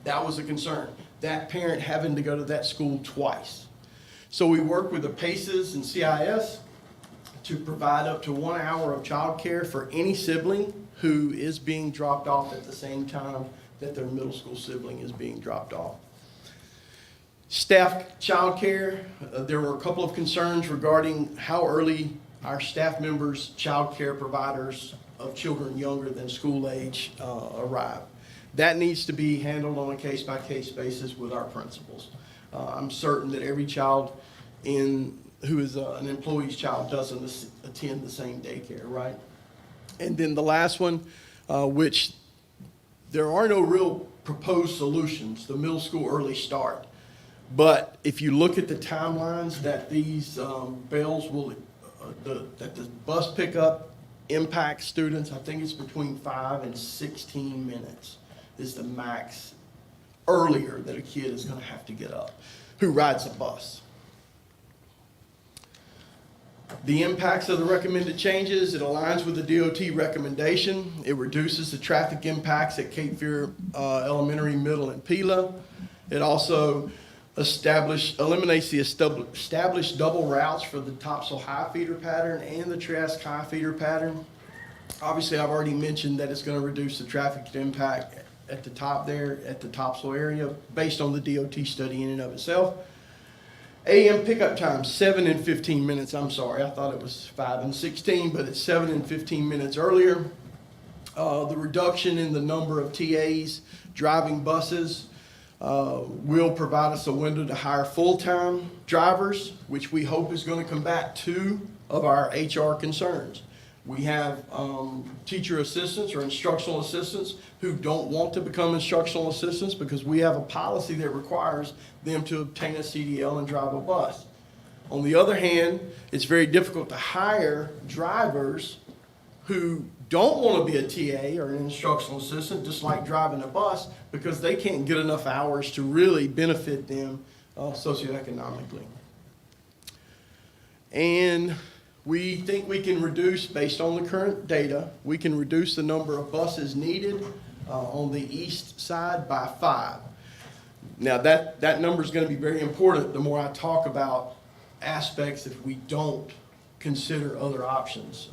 That was a concern. That parent having to go to that school twice. So we work with the PACES and CIS to provide up to 1 hour of child care for any sibling who is being dropped off at the same time that their middle school sibling is being dropped off. Staff child care, there were a couple of concerns regarding how early our staff members, child care providers of children younger than school age arrive. That needs to be handled on a case-by-case basis with our principals. I'm certain that every child who is an employee's child doesn't attend the same daycare, right? And then the last one, which there are no real proposed solutions, the middle school early start. But if you look at the timelines that these bells will, that the bus pickup impacts students, I think it's between 5 and 16 minutes is the max earlier that a kid is going to have to get up who rides a bus. The impacts of the recommended changes, it aligns with the DOT recommendation. It reduces the traffic impacts at Cape Fear Elementary, Middle, and Pila. It also eliminates the established double routes for the Topsail High feeder pattern and the Trask High feeder pattern. Obviously, I've already mentioned that it's going to reduce the traffic impact at the top there, at the Topsail area, based on the DOT study in and of itself. AM pickup time, 7 and 15 minutes. I'm sorry, I thought it was 5 and 16, but it's 7 and 15 minutes earlier. The reduction in the number of TAs driving buses will provide us a window to hire full-time drivers, which we hope is going to combat 2 of our HR concerns. We have teacher assistants or instructional assistants who don't want to become instructional assistants because we have a policy that requires them to obtain a CDL and drive a bus. On the other hand, it's very difficult to hire drivers who don't want to be a TA or an instructional assistant, just like driving a bus, because they can't get enough hours to really benefit them socioeconomically. And we think we can reduce, based on the current data, we can reduce the number of buses needed on the east side by 5. Now that number is going to be very important the more I talk about aspects if we don't consider other options.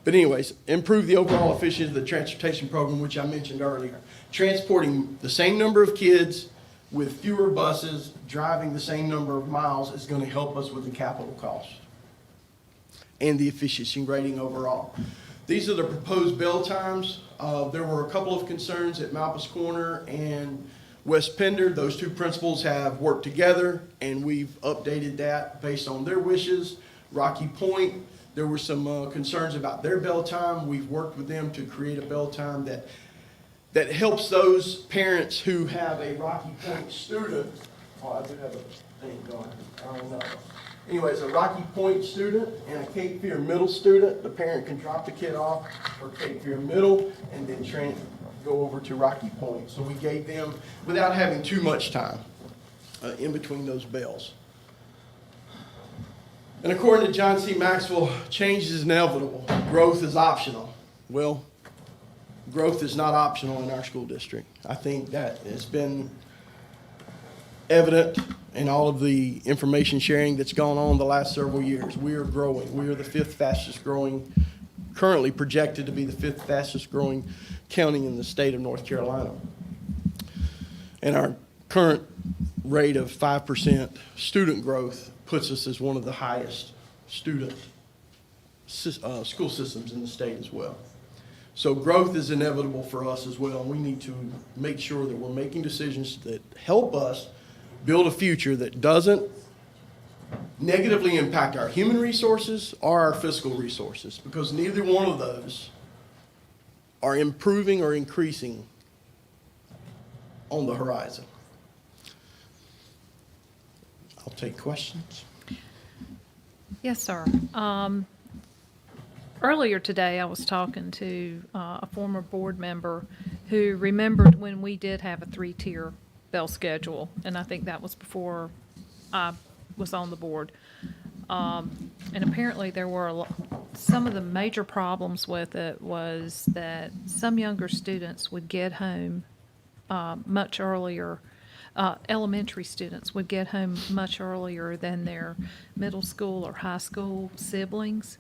But anyways, improve the overall efficiency of the transportation program, which I mentioned earlier. Transporting the same number of kids with fewer buses, driving the same number of miles is going to help us with the capital cost and the efficiency rating overall. These are the proposed bell times. There were a couple of concerns at Malpas Corner and West Pender. Those 2 principals have worked together, and we've updated that based on their wishes. Rocky Point, there were some concerns about their bell time. We've worked with them to create a bell time that helps those parents who have a Rocky Point student. Oh, I do have a thing going. I don't know. Anyways, a Rocky Point student and a Cape Fear Middle student, the parent can drop the kid off for Cape Fear Middle and then go over to Rocky Point. So we gave them, without having too much time in between those bells. And according to John C. Maxwell, change is inevitable. Growth is optional. Well, growth is not optional in our school district. I think that has been evident in all of the information sharing that's gone on the last several years. We are growing. We are the fifth fastest growing, currently projected to be the fifth fastest growing county in the state of North Carolina. And our current rate of 5% student growth puts us as one of the highest student school systems in the state as well. So growth is inevitable for us as well, and we need to make sure that we're making decisions that help us build a future that doesn't negatively impact our human resources or our fiscal resources, because neither one of those are improving or increasing on the horizon. I'll take questions. Yes, sir. Earlier today, I was talking to a former board member who remembered when we did have a 3-tier bell schedule, and I think that was before I was on the board. And apparently there were some of the major problems with it was that some younger students would get home much earlier. Elementary students would get home much earlier than their middle school or high school siblings.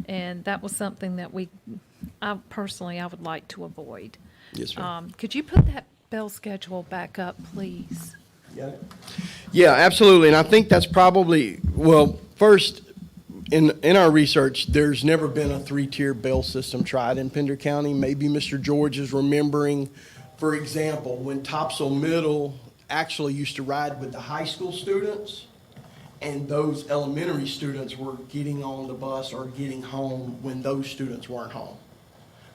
And that was something that I would like to avoid. Yes, ma'am. Could you put that bell schedule back up, please? Yeah, absolutely. And I think that's probably, well, first, in our research, there's never been a 3-tier bell system tried in Pender County. Maybe Mr. George is remembering, for example, when Topsail Middle actually used to ride with the high school students, and those elementary students were getting on the bus or getting home when those students weren't home.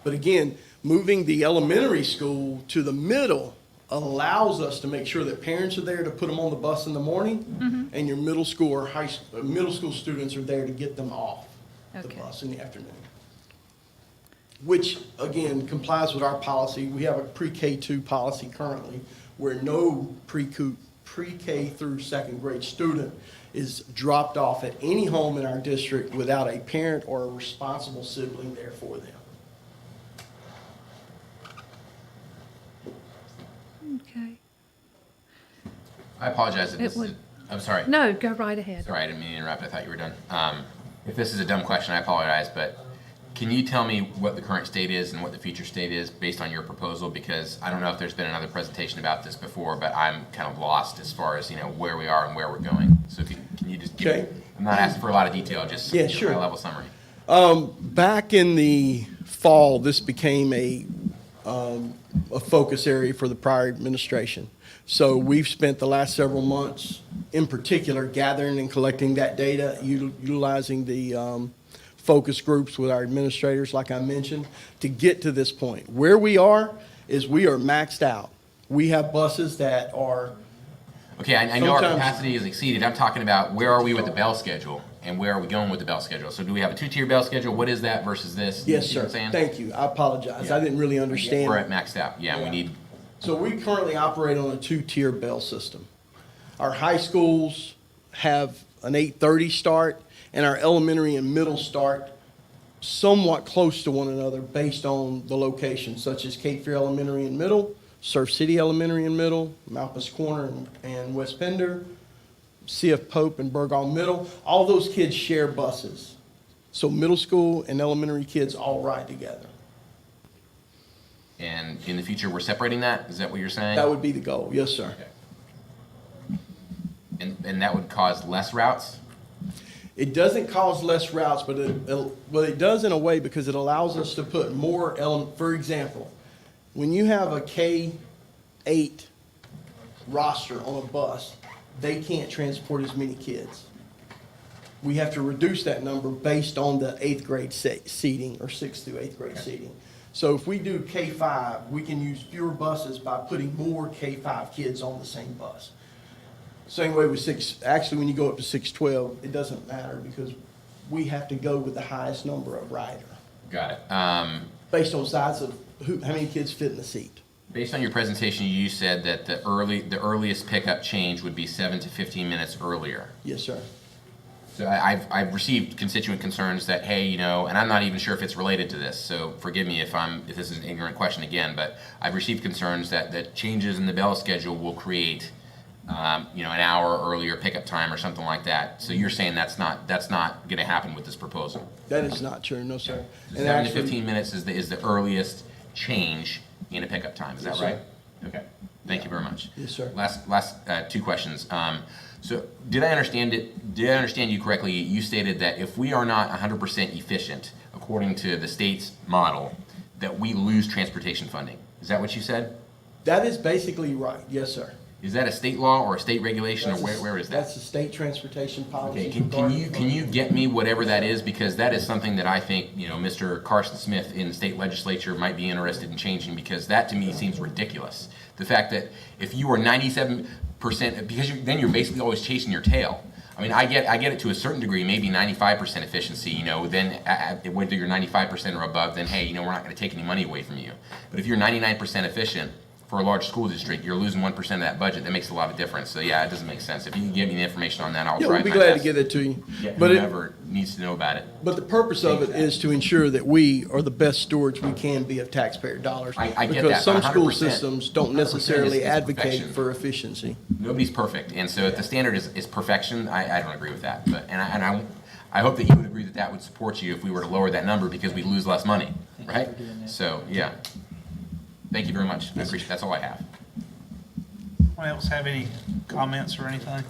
But again, moving the elementary school to the middle allows us to make sure that parents are there to put them on the bus in the morning, and your middle school or middle school students are there to get them off the bus in the afternoon. Which, again, complies with our policy. We have a pre-K2 policy currently where no pre-K through second grade student is dropped off at any home in our district without a parent or a responsible sibling there for them. Okay. I apologize if this is, I'm sorry. No, go right ahead. Sorry, I didn't mean to interrupt. I thought you were done. If this is a dumb question, I apologize, but can you tell me what the current state is and what the future state is based on your proposal? Because I don't know if there's been another presentation about this before, but I'm kind of lost as far as, where we are and where we're going. So can you just give me, I'm not asking for a lot of detail, just a high-level summary. Back in the fall, this became a focus area for the prior administration. So we've spent the last several months, in particular, gathering and collecting that data, utilizing the focus groups with our administrators, like I mentioned, to get to this point. Where we are is we are maxed out. We have buses that are... Okay, I know our capacity is exceeded. I'm talking about where are we with the bell schedule and where are we going with the bell schedule? So do we have a 2-tier bell schedule? What is that versus this? Yes, You know sir. what I'm saying? Thank you. I apologize. I didn't really understand. We're at maxed out. Yeah, we need... So we currently operate on a 2-tier bell system. Our high schools have an 8:30 start, and our elementary and middle start somewhat close to one another based on the location, such as Cape Fear Elementary and Middle, Surf City Elementary and Middle, Malpas Corner and West Pender, C.F. Pope and Burgall Middle. All those kids share buses. So middle school and elementary kids all ride together. And in the future, we're separating that? Is that what you're saying? That would be the goal, yes, sir. Okay. And that would cause less routes? It doesn't cause less routes, but it does in a way because it allows us to put more for example, when you have a K-8 roster on a bus, they can't transport as many kids. We have to reduce that number based on the 8th grade seating or 6th through 8th grade seating. So if we do K-5, we can use fewer buses by putting more K-5 kids on the same bus. Same way with actually when you go up to 612, it doesn't matter because we have to go with the highest number of rider. Got it. Based on size of how many kids fit in the seat. Based on your presentation, you said that the earliest pickup change would be 7 to 15 minutes earlier. Yes, sir. So I've received constituent concerns that, hey, you know, and I'm not even sure if it's related to this, so forgive me if this is an ignorant question again, but I've received concerns that changes in the bell schedule will create, you know, an hour earlier pickup time or something like that. So you're saying that's not going to happen with this proposal? That is not true, no, sir. And 7 to actually- 15 minutes is the earliest change in a pickup time. Is that Yes, sir. right? Okay. Thank you very much. Yes, sir. Last two questions. So did I understand you correctly? You stated that if we are not 100% efficient, according to the state's model, that we lose transportation funding. Is that what you said? That is basically right, yes, sir. Is that a state law or a state regulation, or where is that? That's the state transportation policy. Okay, can you get me whatever that is? Because that is something that I think, you know, Mr. Carson Smith in the state legislature might be interested in changing, because that to me seems ridiculous. The fact that if you are 97%, because then you're basically always chasing your tail. I mean, I get it to a certain degree, maybe 95% efficiency, you know, then whether you're 95% or above, then hey, you know, we're not going to take any money away from you. But if you're 99% efficient, for a large school district, you're losing 1% of that budget. That makes a lot of difference. So yeah, it doesn't make sense. If you can give me the information on that, I'll Yeah, try we'll be my glad best. to get it to you. Yeah, But whoever needs to know about it. But the purpose of it is to ensure that we are the best stewards we can be of taxpayer dollars. I get Because that, some but school 100% systems don't 100% necessarily is advocate perfection. for efficiency. Nobody's perfect, and so if the standard is perfection, I don't agree with that. But I hope that you would agree that that would support you if we were to lower that number, because we'd lose less money, right? So yeah, thank you very much. I appreciate. That's all I have. Anyone else have any comments or anything?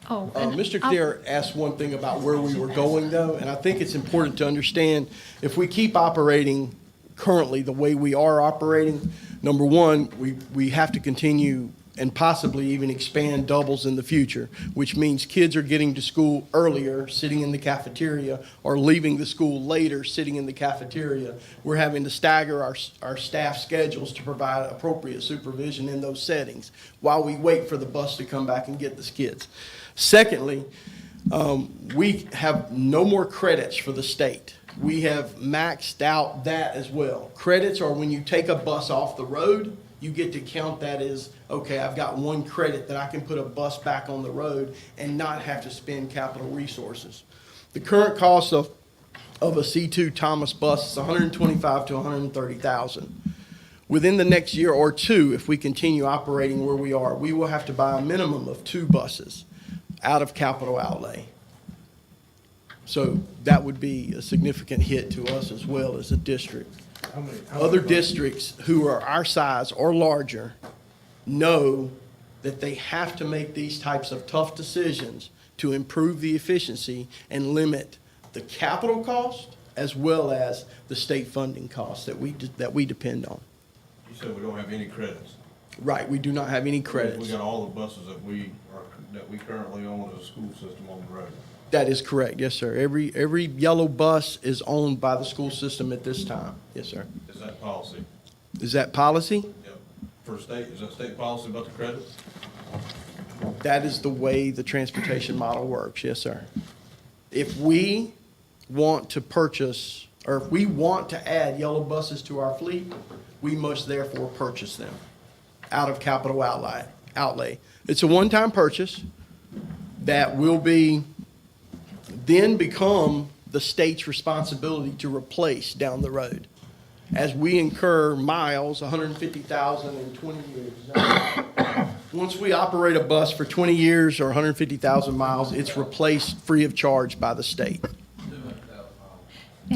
Oh, Mr. Kadir asked one thing about where we were going, though, and I think it's important to understand, if we keep operating currently the way we are operating, number one, we have to continue and possibly even expand doubles in the future, which means kids are getting to school earlier, sitting in the cafeteria, or leaving the school later, sitting in the cafeteria. We're having to stagger our staff schedules to provide appropriate supervision in those settings while we wait for the bus to come back and get the kids. Secondly, we have no more credits for the state. We have maxed out that as well. Credits are when you take a bus off the road, you get to count that as, okay, I've got 1 credit that I can put a bus back on the road and not have to spend capital resources. The current cost of a C2 Thomas bus is $125,000 to $130,000. Within the next year or two, if we continue operating where we are, we will have to buy a minimum of 2 buses out of capital outlay. So that would be a significant hit to us as well as a district. Other districts who are our size or larger know that they have to make these types of tough decisions to improve the efficiency and limit the capital cost as well as the state funding costs that we depend on. You said we don't have any credits. Right, we do not have any We credits. got all the buses that we currently own as a school system on the road. That is correct, yes, sir. Every yellow bus is owned by the school system at this time. Yes, sir. Is that policy? Is that policy? Yep. For state, is that state policy about the credits? That is the way the transportation model works, yes, sir. If we want to purchase, or if we want to add yellow buses to our fleet, we must therefore purchase them out of capital outlay. It's a one-time purchase that will then become the state's responsibility to replace down the road. As we incur miles, 150,000 in 20 years. Once we operate a bus for 20 years or 150,000 miles, it's replaced free of charge by the state.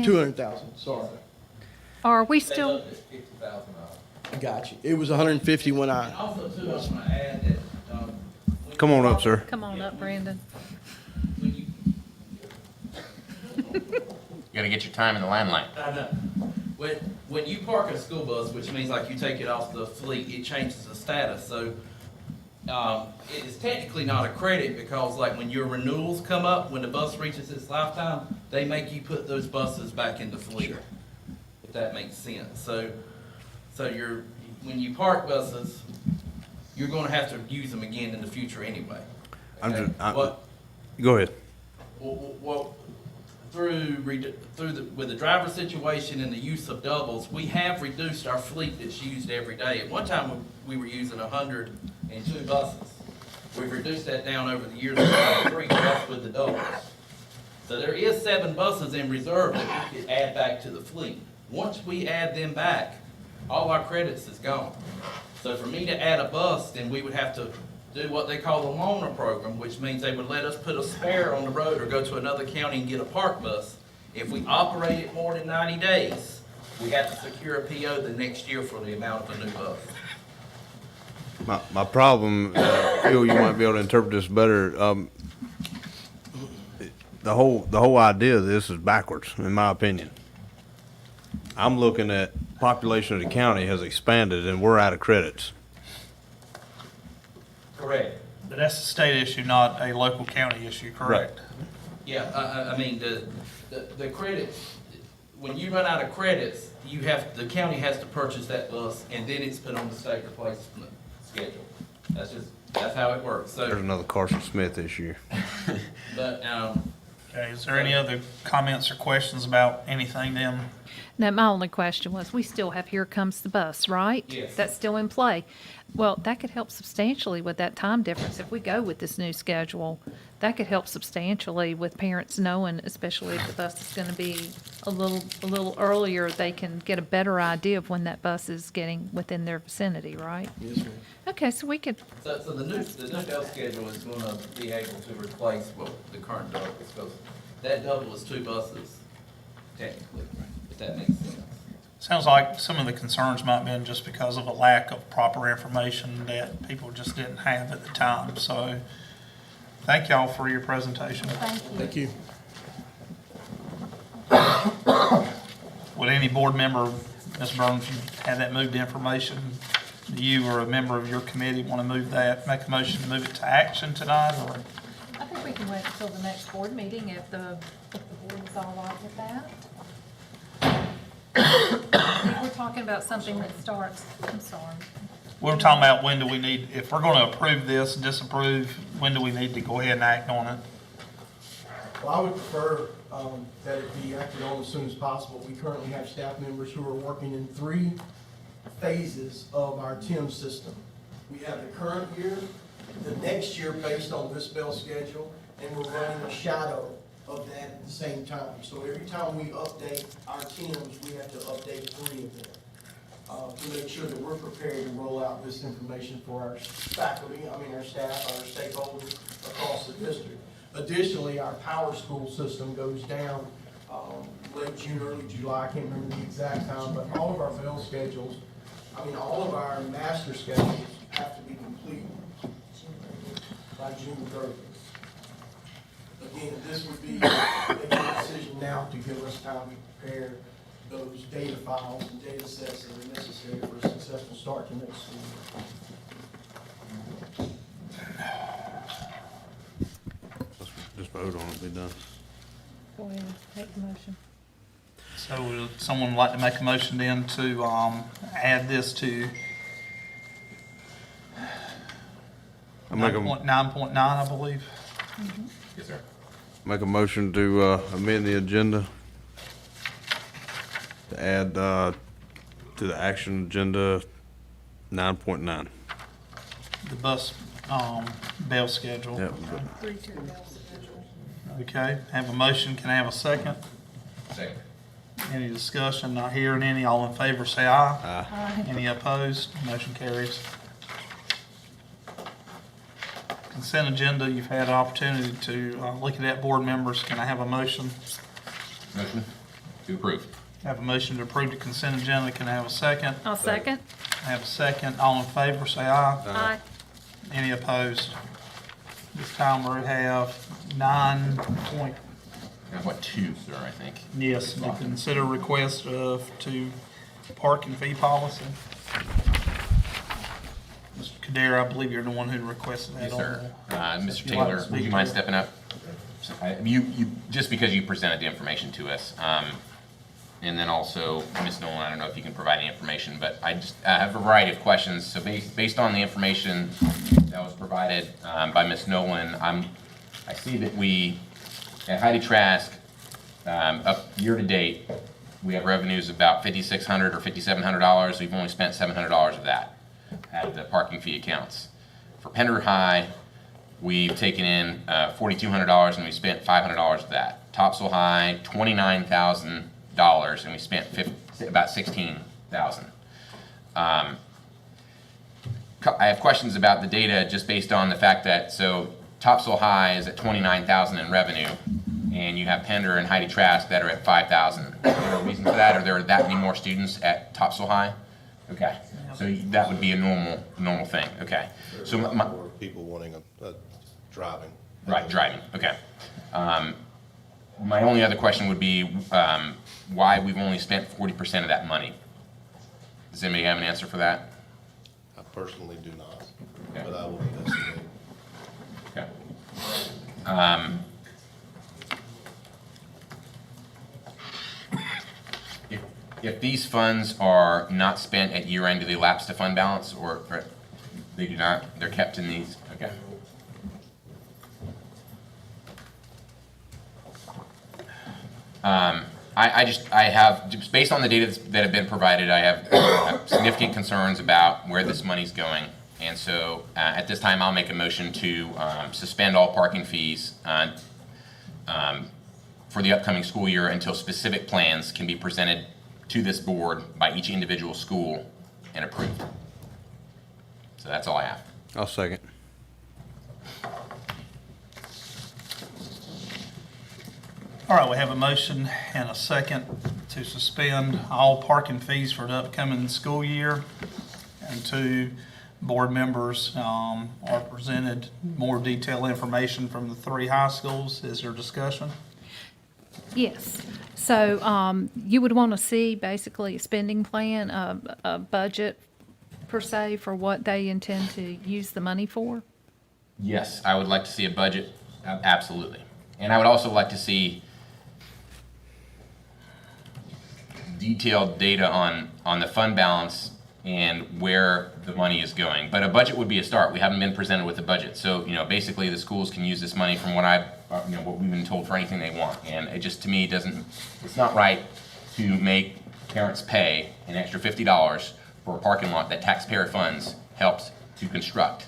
200,000, sorry. Are we still, Got you. It was 150 when I. Also, too, I want to add that, Come on up, sir. come on up, Brandon. You got to get your time in the limelight. I know. When you park a school bus, which means like you take it off the fleet, it changes the status. So it is technically not a credit, because like when your renewals come up, when the bus reaches its lifetime, they make you put those buses back in the fleet. Sure. If that makes sense. So when you park buses, you're going to have to use them again in the future anyway. Okay? Go ahead. Well, with the driver situation and the use of doubles, we have reduced our fleet that's used every day. At one time, we were using 102 buses. We've reduced that down over the years to 3 just with the doubles. So there is 7 buses in reserve that we could add back to the fleet. Once we add them back, all our credits is gone. So for me to add a bus, then we would have to do what they call a loaner program, which means they would let us put a spare on the road or go to another county and get a park bus. If we operate it more than 90 days, we have to secure a PO the next year for the amount of the new bus. My problem, Phil, you might be able to interpret this better. The whole idea of this is backwards, in my opinion. I'm looking at population of the county has expanded and we're out of credits. Correct. But that's a state issue, not a local county issue, correct? Yeah, I mean, the credits, when you run out of credits, the county has to purchase that bus and then it's put on the state replacement schedule. That's how it works, so. There's another Carson Smith issue. But, Okay, is there any other comments or questions about anything then? Now, my only question was, we still have Here Comes the Bus, right? Yes. That's still in play. Well, that could help substantially with that time difference. If we go with this new schedule, that could help substantially with parents knowing, especially if the bus is gonna be a little earlier, they can get a better idea of when that bus is getting within their vicinity, right? Yes, ma'am. Okay, so we could, So the new bell schedule is gonna be able to replace what the current double is, because that double is 2 buses, technically, if that makes sense. Sounds like some of the concerns might have been just because of a lack of proper information that people just didn't have at the time. So thank y'all for your presentation. thank you. Thank you. Would any board member, Ms. Burns, you have that moved information? Do you or a member of your committee want to move that, make a motion to move it to action tonight, or? I think we can wait until the next board meeting if the board is all right with that. We're talking about something that starts, I'm sorry. We're talking about when do we need, if we're going to approve this and disapprove, when do we need to go ahead and act on it? Well, I would prefer that it be acted on as soon as possible. We currently have staff members who are working in 3 phases of our TIM system. We have the current year, the next year based on this bell schedule, and we're running a shadow of that at the same time. So every time we update our TIMs, we have to update 3 of them to make sure that we're prepared to roll out this information for our faculty, our staff, our stakeholders across the district. Additionally, our power school system goes down late June, early July, I can't remember the exact time, but all of our bell schedules, all of our master schedules have to be complete by June 30th. Again, this would be making a decision now to give us time to prepare those data files and data sets that are necessary for a successful start to next school year. Just vote on it, be done. Go ahead, take the motion. So would someone like to make a motion then to add this to I make a 9.9, I believe? Yes, sir. Make a motion to amend the agenda to add to the action agenda 9.9. The bus bell schedule. Yep. 3-2 bell schedule. Okay, have a motion, can I have a second? Second. Any discussion? Not hearing any, all in favor say aye. Aye. Any opposed? Motion carries. Consent agenda, you've had an opportunity to look at that, board members. Can I have a motion? Motion to approve. I have a motion to approve the consent agenda. Can I have a second? I'll second. I have a second. All in favor, say aye. Aye. Any opposed? This time we have 9.2, 9.2, sir, I think. yes, to consider request to park and fee policy. Mr. Kader, I believe you're the one who requested that. Yes, sir. Mr. You'd like to Taylor, speak would you to mind it? stepping up? You just because you presented the information to us, and then also, Ms. Nolan, I don't know if you can provide any information, but I have a variety of questions. So based on the information that was provided by Ms. Nolan, I see that we, at Heidi Trask, up year to date, we have revenues about $5,600 or $5,700. We've only spent $700 of that at the parking fee accounts. For Pender High, we've taken in $4,200 and we spent $500 of that. Topsail High, $29,000 and we spent about $16,000. I have questions about the data just based on the fact that, so Topsail High is at $29,000 in revenue, and you have Pender and Heidi Trask that are at $5,000. Is there a reason for that? Are there that many more students at Topsail High? Okay, so that would be a normal thing. Okay, so More people wanting a driving. right, driving. Okay. My only other question would be why we've only spent 40% of that money. Does anybody have an answer for that? I personally do not, Okay. but I will investigate. Okay. If these funds are not spent at year end, do they lapse to fund balance, or they do not? They're kept in these. Okay. I have, just based on the data that have been provided, I have significant concerns about where this money's going. And so at this time, I'll make a motion to suspend all parking fees for the upcoming school year until specific plans can be presented to this board by each individual school and approved. So that's all I have. I'll second. All right, we have a motion and a second to suspend all parking fees for the upcoming school year. And two board members are presented more detailed information from the three high schools. Is there discussion? Yes. So you would want to see basically a spending plan, a budget per se for what they intend to use the money for? Yes, I would like to see a budget, absolutely. And I would also like to see detailed data on the fund balance and where the money is going. But a budget would be a start. We haven't been presented with a budget. So, basically the schools can use this money from what what we've been told for anything they want. And it just, to me, it's not right to make parents pay an extra $50 for a parking lot that taxpayer funds helped to construct.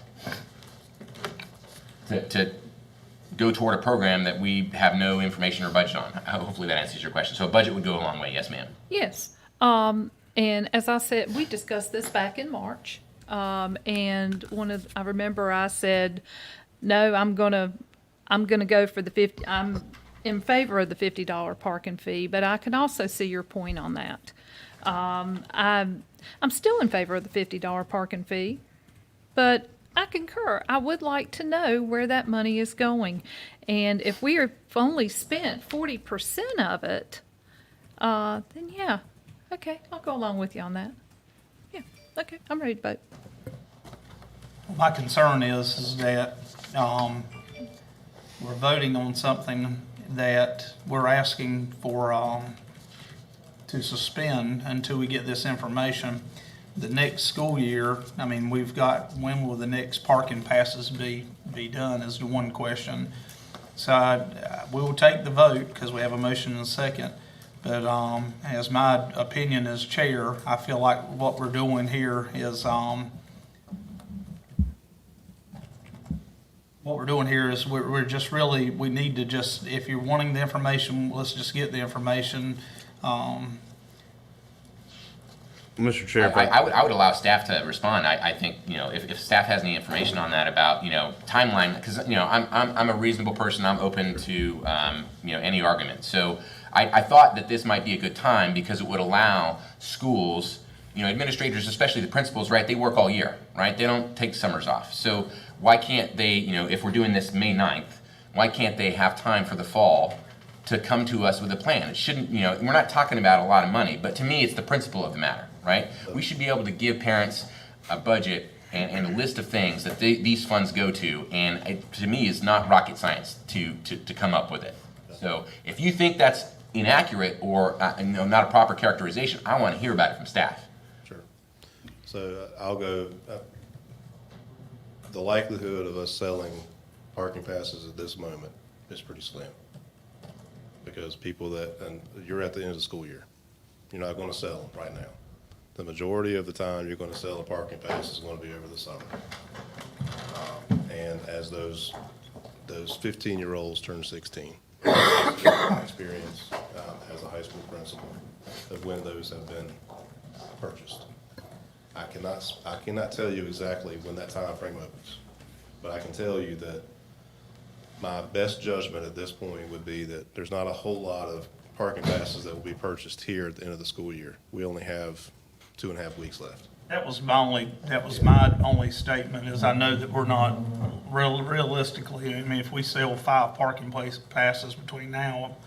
To go toward a program that we have no information or budget on. Hopefully that answers your question. So a budget would go a long way. Yes, ma'am. Yes. And as I said, we discussed this back in March. And I remember I said, no, I'm gonna go for the 50. I'm in favor of the $50 parking fee, but I can also see your point on that. I'm still in favor of the $50 parking fee, but I concur. I would like to know where that money is going. And if we have only spent 40% of it, then yeah, okay, I'll go along with you on that. Yeah, okay, I'm ready to vote. My concern is that we're voting on something that we're asking for to suspend until we get this information. The next school year, when will the next parking passes be done is the one question. So we will take the vote because we have a motion and a second. But as my opinion as chair, I feel like what we're doing here is we're just really, we need to just, if you're wanting the information, let's just get the information. Mr. Chair, I would allow staff to respond. I think, if staff has any information on that about, timeline, because, I'm a reasonable person. I'm open to, any argument. So I thought that this might be a good time because it would allow schools, administrators, especially the principals, right? They work all year, right? They don't take summers off. So why can't they, if we're doing this May 9th, why can't they have time for the fall to come to us with a plan? It shouldn't, we're not talking about a lot of money, but to me, it's the principle of the matter, right? We should be able to give parents a budget and a list of things that these funds go to, and to me, it's not rocket science to come up with it. So if you think that's inaccurate or not a proper characterization, I want to hear about it from staff. Sure. So I'll go, the likelihood of us selling parking passes at this moment is pretty slim. Because and you're at the end of the school year. You're not going to sell them right now. The majority of the time you're going to sell a parking pass is going to be over the summer. and as those 15-year-olds turn 16. My experience as a high school principal of when those have been purchased. I cannot tell you exactly when that time frame opens, but I can tell you that my best judgment at this point would be that there's not a whole lot of parking passes that will be purchased here at the end of the school year. We only have 2.5 weeks left. That was my only statement, is I know that we're not realistically, I mean, if we sell 5 parking place passes between now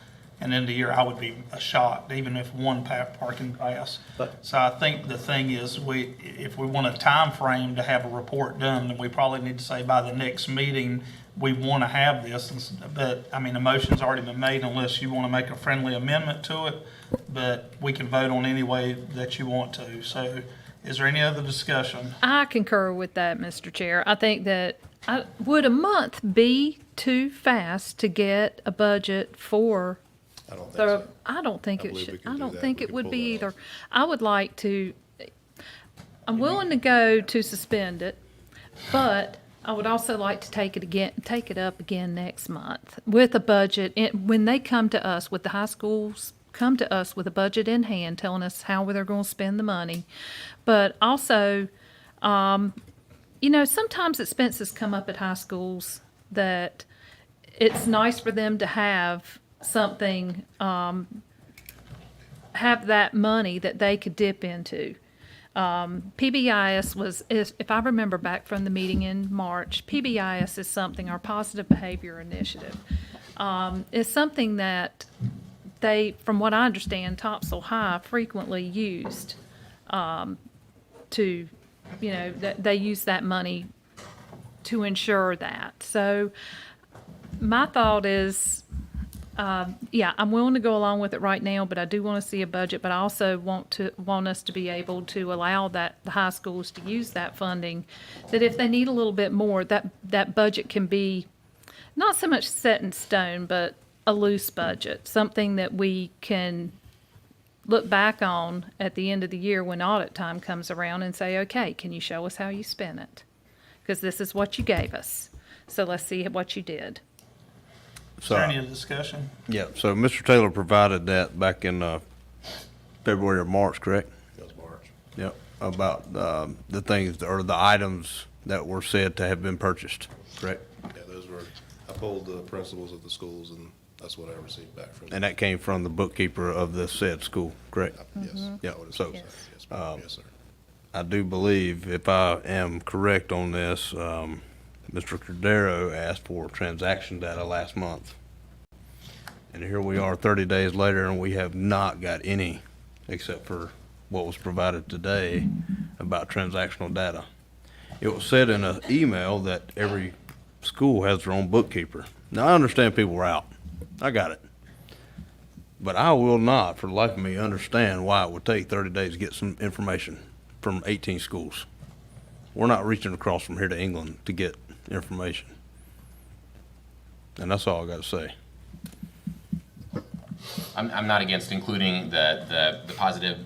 and end of the year, I would be shocked, even if one parking pass. So I think the thing is, if we want a time frame to have a report done, then we probably need to say by the next meeting, we want to have this. But, I mean, the motion's already been made unless you want to make a friendly amendment to it, but we can vote on any way that you want to. So is there any other discussion? I concur with that, Mr. Chair. I think that, would a month be too fast to get a budget for? I don't think so. I don't think I it believe should. we can I do don't that. think We it can would pull be that either. I would like to, I'm willing to go to suspend it, but I would also like to take it up again next month with a budget. When they come to us, with the high schools come to us with a budget in hand, telling us how they're going to spend the money. But also, sometimes expenses come up at high schools that it's nice for them to have something, have that money that they could dip into. PBIS if I remember back from the meeting in March, PBIS is something, our Positive Behavior Initiative, is something that from what I understand, Topsail High frequently used that they use that money to ensure that. So my thought is, I'm willing to go along with it right now, but I do want to see a budget, but I also want us to be able to allow the high schools to use that funding, that if they need a little bit more, that budget can be not so much set in stone, but a loose budget, something that we can look back on at the end of the year when audit time comes around and say, okay, can you show us how you spent it? Because this is what you gave us. So let's see what you did. Is there any discussion? Yeah, so Mr. Taylor provided that back in February or March, correct? That was March. Yep, about the things or the items that were said to have been purchased, correct? Yeah, I polled the principals of the schools, and that's what I received back from them. And that came from the bookkeeper of the said school, correct? Yes. Yep, so Yes, ma'am. Yes, sir. I do believe, if I am correct on this, Mr. Cordero asked for transaction data last month. And here we are 30 days later, and we have not got any, except for what was provided today about transactional data. It was said in an email that every school has their own bookkeeper. Now, I understand people are out. I got it. But I will not, for the life of me, understand why it would take 30 days to get some information from 18 schools. We're not reaching across from here to England to get information. And that's all I got to say. I'm not against including the positive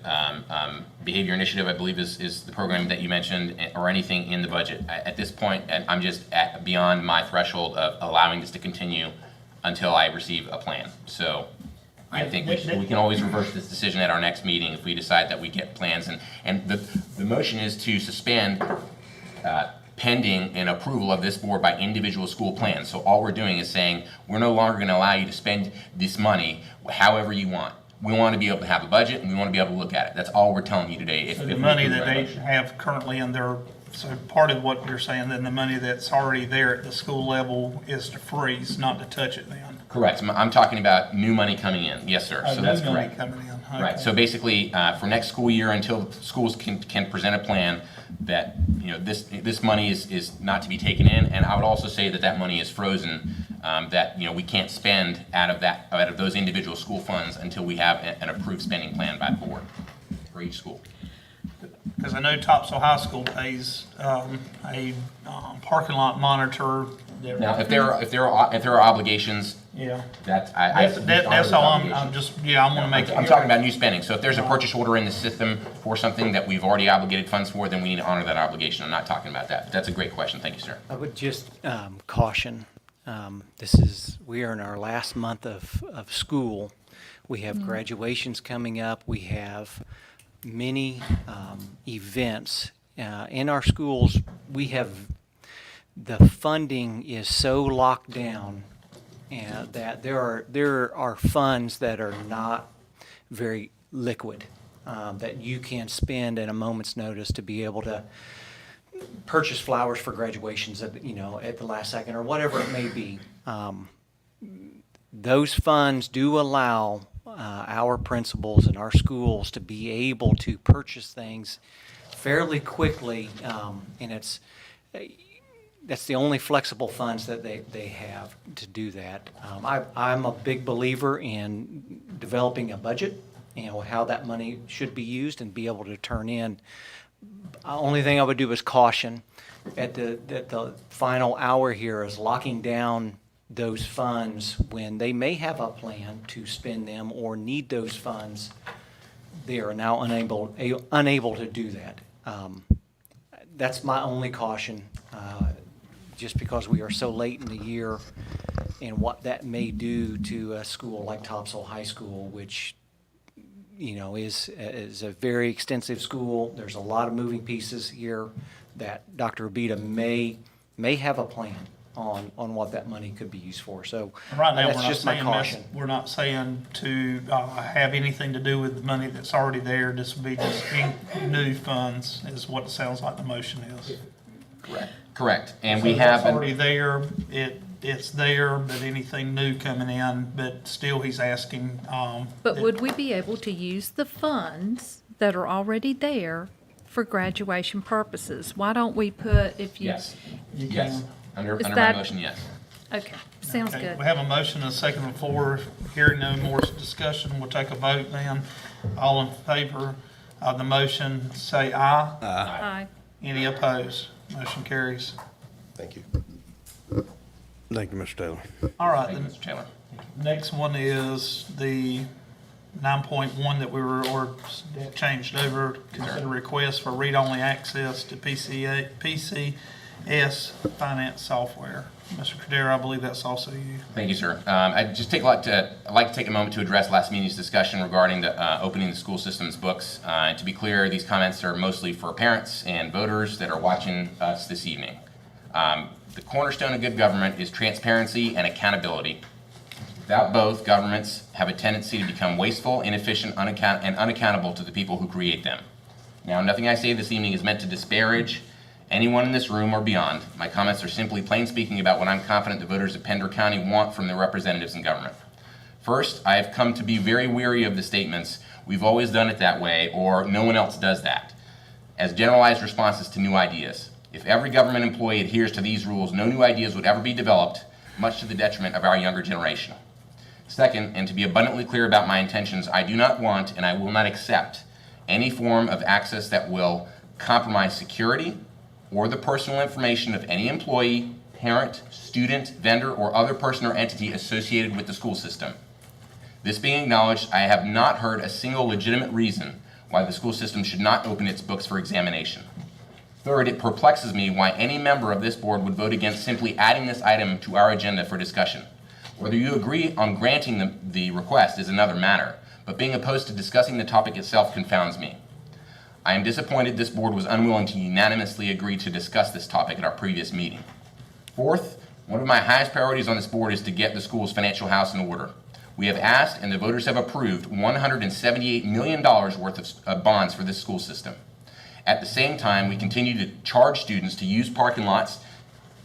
behavior initiative, I believe is the program that you mentioned, or anything in the budget. At this point, and I'm just beyond my threshold of allowing this to continue until I receive a plan. So I think we can always reverse this decision at our next meeting if we decide that we get plans. And the motion is to suspend pending an approval of this board by individual school plans. So all we're doing is saying, we're no longer gonna allow you to spend this money however you want. We want to be able to have a budget, and we want to be able to look at it. That's all we're telling you today. So the money that they have currently in their, so part of what you're saying, then the money that's already there at the school level is to freeze, not to touch it then? Correct. I'm talking about new money coming in. Yes, sir. So that's New money correct. coming in. Okay. Right. So basically, for next school year, until schools can present a plan that, this money is not to be taken in, and I would also say that money is frozen, that, we can't spend out of those individual school funds until we have an approved spending plan by the board for each school. Because I know Topsail High School pays a parking lot monitor. Now, if there are obligations Yeah. That's That's all I'm just, I want to make it. I'm talking about new spending. So if there's a purchase order in the system for something that we've already obligated funds for, then we need to honor that obligation. I'm not talking about that. That's a great question. Thank you, sir. I would just caution, we are in our last month of school. We have graduations coming up. We have many events. In our schools, the funding is so locked down that there are funds that are not very liquid, that you can spend at a moment's notice to be able to purchase flowers for graduations at the last second or whatever it may be. Those funds do allow our principals and our schools to be able to purchase things fairly quickly, and that's the only flexible funds that they have to do that. I'm a big believer in developing a budget and how that money should be used and be able to turn in. Only thing I would do is caution at the final hour here is locking down those funds when they may have a plan to spend them or need those funds. They are now unable to do that. That's my only caution, just because we are so late in the year and what that may do to a school like Topsail High School, which is a very extensive school. There's a lot of moving pieces here that Dr. Abita may have a plan on what that money could be used for. So Right now, that's just my caution. we're not saying to have anything to do with the money that's already there. This would be just new funds is what it sounds like the motion is. Correct. And So we have. it's already there. It's there, but anything new coming in, but still he's asking. But would we be able to use the funds that are already there for graduation purposes? Why don't we put, if you? Yes. You Yes. can. Under my that- motion, yes. Okay, sounds Okay, good. We have a motion and a second on the floor. Hearing no more discussion, we'll take a vote then. All in favor of the motion, say aye. Aye. Any opposed? Motion carries. Thank you. Thank you, Mr. Taylor. All right, Thank you, then, Mr. Taylor. next one is the 9.1 that we were, or changed over, consider request for read-only access to PCS finance software. Mr. Cordero, I believe that's also you. Thank you, sir. I'd like to take a moment to address last meeting's discussion regarding the opening the school system's books. To be clear, these comments are mostly for parents and voters that are watching us this evening. The cornerstone of good government is transparency and accountability. Without both, governments have a tendency to become wasteful, inefficient, and unaccountable to the people who create them. Now, nothing I say this evening is meant to disparage anyone in this room or beyond. My comments are simply plain speaking about what I'm confident the voters of Pender County want from their representatives in government. First, I have come to be very weary of the statements, "We've always done it that way," or "No one else does that," as generalized responses to new ideas. If every government employee adheres to these rules, no new ideas would ever be developed, much to the detriment of our younger generation. Second, and to be abundantly clear about my intentions, I do not want and I will not accept any form of access that will compromise security or the personal information of any employee, parent, student, vendor, or other person or entity associated with the school system. This being acknowledged, I have not heard a single legitimate reason why the school system should not open its books for examination. Third, it perplexes me why any member of this board would vote against simply adding this item to our agenda for discussion. Whether you agree on granting the request is another matter, but being opposed to discussing the topic itself confounds me. I am disappointed this board was unwilling to unanimously agree to discuss this topic at our previous meeting. Fourth, one of my highest priorities on this board is to get the school's financial house in order. We have asked and the voters have approved $178 million worth of bonds for this school system. At the same time, we continue to charge students to use parking lots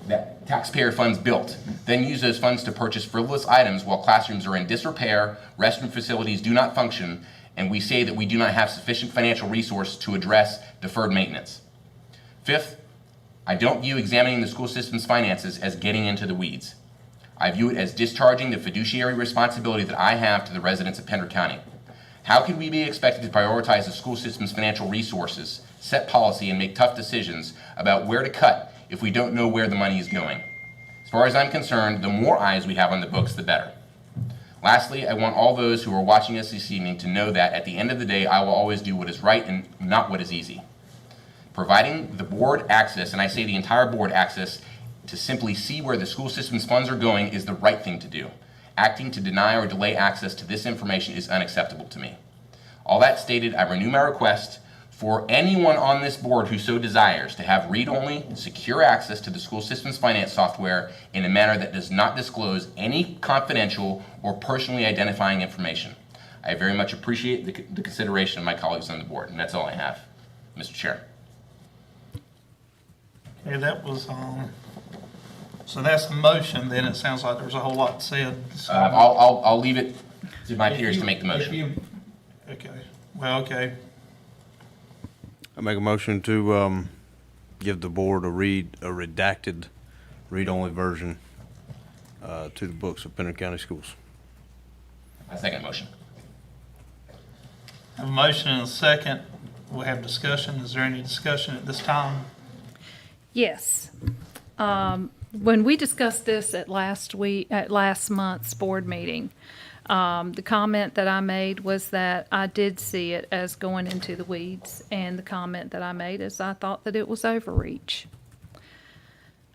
that taxpayer funds built, then use those funds to purchase frivolous items while classrooms are in disrepair, restroom facilities do not function, and we say that we do not have sufficient financial resource to address deferred maintenance. Fifth, I don't view examining the school system's finances as getting into the weeds. I view it as discharging the fiduciary responsibility that I have to the residents of Pender County. How can we be expected to prioritize the school system's financial resources, set policy, and make tough decisions about where to cut if we don't know where the money is going? As far as I'm concerned, the more eyes we have on the books, the better. Lastly, I want all those who are watching us this evening to know that at the end of the day, I will always do what is right and not what is easy. Providing the board access, and I say the entire board access, to simply see where the school system's funds are going is the right thing to do. Acting to deny or delay access to this information is unacceptable to me. All that stated, I renew my request for anyone on this board who so desires to have read-only, secure access to the school system's finance software in a manner that does not disclose any confidential or personally identifying information. I very much appreciate the consideration of my colleagues on the board, and that's all I have, Mr. Chair. Okay, that was, so that's a motion, then it sounds like there's a whole lot said. So I'll leave it to my peers to make the motion. Okay, well, okay. I make a motion to give the board a redacted, read-only version to the books of Pender County Schools. I second the motion. Have a motion and a second. We'll have discussion. Is there any discussion at this time? Yes. When we discussed this at last month's board meeting, the comment that I made was that I did see it as going into the weeds, and the comment that I made is I thought that it was overreach.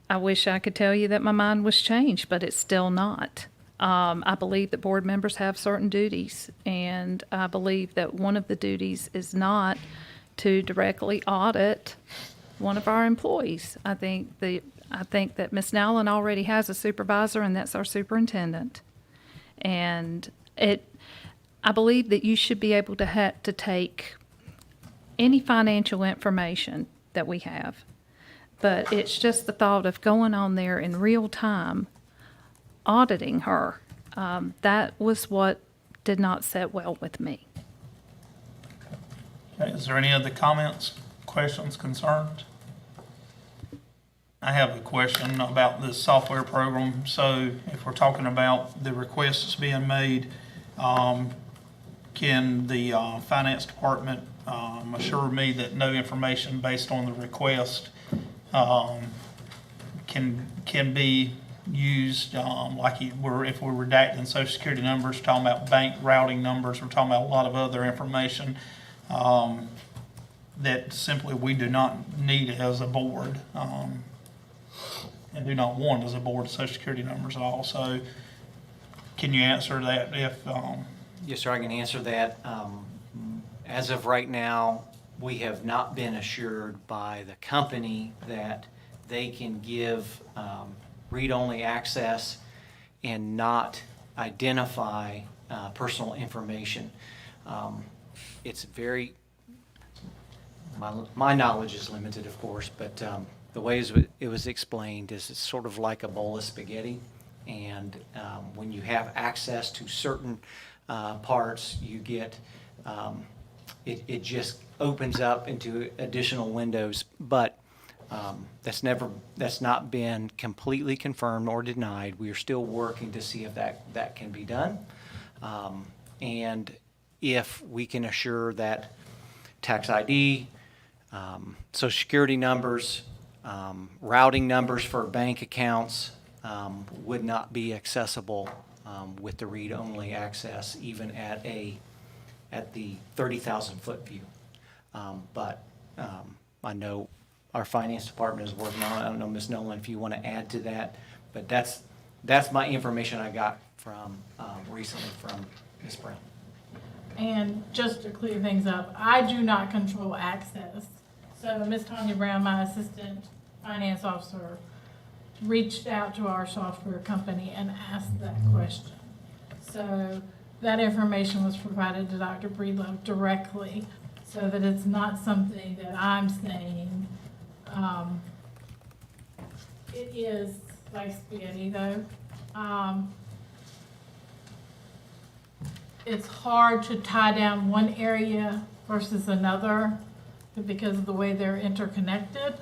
I wish I could tell you that my mind was changed, but it's still not. I believe that board members have certain duties, and I believe that one of the duties is not to directly audit one of our employees. I think that Ms. Nowlin already has a supervisor, and that's our superintendent. And I believe that you should be able to take any financial information that we have, but it's just the thought of going on there in real time, auditing her. That was what did not sit well with me. Okay, is there any other comments, questions, concerns? I have a question about this software program. So if we're talking about the requests being made, can the finance department assure me that no information based on the request can be used, like if we're redacting social security numbers, talking about bank routing numbers, we're talking about a lot of other information that simply we do not need as a board, and do not want as a board social security numbers at all. So can you answer that if? Yes, sir, I can answer that. As of right now, we have not been assured by the company that they can give read-only access and not identify personal information. It's very, my knowledge is limited, of course, but the way it was explained is it's sort of like a bowl of spaghetti, and when you have access to certain parts, you get, it just opens up into additional windows, but that's not been completely confirmed or denied. We are still working to see if that can be done, and if we can assure that tax ID, social security numbers, routing numbers for bank accounts would not be accessible with the read-only access, even at the 30,000 foot view. But I know our finance department is working on it. I don't know, Ms. Nolan, if you want to add to that, but that's my information I got from recently from Ms. Brown. And just to clear things up, I do not control access. So Ms. Tanya Brown, my assistant finance officer, reached out to our software company and asked that question. So that information was provided to Dr. Breedlove directly, so that it's not something that I'm saying. It is like spaghetti, though. It's hard to tie down one area versus another because of the way they're interconnected.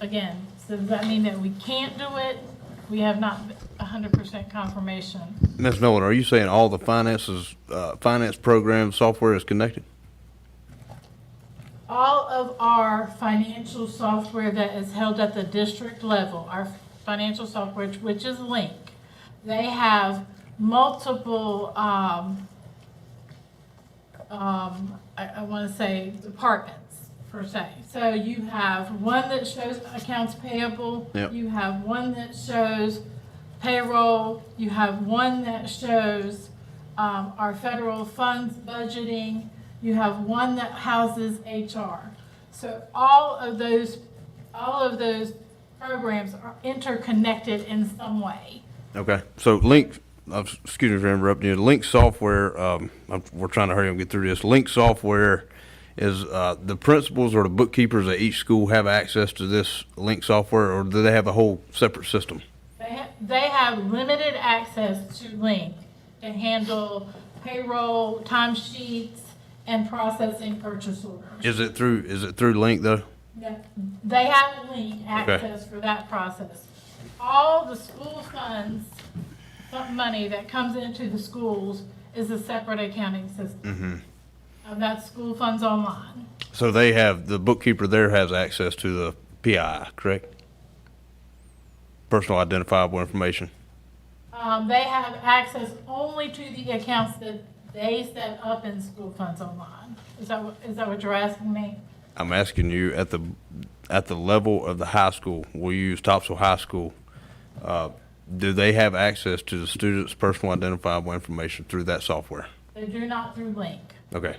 Again, so does that mean that we can't do it? We have not 100% confirmation. Ms. Nolan, are you saying all the finance program software is connected? All of our financial software that is held at the district level, our financial software, which is Link, they have multiple, I want to say departments per se. So you have one that shows accounts payable. Yep. You have one that shows payroll. You have one that shows our federal funds budgeting. You have one that houses HR. So all of those programs are interconnected in some way. Okay, so Link, excuse me for interrupting you, Link software, we're trying to hurry up and get through this. Link software is, the principals or the bookkeepers at each school have access to this Link software, or do they have a whole separate system? They have limited access to Link to handle payroll, timesheets, and processing purchase orders. Is it through Link though? They have Link access for that process. All the school funds, money that comes into the schools is a separate accounting system. That's school funds online. So they have, the bookkeeper there has access to the PII, correct? Personal identifiable information. They have access only to the accounts that they set up in school funds online. Is that what you're asking me? I'm asking you, at the level of the high school, we'll use Topsail High School, do they have access to the students' personal identifiable information through that software? They do not through Link. Okay,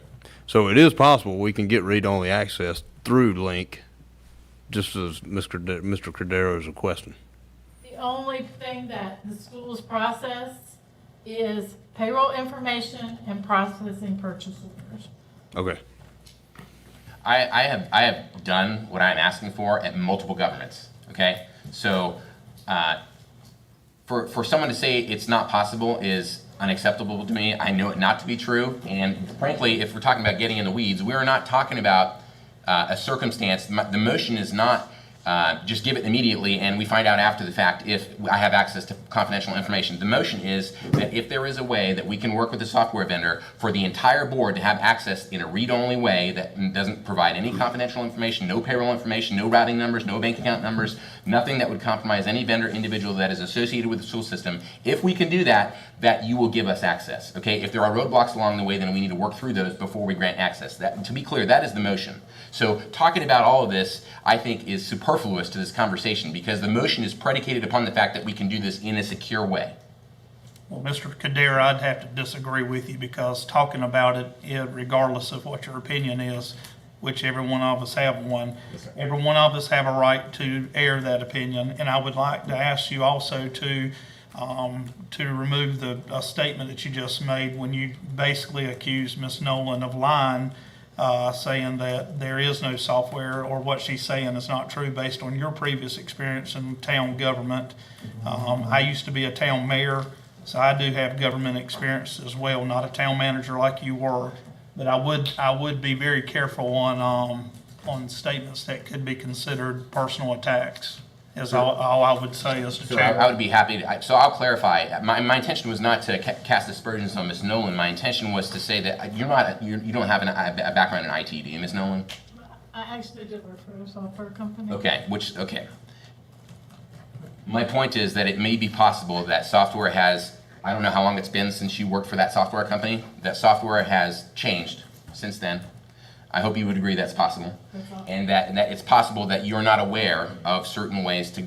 so it is possible we can get read-only access through Link, just as Mr. Cordero is requesting. The only thing that the schools process is payroll information and processing purchase orders. Okay. I have done what I'm asking for at multiple governments, okay? So for someone to say it's not possible is unacceptable to me. I know it not to be true, and frankly, if we're talking about getting in the weeds, we're not talking about a circumstance. The motion is not just give it immediately and we find out after the fact if I have access to confidential information. The motion is that if there is a way that we can work with the software vendor for the entire board to have access in a read-only way that doesn't provide any confidential information, no payroll information, no routing numbers, no bank account numbers, nothing that would compromise any vendor individual that is associated with the school system. If we can do that, that you will give us access, okay? If there are roadblocks along the way, then we need to work through those before we grant access. That, to be clear, that is the motion. So talking about all of this, I think, is superfluous to this conversation because the motion is predicated upon the fact that we can do this in a secure way. Well, Mr. Cordero, I'd have to disagree with you because talking about it, regardless of what your opinion is, which every one of us have one, every one of us have a right to air that opinion. And I would like to ask you also to remove a statement that you just made when you basically accused Ms. Nolan of lying, saying that there is no software, or what she's saying is not true based on your previous experience in town government. I used to be a town mayor, so I do have government experience as well, not a town manager like you were. But I would be very careful on statements that could be considered personal attacks. Is all I would say as the So chair. I would be happy to, so I'll clarify. My intention was not to cast aspersions on Ms. Nolan. My intention was to say that you don't have a background in IT, do you, Ms. Nolan? I actually did work for a software company. Okay, okay. My point is that it may be possible that software has, I don't know how long it's been since you worked for that software company, that software has changed since then. I hope you would agree that's possible. And that it's possible that you're not aware of certain ways to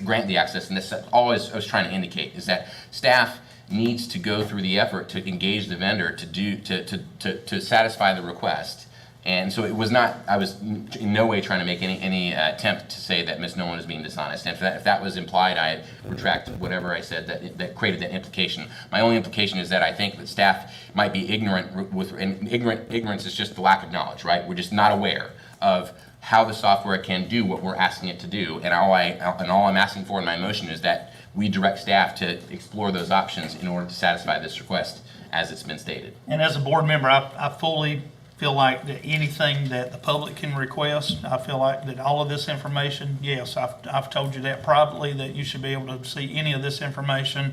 grant the access. And that's all I was trying to indicate, is that staff needs to go through the effort to engage the vendor to satisfy the request. And so it was not, I was in no way trying to make any attempt to say that Ms. Nolan is being dishonest. And if that was implied, I retract whatever I said that created that implication. My only implication is that I think that staff might be ignorant and ignorance is just the lack of knowledge, right? We're just not aware of how the software can do what we're asking it to do. And all I'm asking for in my motion is that we direct staff to explore those options in order to satisfy this request as it's been stated. And as a board member, I fully feel like that anything that the public can request, I feel like that all of this information, yes, I've told you that privately, that you should be able to see any of this information.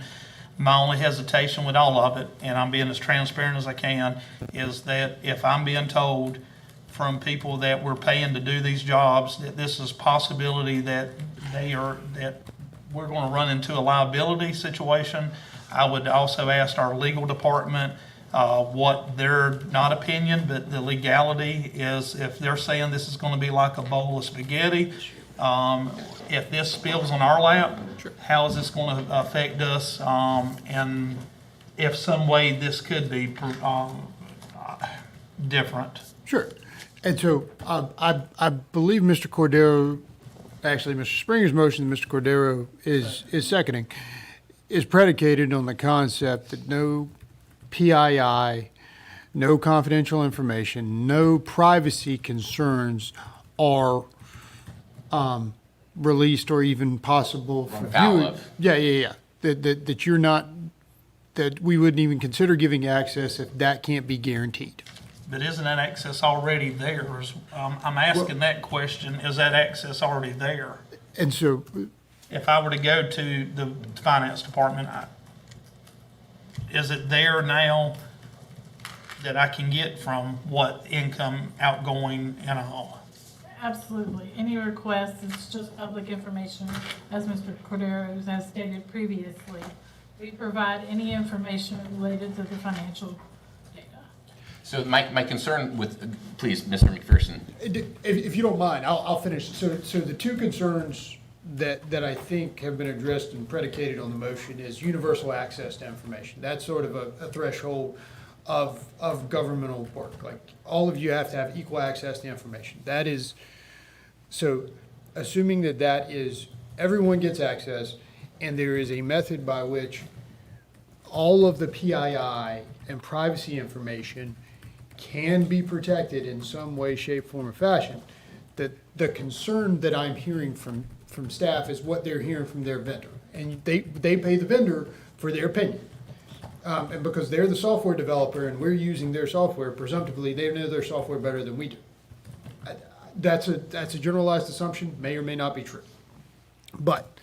My only hesitation with all of it, and I'm being as transparent as I can, is that if I'm being told from people that we're paying to do these jobs that this is possibility that we're going to run into a liability situation, I would also ask our legal department what their, not opinion, but the legality is, if they're saying this is going to be like a bowl of spaghetti, if this spills on our lap, how is this going to affect us? And if some way this could be different. Sure. And so I believe Mr. Cordero, actually Mr. Springer's motion that Mr. Cordero is seconding, is predicated on the concept that no PII, no confidential information, no privacy concerns are released or even possible for Foul viewing. of. Yeah. That you're not, that we wouldn't even consider giving access if that can't be guaranteed. But isn't that access already there? I'm asking that question, is that access already there? And so, If I were to go to the finance department, is it there now that I can get from what income, outgoing, and all? Absolutely. Any request is just public information, as Mr. Cordero has stated previously. We provide any information related to the financial data. So my concern with, please, Mr. McPherson. if you don't mind, I'll finish. So the two concerns that I think have been addressed and predicated on the motion is universal access to information. That's sort of a threshold of governmental work. Like, all of you have to have equal access to information. That is, so assuming that is, everyone gets access, and there is a method by which all of the PII and privacy information can be protected in some way, shape, form, or fashion, that the concern that I'm hearing from staff is what they're hearing from their vendor. And they pay the vendor for their opinion. And because they're the software developer and we're using their software, presumptively, they know their software better than we do. That's a generalized assumption, may or may not be true. But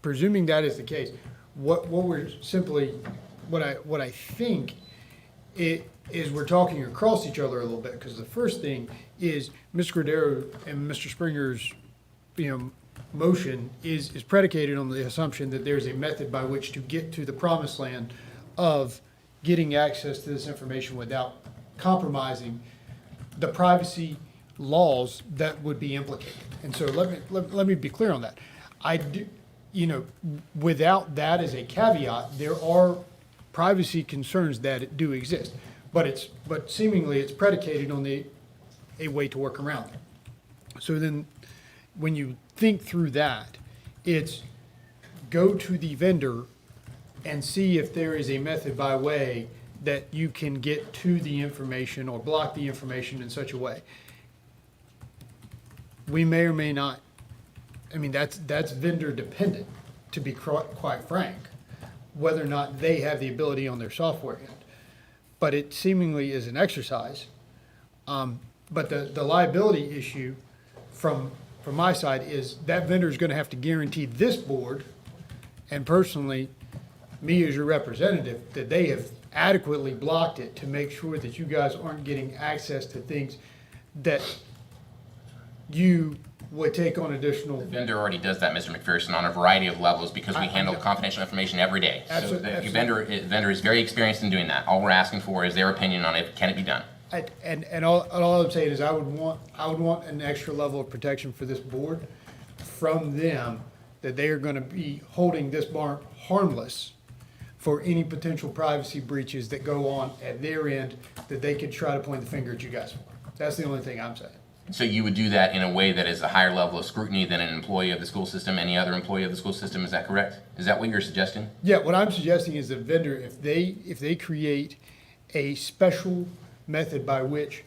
presuming that is the case, what I think is we're talking across each other a little bit, because the first thing is Mr. Cordero and Mr. Springer's, motion is predicated on the assumption that there's a method by which to get to the promised land of getting access to this information without compromising the privacy laws that would be implicated. And so let me be clear on that. I do, without that as a caveat, there are privacy concerns that do exist, but seemingly it's predicated on a way to work around it. So then, when you think through that, it's go to the vendor and see if there is a method by way that you can get to the information or block the information in such a way. We may or may not, that's vendor dependent, to be quite frank, whether or not they have the ability on their software end. But it seemingly is an exercise. But the liability issue from my side is that vendor is going to have to guarantee this board, and personally, me as your representative, that they have adequately blocked it to make sure that you guys aren't getting access to things that you would take on additional. The vendor already does that, Mr. McPherson, on a variety of levels, because we handle confidential information every day. So the vendor is very experienced in doing that. All we're asking for is their opinion on it. Can it be done? And all I'm saying is I would want an extra level of protection for this board from them, that they are going to be holding this bar harmless for any potential privacy breaches that go on at their end, that they could try to point the finger at you guys for. That's the only thing I'm saying. So you would do that in a way that is a higher level of scrutiny than an employee of the school system, any other employee of the school system, is that correct? Is that what you're suggesting? Yeah, what I'm suggesting is the vendor, if they create a special method by which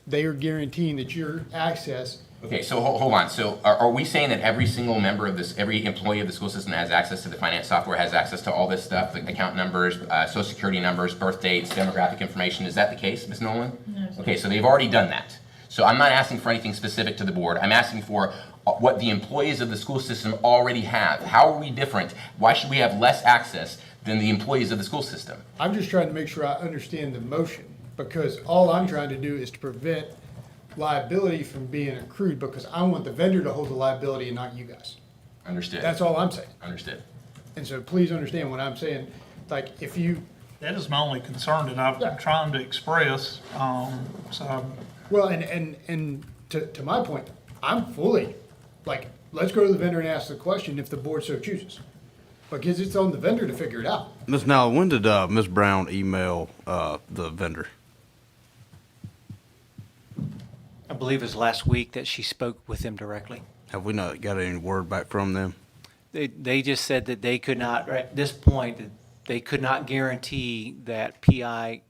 they are guaranteeing that your access. Okay, so hold on. So are we saying that every single member of this, every employee of the school system has access to the finance software, has access to all this stuff, the account numbers, social security numbers, birth dates, demographic information? Is that the case, Ms. Nolan? No. Okay, so they've already done that. So I'm not asking for anything specific to the board. I'm asking for what the employees of the school system already have. How are we different? Why should we have less access than the employees of the school system? I'm just trying to make sure I understand the motion, because all I'm trying to do is to prevent liability from being accrued, because I want the vendor to hold the liability and not you guys. Understood. That's all I'm saying. Understood. And so please understand what I'm saying. like, if you, That is my only concern that I'm trying to express, so. well, and to my point, I'm fully, like, let's go to the vendor and ask the question if the board so chooses. Because it's on the vendor to figure it out. Ms. Now, when did Ms. Brown email the vendor? I believe it was last week that she spoke with them directly. Have we not got any word back from them? They just said that they could not, at this point, that they could not guarantee that PI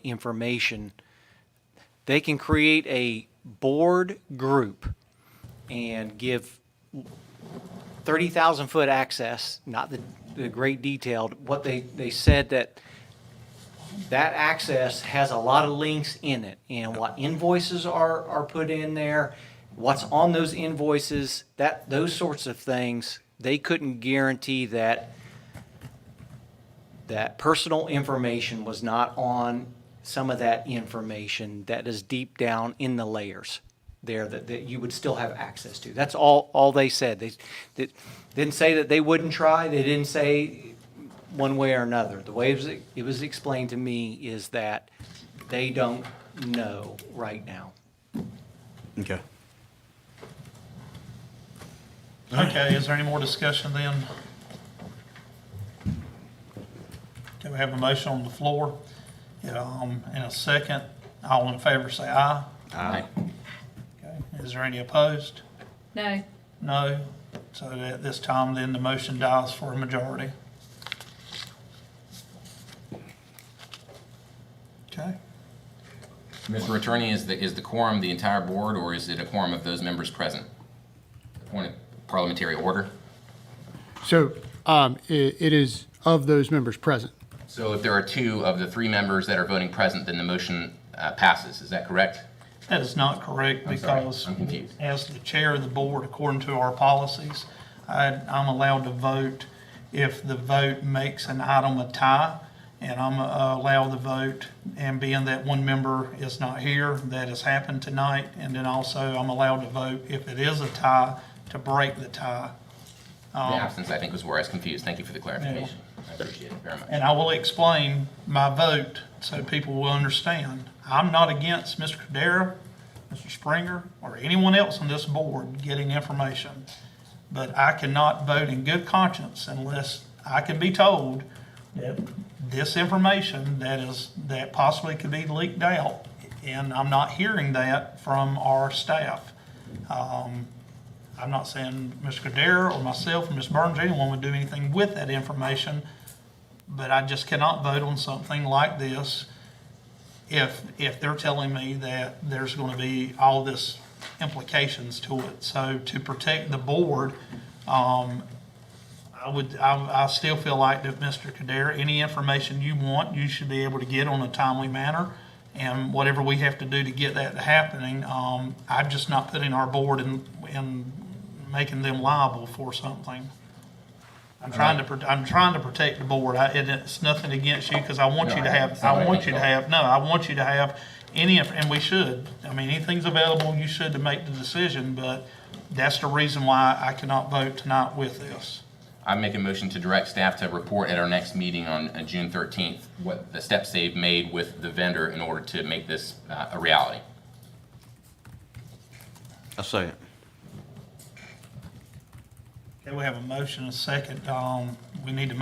information. They can create a board group and give 30,000 foot access, not the great detailed. What they said that access has a lot of links in it, and what invoices are put in there, what's on those invoices, those sorts of things. They couldn't guarantee that personal information was not on some of that information that is deep down in the layers there that you would still have access to. That's all they said. They didn't say that they wouldn't try. They didn't say one way or another. The way it was explained to me is that they don't know right now. Okay. Okay, is there any more discussion then? Okay, we have a motion on the floor. In a second, all in favor say aye. Aye. Okay, is there any opposed? No. No. So at this time, then the motion dies for a majority. Okay. Mr. Attorney, is the quorum the entire board, or is it a quorum of those members present? Point of parliamentary order. So, it is of those members present. So if there are 2 of the 3 members that are voting present, then the motion passes. Is that correct? That is not correct I'm sorry, because I'm confused. as the chair of the board, according to our policies, I'm allowed to vote if the vote makes an item a tie, and I'm allowed to vote, and being that one member is not here, that has happened tonight, and then also I'm allowed to vote if it is a tie, to break the tie. The absence, I think, was where I was confused. Thank you for the clarification. I appreciate it very much. And I will explain my vote so people will understand. I'm not against Mr. Cadera, Mr. Springer, or anyone else on this board getting information. But I cannot vote in good conscience unless I can be told that this information that possibly could be leaked out, and I'm not hearing that from our staff. I'm not saying Mr. Cadera or myself or Ms. Burns or anyone would do anything with that information, but I just cannot vote on something like this if they're telling me that there's going to be all this implications to it. So to protect the board, I still feel like that Mr. Cadera, any information you want, you should be able to get on a timely manner. And whatever we have to do to get that happening, I'm just not putting our board in making them liable for something. I'm trying to protect the board. And it's nothing against you, because I want you to have any, and we should. I mean, anything's available, you should, to make the decision, but that's the reason why I cannot vote tonight with this. I make a motion to direct staff to report at our next meeting on June 13th what the steps they've made with the vendor in order to make this a reality. I say it. Okay, we have a motion, a second. We need to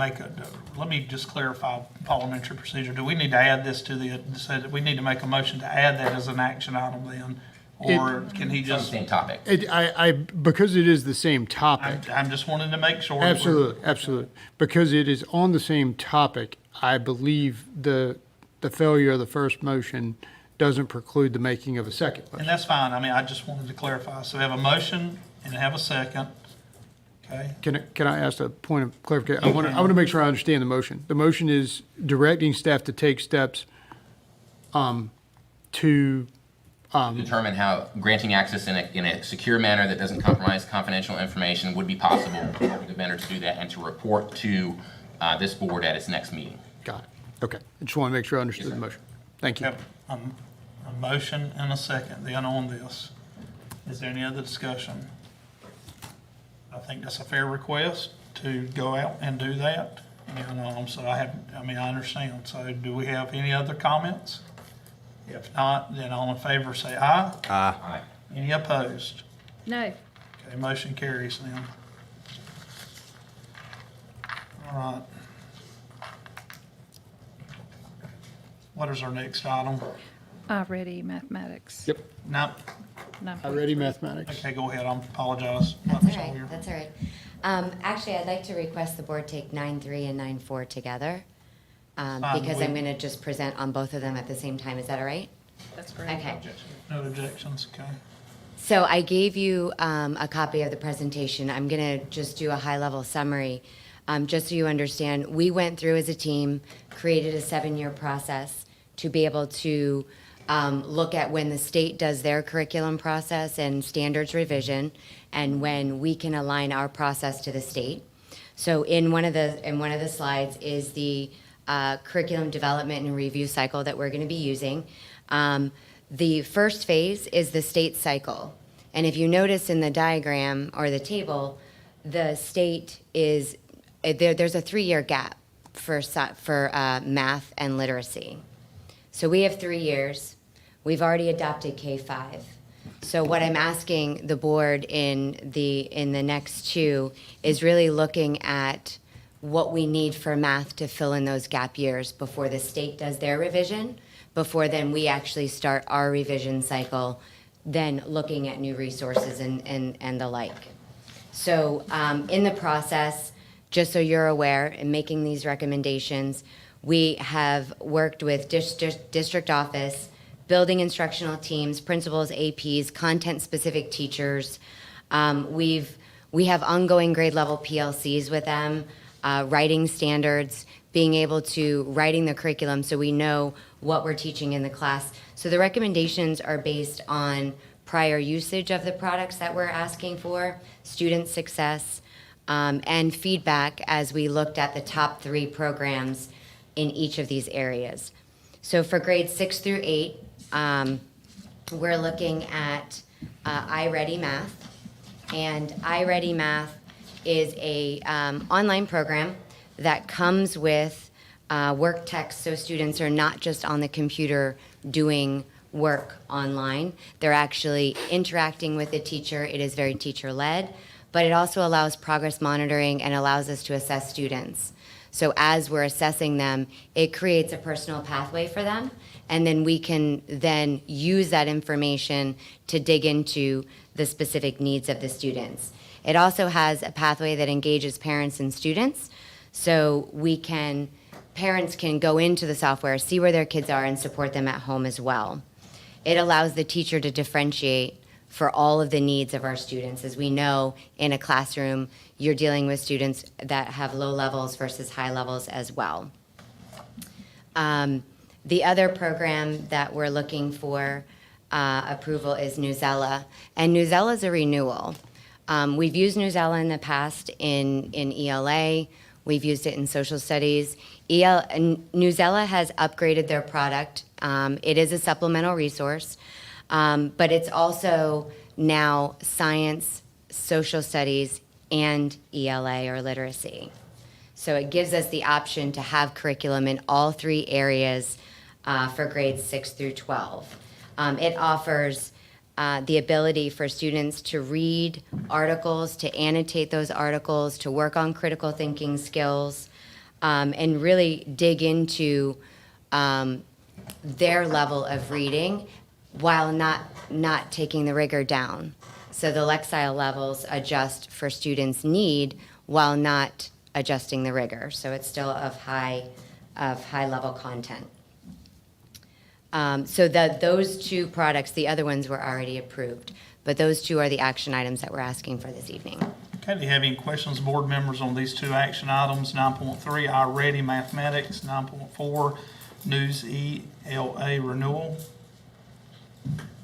let me just clarify parliamentary procedure. Do we need to add this so that we need to make a motion to add that as an action item then? Or can he just? Same topic. Because it is the same topic. I'm just wanting to make sure. Absolutely. Because it is on the same topic, I believe the failure of the first motion doesn't preclude the making of a second motion. And that's fine. I mean, I just wanted to clarify. So we have a motion and have a second. Okay. Can I ask a point of clarification? I want to make sure I understand the motion. The motion is directing staff to take steps to determine how granting access in a secure manner that doesn't compromise confidential information would be possible for the vendor to do that and to report to this board at its next meeting. Got it. Okay. I just want to make sure I understood the motion. Thank you. Yep. A motion and a second then on this. Is there any other discussion? I think that's a fair request to go out and do that. So I understand. So do we have any other comments? If not, then all in favor say aye. Aye. Any opposed? No. Okay, motion carries then. All right. What is our next item? Ready mathematics. Yep. No. Already mathematics. Okay, go ahead. I apologize. That's all right, that's all right. Actually, I'd like to request the board take 9.3 and 9.4 together, because I'm gonna just present on both of them at the same time. Is that all right? That's great. Okay. No objections, okay. So I gave you a copy of the presentation. I'm gonna just do a high-level summary, just so you understand. We went through as a team, created a 7-year process to be able to look at when the state does their curriculum process and standards revision, and when we can align our process to the state. So in one of the slides is the curriculum development and review cycle that we're going to be using. The first phase is the state cycle, and if you notice in the diagram or the table, the state is there's a 3-year gap for math and literacy. So we have 3 years. We've already adopted K-5. So what I'm asking the board in the next 2 is really looking at what we need for math to fill in those gap years before the state does their revision, before then we actually start our revision cycle, then looking at new resources and the like. So in the process, just so you're aware, in making these recommendations, we have worked with district office, building instructional teams, principals, APs, content-specific teachers. We have ongoing grade level PLCs with them, writing standards, being able to writing the curriculum so we know what we're teaching in the class. So the recommendations are based on prior usage of the products that we're asking for, student success, and feedback as we looked at the top 3 programs in each of these areas. So for grades 6 through 8, we're looking at iReady Math. And iReady Math is a online program that comes with work text, so students are not just on the computer doing work online. They're actually interacting with the teacher. It is very teacher-led, but it also allows progress monitoring and allows us to assess students. So as we're assessing them, it creates a personal pathway for them, and then we can then use that information to dig into the specific needs of the students. It also has a pathway that engages parents and students, so parents can go into the software, see where their kids are, and support them at home as well. It allows the teacher to differentiate for all of the needs of our students. As we know, in a classroom, you're dealing with students that have low levels versus high levels as well. The other program that we're looking for approval is Newsella, and Newsella is a renewal. We've used Newsella in the past in ELA. We've used it in social studies. Newsella has upgraded their product. It is a supplemental resource, but it's also now science, social studies, and ELA or literacy. So it gives us the option to have curriculum in all 3 areas for grades 6 through 12. It offers the ability for students to read articles, to annotate those articles, to work on critical thinking skills, and really dig into their level of reading while not taking the rigor down. So the Lexile levels adjust for students' need while not adjusting the rigor. So it's still of high level content. So those 2 products, the other ones were already approved, but those 2 are the action items that we're asking for this evening. Okay, do you have any questions, board members, on these 2 action items? 9.3, iReady Mathematics, 9.4, News ELA Renewal.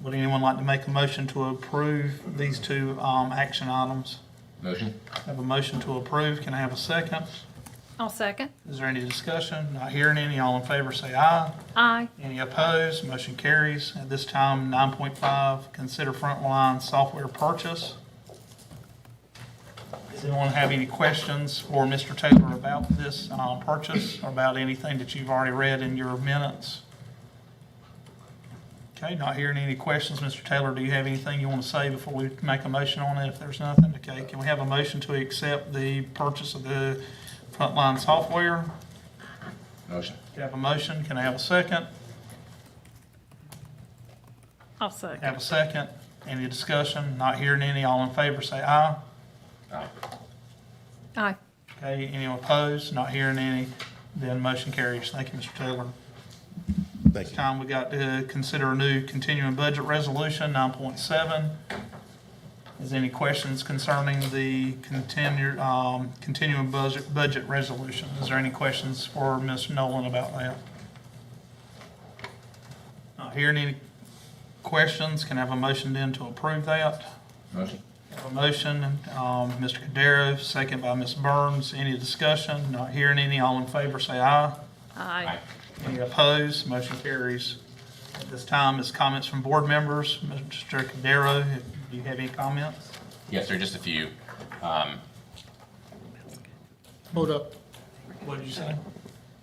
Would anyone like to make a motion to approve these 2 action items? Motion. I have a motion to approve. Can I have a second? I'll second. Is there any discussion? Not hearing any. All in favor say aye. Aye. Any opposed? Motion carries. At this time, 9.5, consider frontline software purchase. This anyone have any questions for Mr. Taylor about this purchase, or about anything that you've already read in your minutes? Okay, not hearing any questions. Mr. Taylor, do you have anything you want to say before we make a motion on it? If there's nothing, okay, can we have a motion to accept the purchase of the frontline software? Motion. Can I have a motion? Can I have a second? I'll second. Have a second. Any discussion? Not hearing any. All in favor, say aye. Aye. Aye. Okay, anyone opposed? Not hearing any. Then motion carries. Thank you, Mr. Taylor. This time we got to consider a new continuing budget resolution, 9.7. Is there any questions concerning the continuing budget resolution? Is there any questions for Ms. Nolan about that? Not hearing any questions. Can I have a motion then to approve that? Motion. Have a motion, Mr. Cordero, second by Ms. Burns. Any discussion? Not hearing any. All in favor, say aye. Aye. Any opposed? Motion carries. At this time is comments from board members. Mr. Cordero, do you have any comments? Yes, sir, just a few. Hold up. What did you say?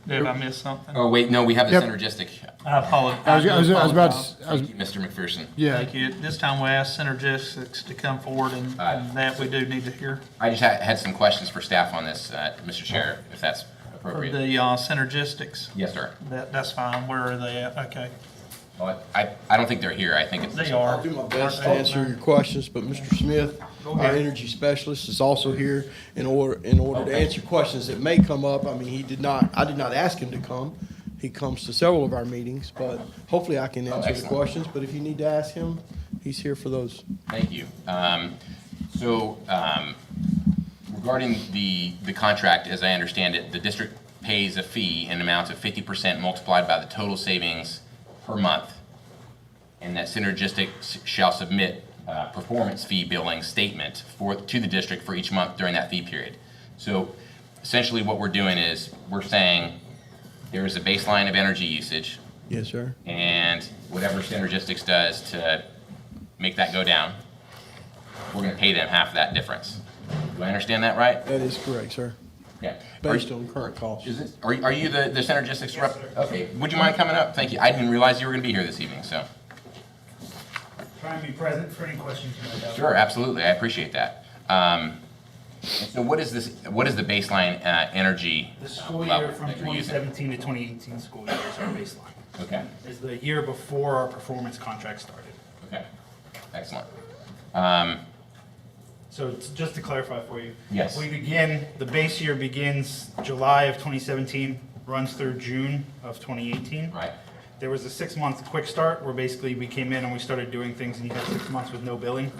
Did I miss something? Oh, wait, no, we have the Yep. synergistic. I apologize. I was about to, Thank you, Mr. McPherson. yeah. Thank you. At this time, we ask Synergistics to come forward, and that we do need to hear. I just had some questions for staff on this, Mr. Chair, if that's For appropriate. the Synergistics, Yes, sir. that's fine. Where are they at? Okay. Well, I don't think they're here. I think it's. They are. I'll do my best to answer your questions, but Mr. Smith, our energy specialist, is also here in order to answer questions that may come up. I mean, I did not ask him to come. He comes to several of our meetings, but hopefully I can answer the excellent. questions. But if you need to ask him, he's here for those. Thank you. Regarding the contract, as I understand it, the district pays a fee in amounts of 50% multiplied by the total savings per month, and that Synergistic shall submit performance fee billing statement to the district for each month during that fee period. So essentially what we're doing is we're saying there is a baseline of energy usage, Yes, sir. and whatever Synergistics does to make that go down, we're going to pay them half of that difference. Do I understand that right? That is correct, sir. Yeah. Based on current costs. Are you the Synergistics rep? Okay. Would you mind coming up? Thank you. I didn't realize you were going to be here this evening, so. Try and be present for any questions you might have. Sure, absolutely. I appreciate that. So what is the baseline energy The school level year from that you're using? 2017 to 2018 school year is our baseline. Okay. Is the year before our performance contract started. Okay. Excellent. So just to clarify for you. Yes. The base year begins July of 2017, runs through June of 2018. Right. There was a 6-month quick start where basically we came in and we started doing things, and you had 6 months with no billing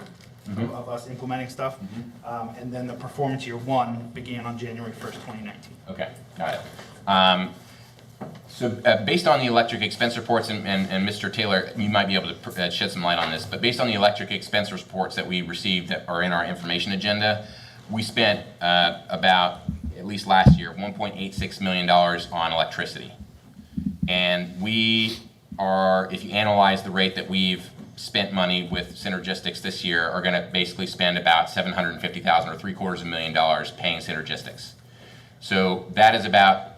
of us implementing stuff. And then the performance year 1 began on January 1st, 2019. Okay, got it. So based on the electric expense reports, and Mr. Taylor, you might be able to shed some light on this, but based on the electric expense reports that we received that are in our information agenda, we spent about, at least last year, $1.86 million on electricity. And we are, if you analyze the rate that we've spent money with Synergistics this year, are going to basically spend about $750,000 or $750,000 paying Synergistics. So that is about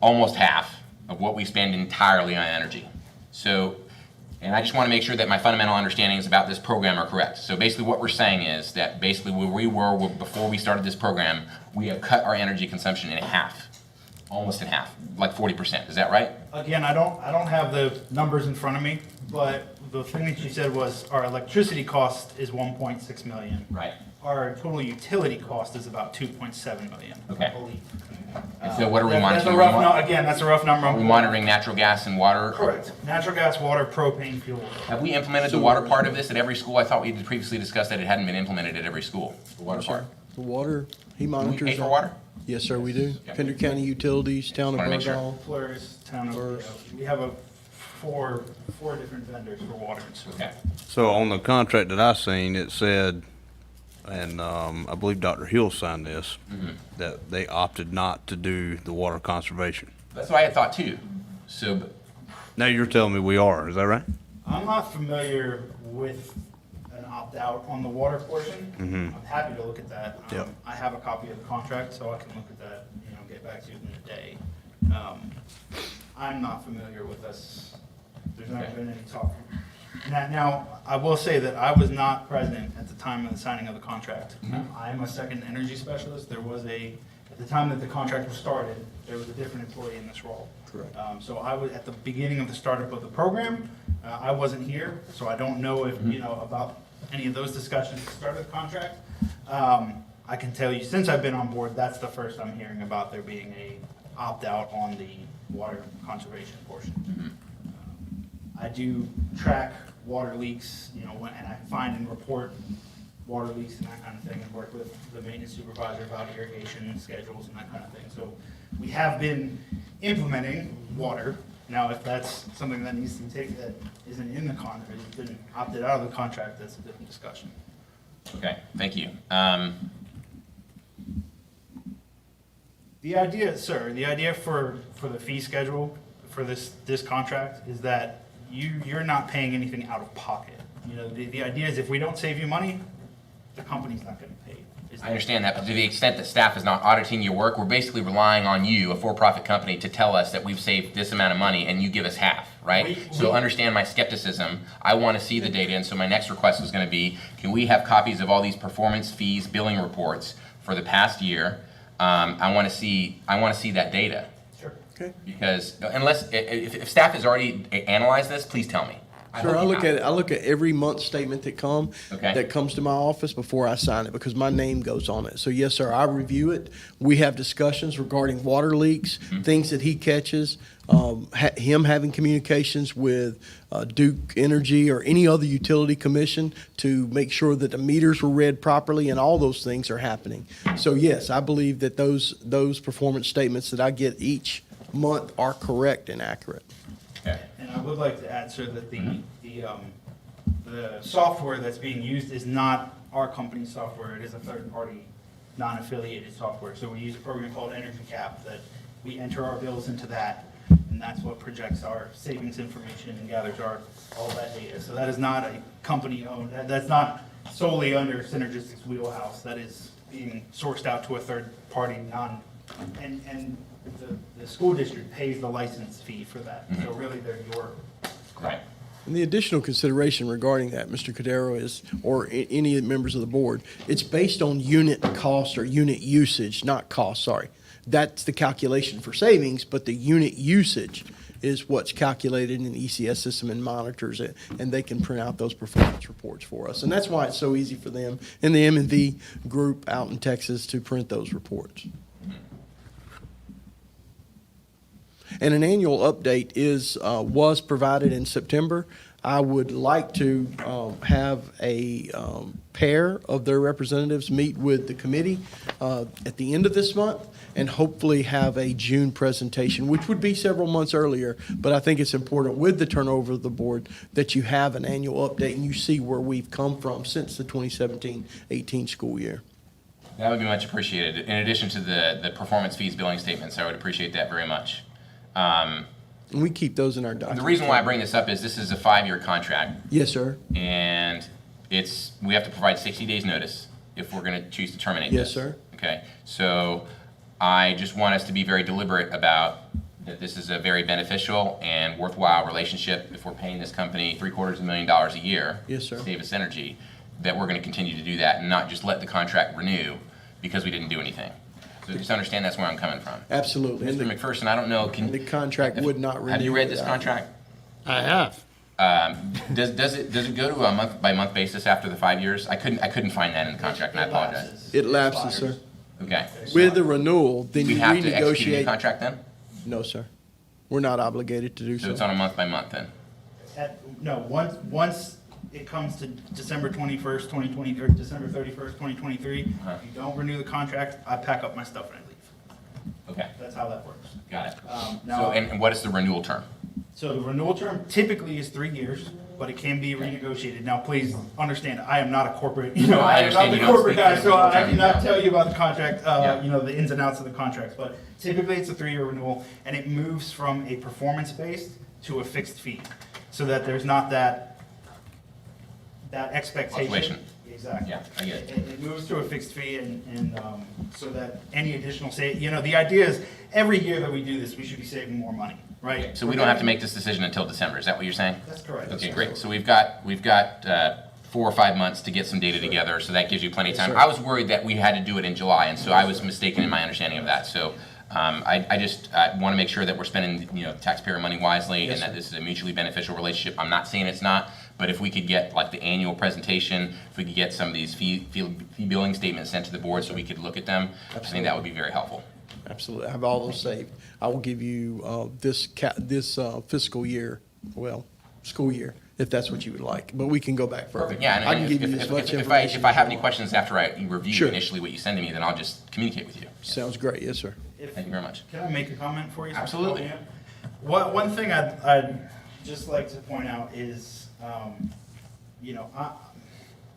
almost half of what we spend entirely on energy. So, and I just want to make sure that my fundamental understandings about this program are correct. So basically what we're saying is that basically where we were before we started this program, we have cut our energy consumption in half, almost in half, like 40%. Is that right? Again, I don't have the numbers in front of me, but the thing that you said was our electricity cost is 1.6 million. Right. Our total utility cost is about 2.7 million. Okay. I believe. And so what are we That's monitoring? a rough again, that's a rough number. Are we monitoring natural gas and water? Correct. Natural gas, water, propane, fuel. Have we implemented the water part of this at every school? I thought we had previously discussed that it hadn't been implemented at every school, the water part. The water, he monitors. Do we pay for water? Yes, sir, we do. Pender County Utilities, Town of Wanna make sure. Burgall. Flores, town of, we have four different vendors for water and sewer. Okay. So on the contract that I seen, it said, and I believe Dr. Hill signed this, that they opted not to do the water conservation. That's what I had thought too. So, Now you're telling me we are, is that right? I'm not familiar with an out on the water portion. Mhm. I'm happy to look at that. Yep. I have a copy of the contract, so I can look at that, get back to you in a day. I'm not familiar with this. There's never been any talk. Now, I will say that I was not present at the time of the signing of the contract. I am a second energy specialist. At the time that the contract was started, there was a different employee in this role. Correct. So I was at the beginning of the startup of the program. I wasn't here, so I don't know if, about any of those discussions at the start of the contract. I can tell you, since I've been on board, that's the first I'm hearing about there being a opt-out on the water conservation portion. I do track water leaks, and I find and report water leaks and that kind of thing, and work with the maintenance supervisor about irrigation schedules and that kind of thing. So we have been implementing water. Now, if that's something that needs to be taken that isn't in the contract, it's been opted out of the contract, that's a different discussion. Okay, thank you. The idea, sir, the idea for the fee schedule for this contract is that you're not paying anything out of pocket. The idea is if we don't save you money, the company's not gonna pay. I understand that, but to the extent that staff is not auditing your work, we're basically relying on you, a for-profit company, to tell us that we've saved this amount of money and you give us half, right? So understand my skepticism. I want to see the data, and so my next request was going to be, can we have copies of all these performance fees billing reports for the past year? I want to see that data. Sure. Okay. Because unless, if staff has already analyzed this, please tell me. Sure, I look at every month statement that comes to my office before I sign it, because my name goes on it. So yes, sir, I review it. We have discussions regarding water leaks, things that he catches, him having communications with Duke Energy or any other utility commission to make sure that the meters were read properly, and all those things are happening. So yes, I believe that those performance statements that I get each month are correct and accurate. And I would like to add, sir, that the software that's being used is not our company's software. It is a third-party, non-affiliated software. So we use a program called Energy Cap that we enter our bills into that, and that's what projects our savings information and gathers all that data. So that is not a company-owned, that's not solely under Synergistic's wheelhouse. That is being sourced out to a third-party, and the school district pays the license fee for that. So really, they're your. Right. And the additional consideration regarding that, Mr. Cordero, is, or any members of the board, it's based on unit cost or unit usage, not cost, sorry. That's the calculation for savings, but the unit usage is what's calculated in the ECS system and monitors it, and they can print out those performance reports for us. And that's why it's so easy for them in the M&V group out in Texas to print those reports. And an annual update was provided in September. I would like to have a pair of their representatives meet with the committee at the end of this month, and hopefully have a June presentation, which would be several months earlier. But I think it's important with the turnover of the board that you have an annual update and you see where we've come from since the 2017-18 school year. That would be much appreciated. In addition to the performance fees billing statements, I would appreciate that very much. And we keep those in our document. The reason why I bring this up is this is a 5-year contract. Yes, sir. And we have to provide 60 days notice if we're going to choose to terminate this. Yes, sir. Okay, so I just want us to be very deliberate about that this is a very beneficial and worthwhile relationship. If we're paying this company $750,000 a year, yes, sir, to save us energy, that we're going to continue to do that and not just let the contract renew because we didn't do anything. So just understand that's where I'm coming from. Absolutely. Mr. McPherson, I don't know. The contract would not renew. Have you read this contract? I have. Does it go to a month by month basis after the 5 years? I couldn't find that in the contract, and I apologize. It lapses, sir. Okay. With the renewal, then we you have to execute renegotiate. the contract then? No, sir. We're not obligated to do so. So it's on a month by month then? Once it comes to December 21st, 2020, or December 31st, 2023, if you don't renew the contract, I pack up my stuff and I leave. Okay. That's how that works. Got it. Now, and what is the renewal term? So the renewal term typically is 3 years, but it can be renegotiated. Now, please understand, I am not a corporate, I am not the corporate guy, so I cannot tell you about the contract, the ins and outs of the contracts. But typically, it's a 3-year renewal, and it moves from a performance-based to a fixed fee, so that there's not that that expectation. Fluctuation. Exactly. Yeah, I get it. It moves to a fixed fee and so that any additional the idea is every year that we do this, we should be saving more money, right? So we don't have to make this decision until December, is that what you're saying? That's correct. Okay, great. So we've got 4 or 5 months to get some data together, so that gives you plenty of time. sir. I was worried that we had to do it in July, and so I was mistaken in my understanding of that. So I just want to make sure that we're spending taxpayer money wisely and that this is a mutually beneficial relationship. I'm not saying it's not, but if we could get like the annual presentation, if we could get some of these fee billing statements sent to the board so we could look at them, I think that would be very helpful. Absolutely. I have all those saved. I will give you this fiscal year, school year, if that's what you would like. But we can go back further. Perfect. Yeah, and I can give you as much information. if I have any questions after I review Sure. initially what you send to me, then I'll just communicate with you. Sounds great. Yes, sir. Thank you very much. Can I make a comment for you? Absolutely. One thing I'd just like to point out is,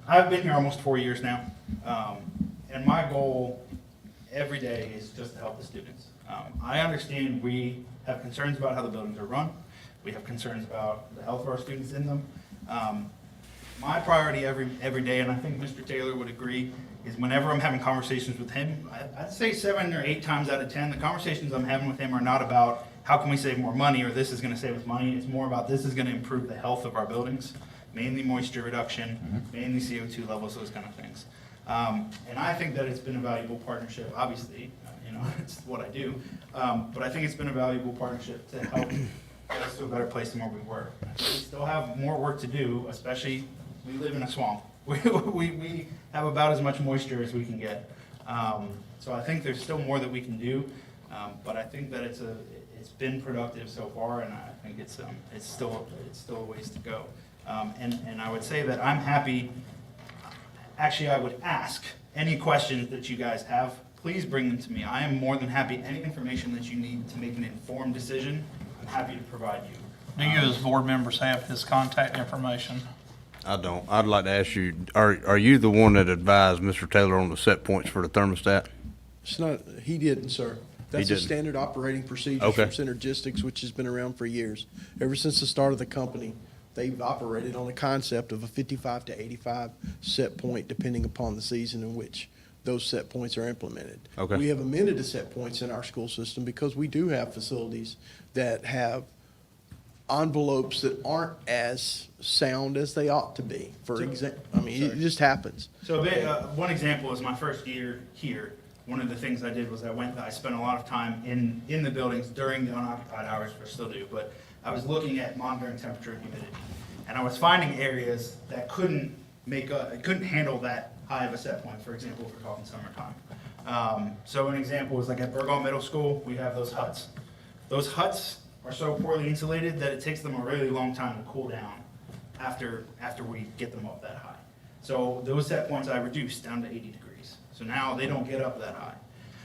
I've been here almost 4 years now, and my goal every day is just to help the students. I understand we have concerns about how the buildings are run. We have concerns about the health of our students in them. My priority every day, and I think Mr. Taylor would agree, is whenever I'm having conversations with him, I'd say 7 or 8 times out of 10, the conversations I'm having with him are not about how can we save more money or this is going to save us money. It's more about this is going to improve the health of our buildings, mainly moisture reduction, mainly CO2 levels, those kind of things. And I think that it's been a valuable partnership. Obviously, it's what I do. But I think it's been a valuable partnership to help get us to a better place than where we were. We still have more work to do, especially we live in a swamp. We have about as much moisture as we can get. So I think there's still more that we can do. But I think that it's been productive so far, and I think it's still a ways to go. And I would say that I'm happy. Actually, I would ask any questions that you guys have. Please bring them to me. I am more than happy. Any information that you need to make an informed decision, I'm happy to provide you. Do you as board members have his contact information? I don't. I'd like to ask you, are you the one that advised Mr. Taylor on the set points for the thermostat? It's not, he didn't, sir. That's a didn't. standard operating procedure Okay. from Synergistics, which has been around for years. Ever since the start of the company, they've operated on a concept of a 55 to 85 set point, depending upon the season in which those set points are implemented. Okay. We have amended the set points in our school system because we do have facilities that have envelopes that aren't as sound as they ought to be. For example, I mean, it just happens. So one example is my first year here. One of the things I did was I spent a lot of time in the buildings during the unoccupied hours, which I still do, but I was looking at monitoring temperature and humidity. And I was finding areas that couldn't handle that high of a set point, for example, if we're talking summertime. So an example is like at Burgon Middle School, we have those huts. Those huts are so poorly insulated that it takes them a really long time to cool down after we get them up that high. So those set points I reduced down to 80 degrees. So now they don't get up that high.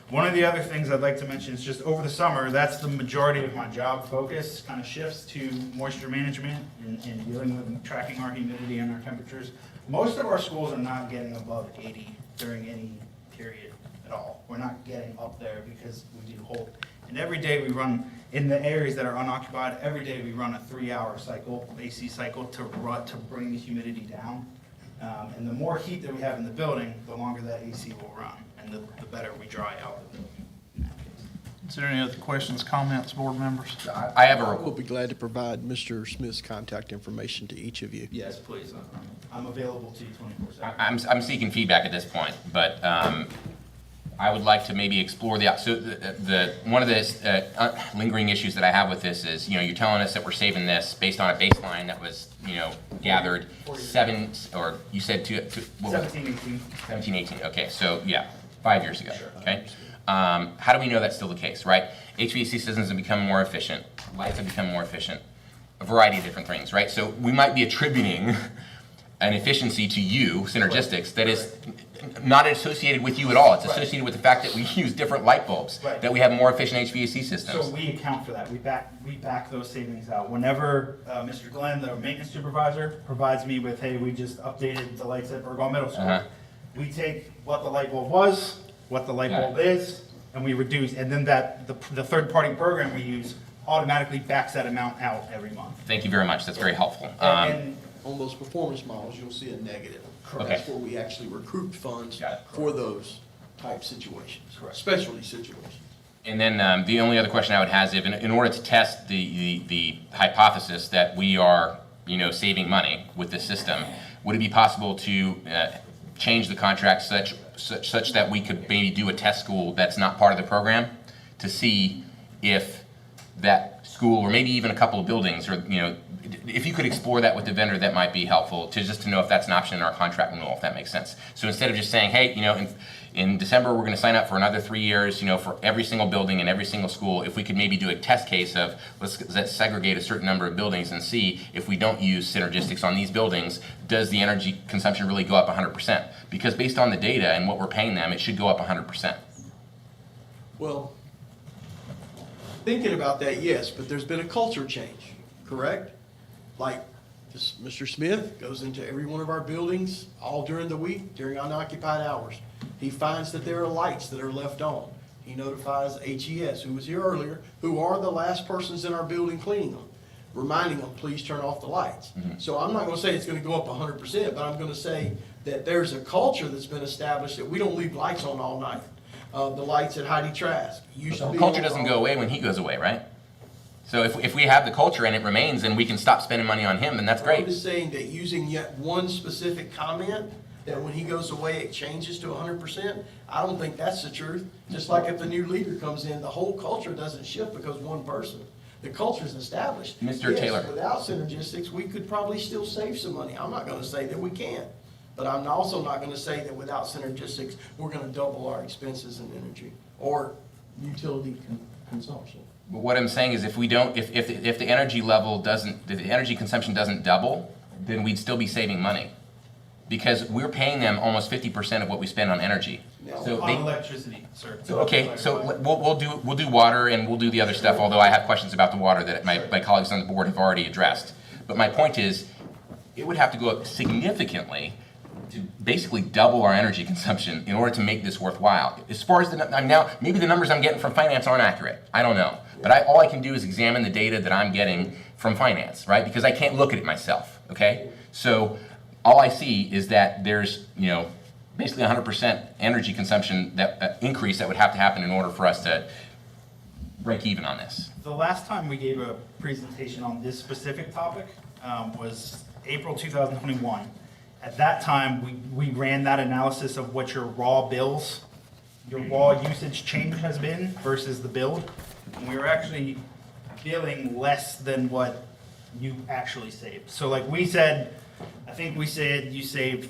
One of the other things I'd like to mention is just over the summer, that's the majority of my job focus, kind of shifts to moisture management and dealing with tracking our humidity and our temperatures. Most of our schools are not getting above 80 during any period at all. We're not getting up there because we do hold. And every day we run, in the areas that are unoccupied, every day we run a 3-hour cycle, AC cycle, to bring the humidity down. And the more heat that we have in the building, the longer that AC will run, and the better we dry out the building. Is there any other questions, comments, board members? I have We'll be glad to provide Mr. Smith's contact information to each of you. Yes, please. I'm available to you 24/7. I'm seeking feedback at this point, but I would like to maybe explore one of the lingering issues that I have with this is, you're telling us that we're saving this based on a baseline that was, gathered 7, or you said what was it? 17, 18. 17, 18, okay, so yeah, 5 years ago, okay? How do we know that's still the case, right? HVAC systems have become more efficient, lights have become more efficient, a variety of different things, right? So we might be attributing an efficiency to you, Synergistics, that is not associated with you at all. It's associated with the fact that we use different light bulbs, that we have more efficient HVAC systems. So we account for that. We back those savings out. Whenever Mr. Glenn, the maintenance supervisor, provides me with, hey, we just updated the lights at Burgon Middle School, we take what the light bulb was, what the light bulb is, and we reduce, and then the third-party program we use automatically backs that amount out every month. Thank you very much. That's very helpful. And on those performance models, you'll see a negative. Okay. That's where we actually recruit funds for those type situations, specialty situations. And then the only other question I would have is if in order to test the hypothesis that we are, saving money with this system, would it be possible to change the contract such that we could maybe do a test school that's not part of the program to see if that school, or maybe even a couple of buildings, or if you could explore that with the vendor, that might be helpful just to know if that's an option in our contract renewal, if that makes sense. So instead of just saying, hey, in December we're going to sign up for another 3 years, for every single building and every single school, if we could maybe do a test case of let's segregate a certain number of buildings and see if we don't use synergistics on these buildings, does the energy consumption really go up 100%? Because based on the data and what we're paying them, it should go up 100%. Well, thinking about that, yes, but there's been a culture change, correct? Like, Mr. Smith goes into every one of our buildings all during the week, during unoccupied hours. He finds that there are lights that are left on. He notifies HES, who was here earlier, who are the last persons in our building cleaning them, reminding them, please turn off the lights. So I'm not gonna say it's gonna go up 100%, but I'm gonna say that there's a culture that's been established that we don't leave lights on all night. The lights at Heidi Trask used to The be culture on doesn't all- go away when he goes away, right? So if we have the culture and it remains and we can stop spending money on him, then that's I'm great. just saying that using yet one specific comment, that when he goes away, it changes to 100%, I don't think that's the truth. Just like if the new leader comes in, the whole culture doesn't shift because one person. The culture's established. Mr. Taylor. Yes, without synergistics, we could probably still save some money. I'm not gonna say that we can't. But I'm also not gonna say that without synergistics, we're gonna double our expenses in energy or utility consumption. But what I'm saying is if we don't, if the energy level doesn't, if the energy consumption doesn't double, then we'd still be saving money. Because we're paying them almost 50% of what we spend on energy. So On they, electricity, sir. okay, so we'll do water and we'll do the other stuff, although I have questions about the water that my colleagues on the board have already addressed. But my point is, it would have to go up significantly to basically double our energy consumption in order to make this worthwhile. As far as now, maybe the numbers I'm getting from finance aren't accurate. I don't know. But all I can do is examine the data that I'm getting from finance, right? Because I can't look at it myself, okay? So all I see is that there's, basically 100% energy consumption that increase that would have to happen in order for us to break even on this. The last time we gave a presentation on this specific topic was April 2021. At that time, we ran that analysis of what your raw bills, your raw usage change has been versus the build. And we were actually billing less than what you actually saved. So like we said, I think we said you saved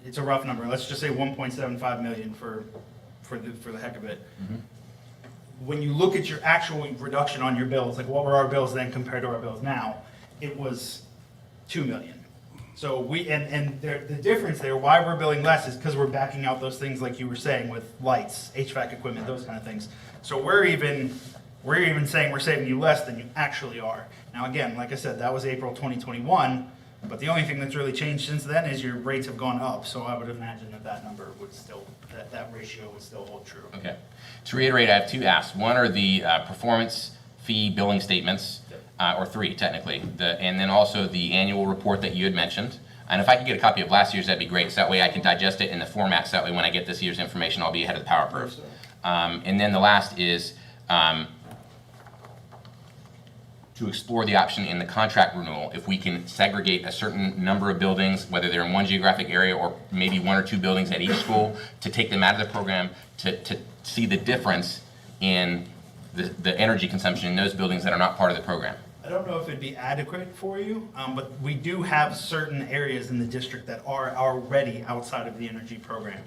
it's a rough number, let's just say 1.75 million for the heck of it. When you look at your actual reduction on your bills, like what were our bills then compared to our bills now, it was 2 million. So the difference there, why we're billing less is because we're backing out those things like you were saying with lights, HVAC equipment, those kind of things. So we're even saying we're saving you less than you actually are. Now again, like I said, that was April 2021, but the only thing that's really changed since then is your rates have gone up. So I would imagine that number would still, that ratio would still hold true. Okay. To reiterate, I have two asks. One are the performance fee billing statements, or three technically, and then also the annual report that you had mentioned. And if I could get a copy of last year's, that'd be great. So that way I can digest it in the format. So that way when I get this year's information, I'll be ahead of the power curve. And then the last is to explore the option in the contract renewal, if we can segregate a certain number of buildings, whether they're in one geographic area or maybe one or two buildings at each school, to take them out of the program, to see the difference in the energy consumption in those buildings that are not part of the program. I don't know if it'd be adequate for you, but we do have certain areas in the district that are already outside of the energy program.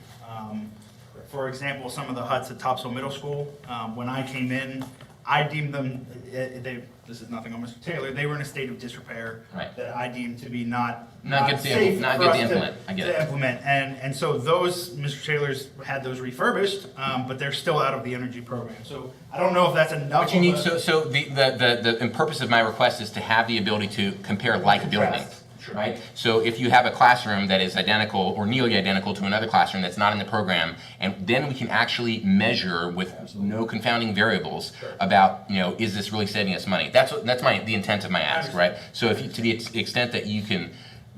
For example, some of the huts at Topsail Middle School, when I came in, I deemed them, this is nothing on Mr. Taylor, they were in a state of disrepair that I deemed to be not safe for us to implement. And so those, Mr. Taylor's had those refurbished, but they're still out of the energy program. So I don't know if that's enough. But you need, so the purpose of my request is to have the ability to compare like buildings. right? So if you have a classroom that is identical or nearly identical to another classroom that's not in the program, and then we can actually measure with no confounding variables about, is this really saving us money? That's the intent of my ask, right? So if you, to the extent that you can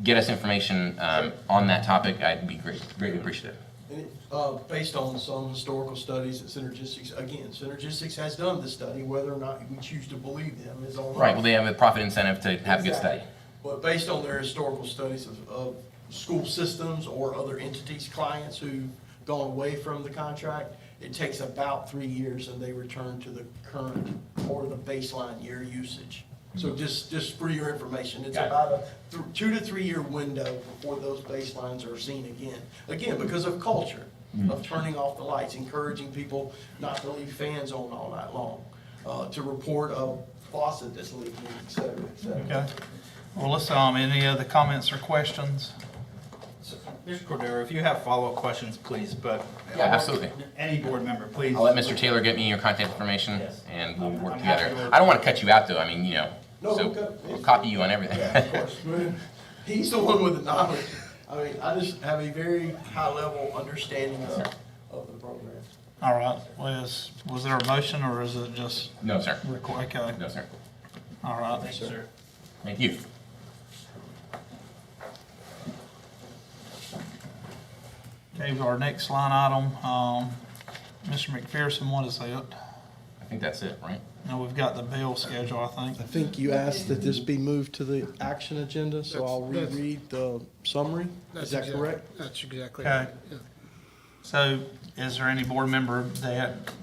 get us information on that topic, I'd be greatly appreciative. And based on some historical studies at Synergistics, again, Synergistics has done this study, whether or not we choose to believe them is on. Right, well, they have a profit incentive to have a good study. But based on their historical studies of school systems or other entities, clients who've gone away from the contract, it takes about 3 years and they return to the current or the baseline year usage. So just for your information, it's about a 2 to 3 year window before those baselines are seen again. Again, because of culture, of turning off the lights, encouraging people not to leave fans on all night long, to report a faucet that's leaking, et cetera, et cetera. Okay. Well, let's, any other comments or questions? Mr. Cordero, if you have follow-up questions, please, but. Yeah, absolutely. Any board member, please. I'll let Mr. Taylor get me your contact information, and we'll work together. I don't want to cut you out, though. I mean, so we'll copy you on everything. Yeah, of course. He's the one with the knowledge. I mean, I just have a very high-level understanding of the program. All right. Was there a motion or is it just? No, sir. Okay. No, sir. All right. Thank you, sir. Thank you. Okay, our next line item, Mr. McPherson, what is that? I think that's it, right? No, we've got the bill schedule, I think. I think you asked that this be moved to the action agenda, so I'll reread the summary. Is that correct? That's exactly Okay. right. Yeah. So is there any board member that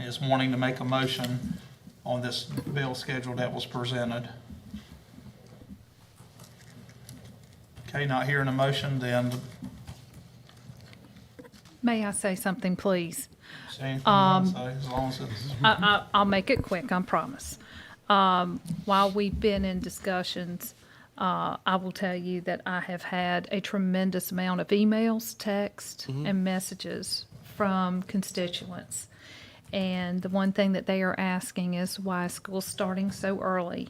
is wanting to make a motion on this bill schedule that was presented? Okay, not hearing a motion, then May I say something, please? say anything you want to say, as long as it's. I'll make it quick, I promise. While we've been in discussions, I will tell you that I have had a tremendous amount of emails, texts, and messages from constituents. And the one thing that they are asking is why is school starting so early?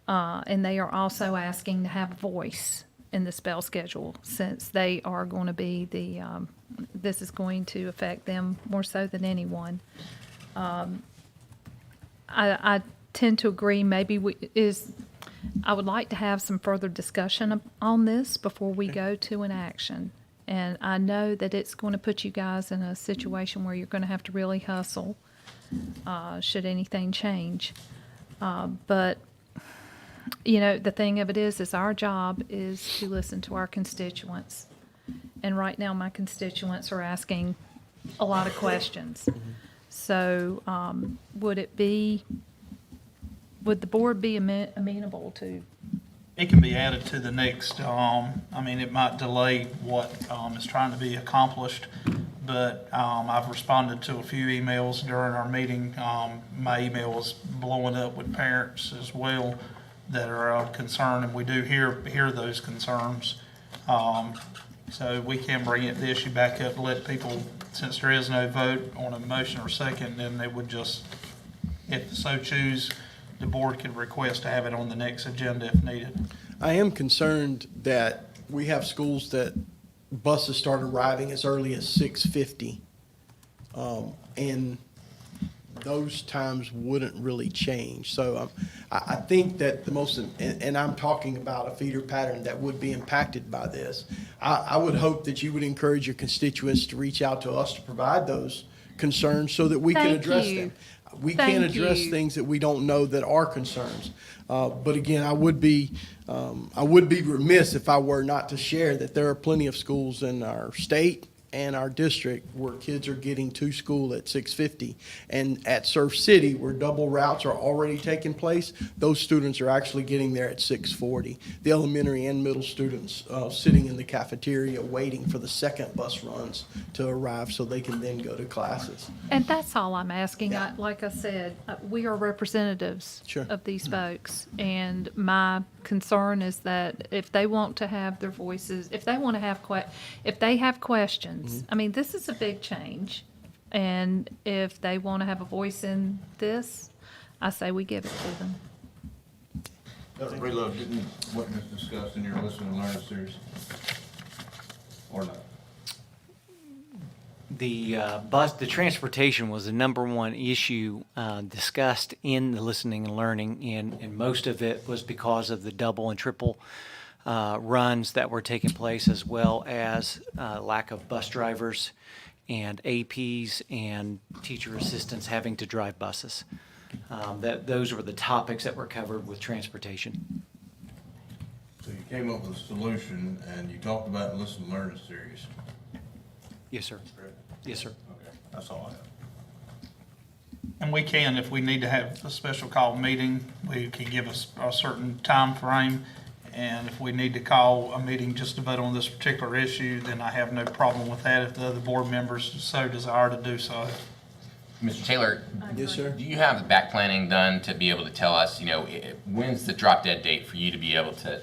And they are also asking to have a voice in the spell schedule, since they are going to be this is going to affect them more so than anyone. I tend to agree, I would like to have some further discussion on this before we go to an action. And I know that it's going to put you guys in a situation where you're going to have to really hustle, should anything change. But the thing of it is our job is to listen to our constituents. And right now, my constituents are asking a lot of questions. So, would the board be amenable to? It can be added to the next, it might delay what is trying to be accomplished, but I've responded to a few emails during our meeting. My email is blowing up with parents as well that are of concern, and we do hear those concerns. So we can bring the issue back up and let people, since there is no vote on a motion or second, then they would just, if so choose, the board could request to have it on the next agenda if needed. I am concerned that we have schools that buses start arriving as early as 6:50. And those times wouldn't really change. So I think that the most, and I'm talking about a feeder pattern that would be impacted by this. I would hope that you would encourage your constituents to reach out to us to provide those concerns so that we can address them. We can't address things that we don't know that are concerns. But again, I would be remiss if I were not to share that there are plenty of schools in our state and our district where kids are getting to school at 6:50. And at Surf City, where double routes are already taking place, those students are actually getting there at 6:40. The elementary and middle students sitting in the cafeteria waiting for the second bus runs to arrive so they can then go to classes. And that's all I'm asking. Like I said, we are representatives Sure. of these folks. And my concern is that if they want to have their voices, if they have questions, I mean, this is a big change. And if they want to have a voice in this, I say we give it to them. Dr. Breedlove, wasn't discussed in your listen and learn series? Or not? The transportation was the number one issue discussed in the listening and learning, and most of it was because of the double and triple runs that were taking place, as well as lack of bus drivers and APs and teacher assistants having to drive buses. Those were the topics that were covered with transportation. So you came up with a solution and you talked about the listen and learn series. Yes, sir. Correct? Yes, sir. Okay, that's all I have. And we can, if we need to have a special call meeting, we can give us a certain time frame. And if we need to call a meeting just to vote on this particular issue, then I have no problem with that if the other board members so desire to do so. Mr. Taylor? Yes, sir. Do you have the back planning done to be able to tell us, when's the drop dead date for you to be able to,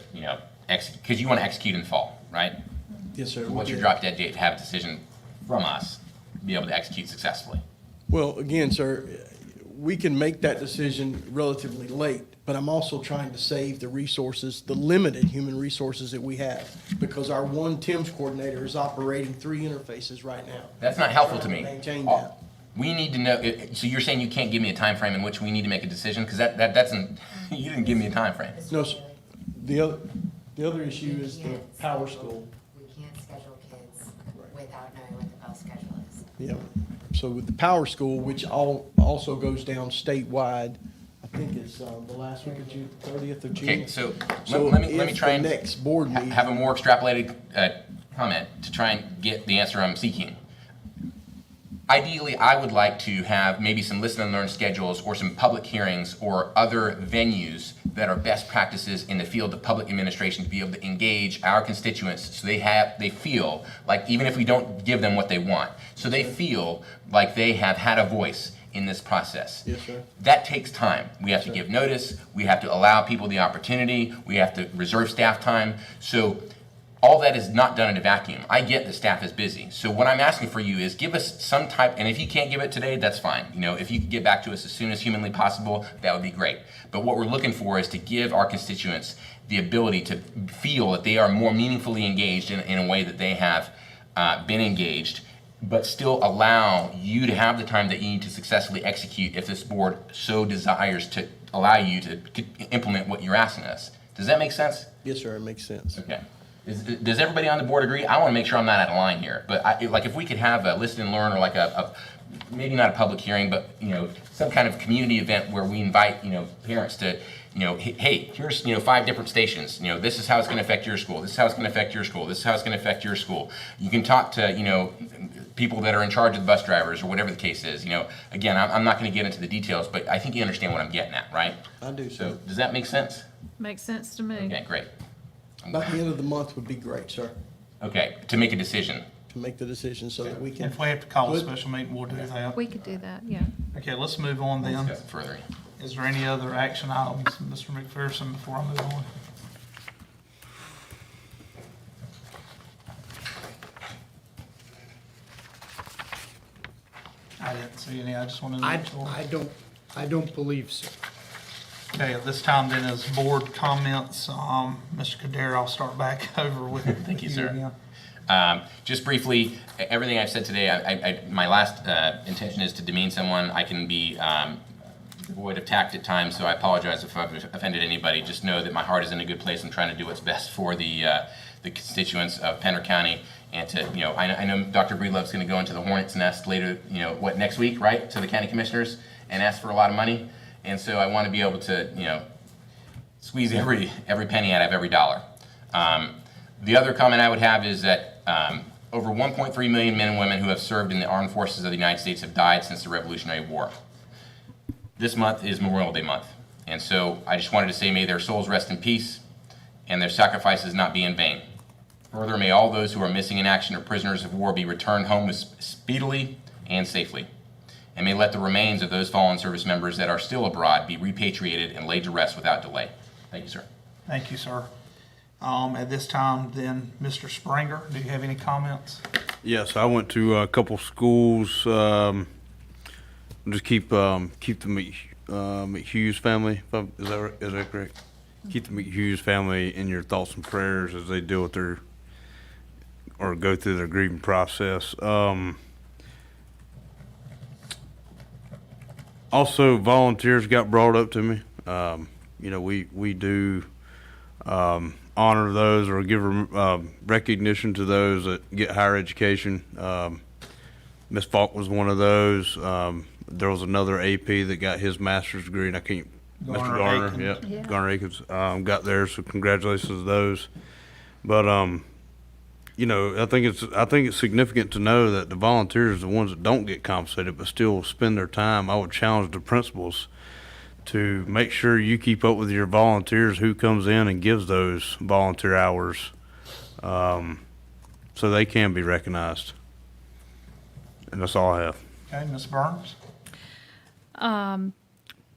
execute? Because you want to execute in the fall, right? Yes, sir. What's your drop dead date to have a decision from us to be able to execute successfully? Well, again, sir, we can make that decision relatively late, but I'm also trying to save the resources, the limited human resources that we have, because our one TIMS coordinator is operating 3 interfaces right now. That's not helpful to me. Maintain that. We need to know, so you're saying you can't give me a time frame in which we need to make a decision? Because that's you didn't give me a time frame. No, sir. The other issue is the power school. We can't schedule kids without knowing what the bus schedule is. Yeah. So with the power school, which also goes down statewide, I think it's the last week of June, 30th of June. Okay, so let me try and next board meeting have a more extrapolated comment to try and get the answer I'm seeking. Ideally, I would like to have maybe some listen and learn schedules or some public hearings or other venues that are best practices in the field of public administration to be able to engage our constituents so they feel like, even if we don't give them what they want, so they feel like they have had a voice in this process. Yes, sir. That takes time. We have to give notice, we have to allow people the opportunity, we have to reserve staff time. So all that is not done in a vacuum. I get the staff is busy. So what I'm asking for you is give us some type, and if you can't give it today, that's fine. If you could get back to us as soon as humanly possible, that would be great. But what we're looking for is to give our constituents the ability to feel that they are more meaningfully engaged in a way that they have been engaged, but still allow you to have the time that you need to successfully execute if this board so desires to allow you to implement what you're asking us. Does that make sense? Yes, sir, it makes sense. Okay. Does everybody on the board agree? I want to make sure I'm not out of line here, but if we could have a listen and learn, or like maybe not a public hearing, but some kind of community event where we invite parents to hey, here's 5 different stations. This is how it's going to affect your school. This is how it's going to affect your school. This is how it's going to affect your school. You can talk to people that are in charge of the bus drivers or whatever the case is. Again, I'm not going to get into the details, but I think you understand what I'm getting at, right? I do. So does that make sense? Makes sense to me. Okay, great. By the end of the month would be great, sir, Okay, to make a decision. to make the decision so that we can. If we have to call a special meeting, we'll do that. We could do that, yeah. Okay, let's move on then. Discuss it further. Is there any other action items, Mr. McPherson, before I move on? I didn't see any, I just wanted to make sure. I don't believe so. Okay, at this time then is board comments. Mr. Kader, I'll start back over with. Thank you, sir. again. Just briefly, everything I've said today, my last intention is to demean someone. I can be devoid of tact at times, so I apologize if I've offended anybody. Just know that my heart is in a good place. I'm trying to do what's best for the constituents of Pender County. And to, I know Dr. Breedlove's going to go into the hornet's nest later, next week, right, to the county commissioners and ask for a lot of money. And so I want to be able to, squeeze every penny out of every dollar. The other comment I would have is that over 1.3 million men and women who have served in the armed forces of the United States have died since the Revolutionary War. This month is Memorial Day month. And so I just wanted to say, may their souls rest in peace and their sacrifices not be in vain. Further, may all those who are missing in action or prisoners of war be returned home speedily and safely. And may let the remains of those fallen service members that are still abroad be repatriated and laid to rest without delay. Thank you, sir. Thank you, sir. At this time, then, Mr. Springer, do you have any comments? Yes, I went to a couple schools. Just keep the McHughes family. Is that correct? keep the McHughes family in your thoughts and prayers as they deal with their, or go through their grieving process. Also, volunteers got brought up to me. You know, we do honor those or give recognition to those that get higher education. Miss Falk was one of those. There was another AP that got his master's degree, and I can't. Mr. Garner, Aiken. yep, Yeah. Garner Akins got there. So congratulations to those. But you know, I think it's significant to know that the volunteers, the ones that don't get compensated but still spend their time. I would challenge the principals to make sure you keep up with your volunteers who comes in and gives those volunteer hours, so they can be recognized. And that's all I have. Okay, Ms. Burns?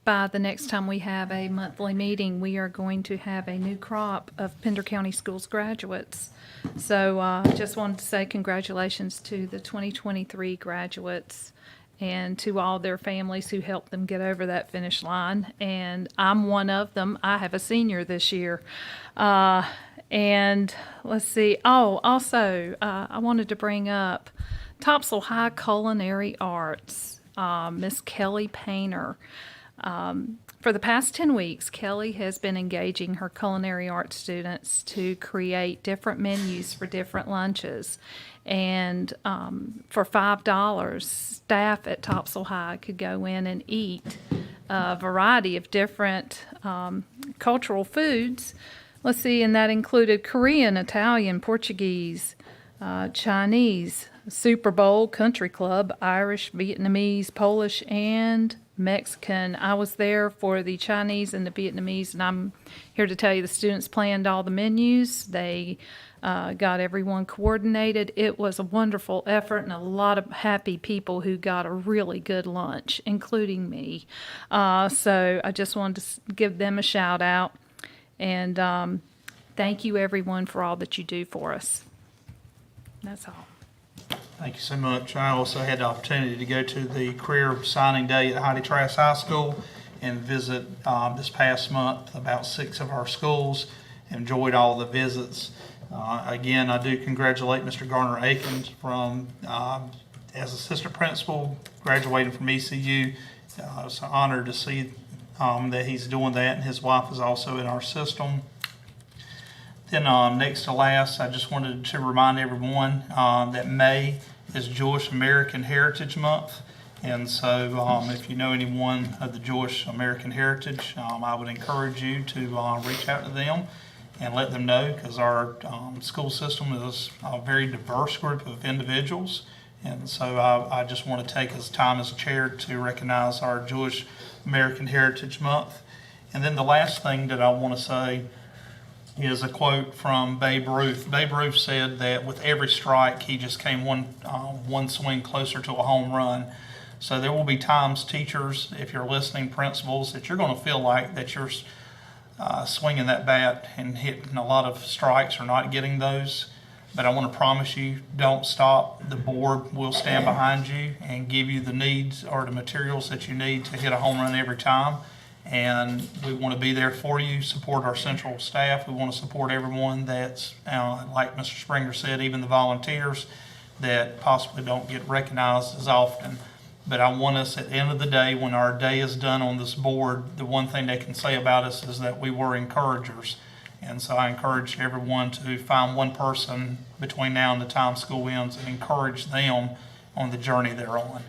By the next time we have a monthly meeting, we are going to have a new crop of Pender County Schools graduates. So just wanted to say congratulations to the 2023 graduates and to all their families who helped them get over that finish line. And I'm one of them. I have a senior this year. And let's see. Oh, also, I wanted to bring up Topsail High Culinary Arts, Miss Kelly Painter. For the past 10 weeks, Kelly has been engaging her culinary arts students to create different menus for different lunches. And for $5, staff at Topsail High could go in and eat a variety of different cultural foods. Let's see, and that included Korean, Italian, Portuguese, Chinese, Super Bowl, Country Club, Irish, Vietnamese, Polish, and Mexican. I was there for the Chinese and the Vietnamese, and I'm here to tell you the students planned all the menus. They got everyone coordinated. It was a wonderful effort and a lot of happy people who got a really good lunch, including me. So I just wanted to give them a shout out. And thank you, everyone, for all that you do for us. That's all. Thank you so much. I also had the opportunity to go to the career signing day at Heidi Trask High School and visit this past month about 6 of our schools. Enjoyed all the visits. Again, I do congratulate Mr. Garner Akins from as assistant principal, graduating from ECU. It's an honor to see that he's doing that, and his wife is also in our system. Then next to last, I just wanted to remind everyone that May is Jewish American Heritage Month. And so if you know anyone of the Jewish American heritage, I would encourage you to reach out to them and let them know, because our school system is a very diverse group of individuals. And so I just want to take this time as chair to recognize our Jewish American Heritage Month. And then the last thing that I want to say is a quote from Babe Ruth. Babe Ruth said that with every strike, he just came one swing closer to a home run. So there will be times, teachers, if you're listening, principals, that you're going to feel like that you're swinging that bat and hitting a lot of strikes or not getting those. But I want to promise you, don't stop. The board will stand behind you and give you the needs or the materials that you need to hit a home run every time. And we want to be there for you, support our central staff. We want to support everyone that's, like Mr. Springer said, even the volunteers that possibly don't get recognized as often. But I want us, at the end of the day, when our day is done on this board, the one thing they can say about us is that we were encouragers. And so I encourage everyone to find one person between now and the time school ends and encourage them on the journey they're on.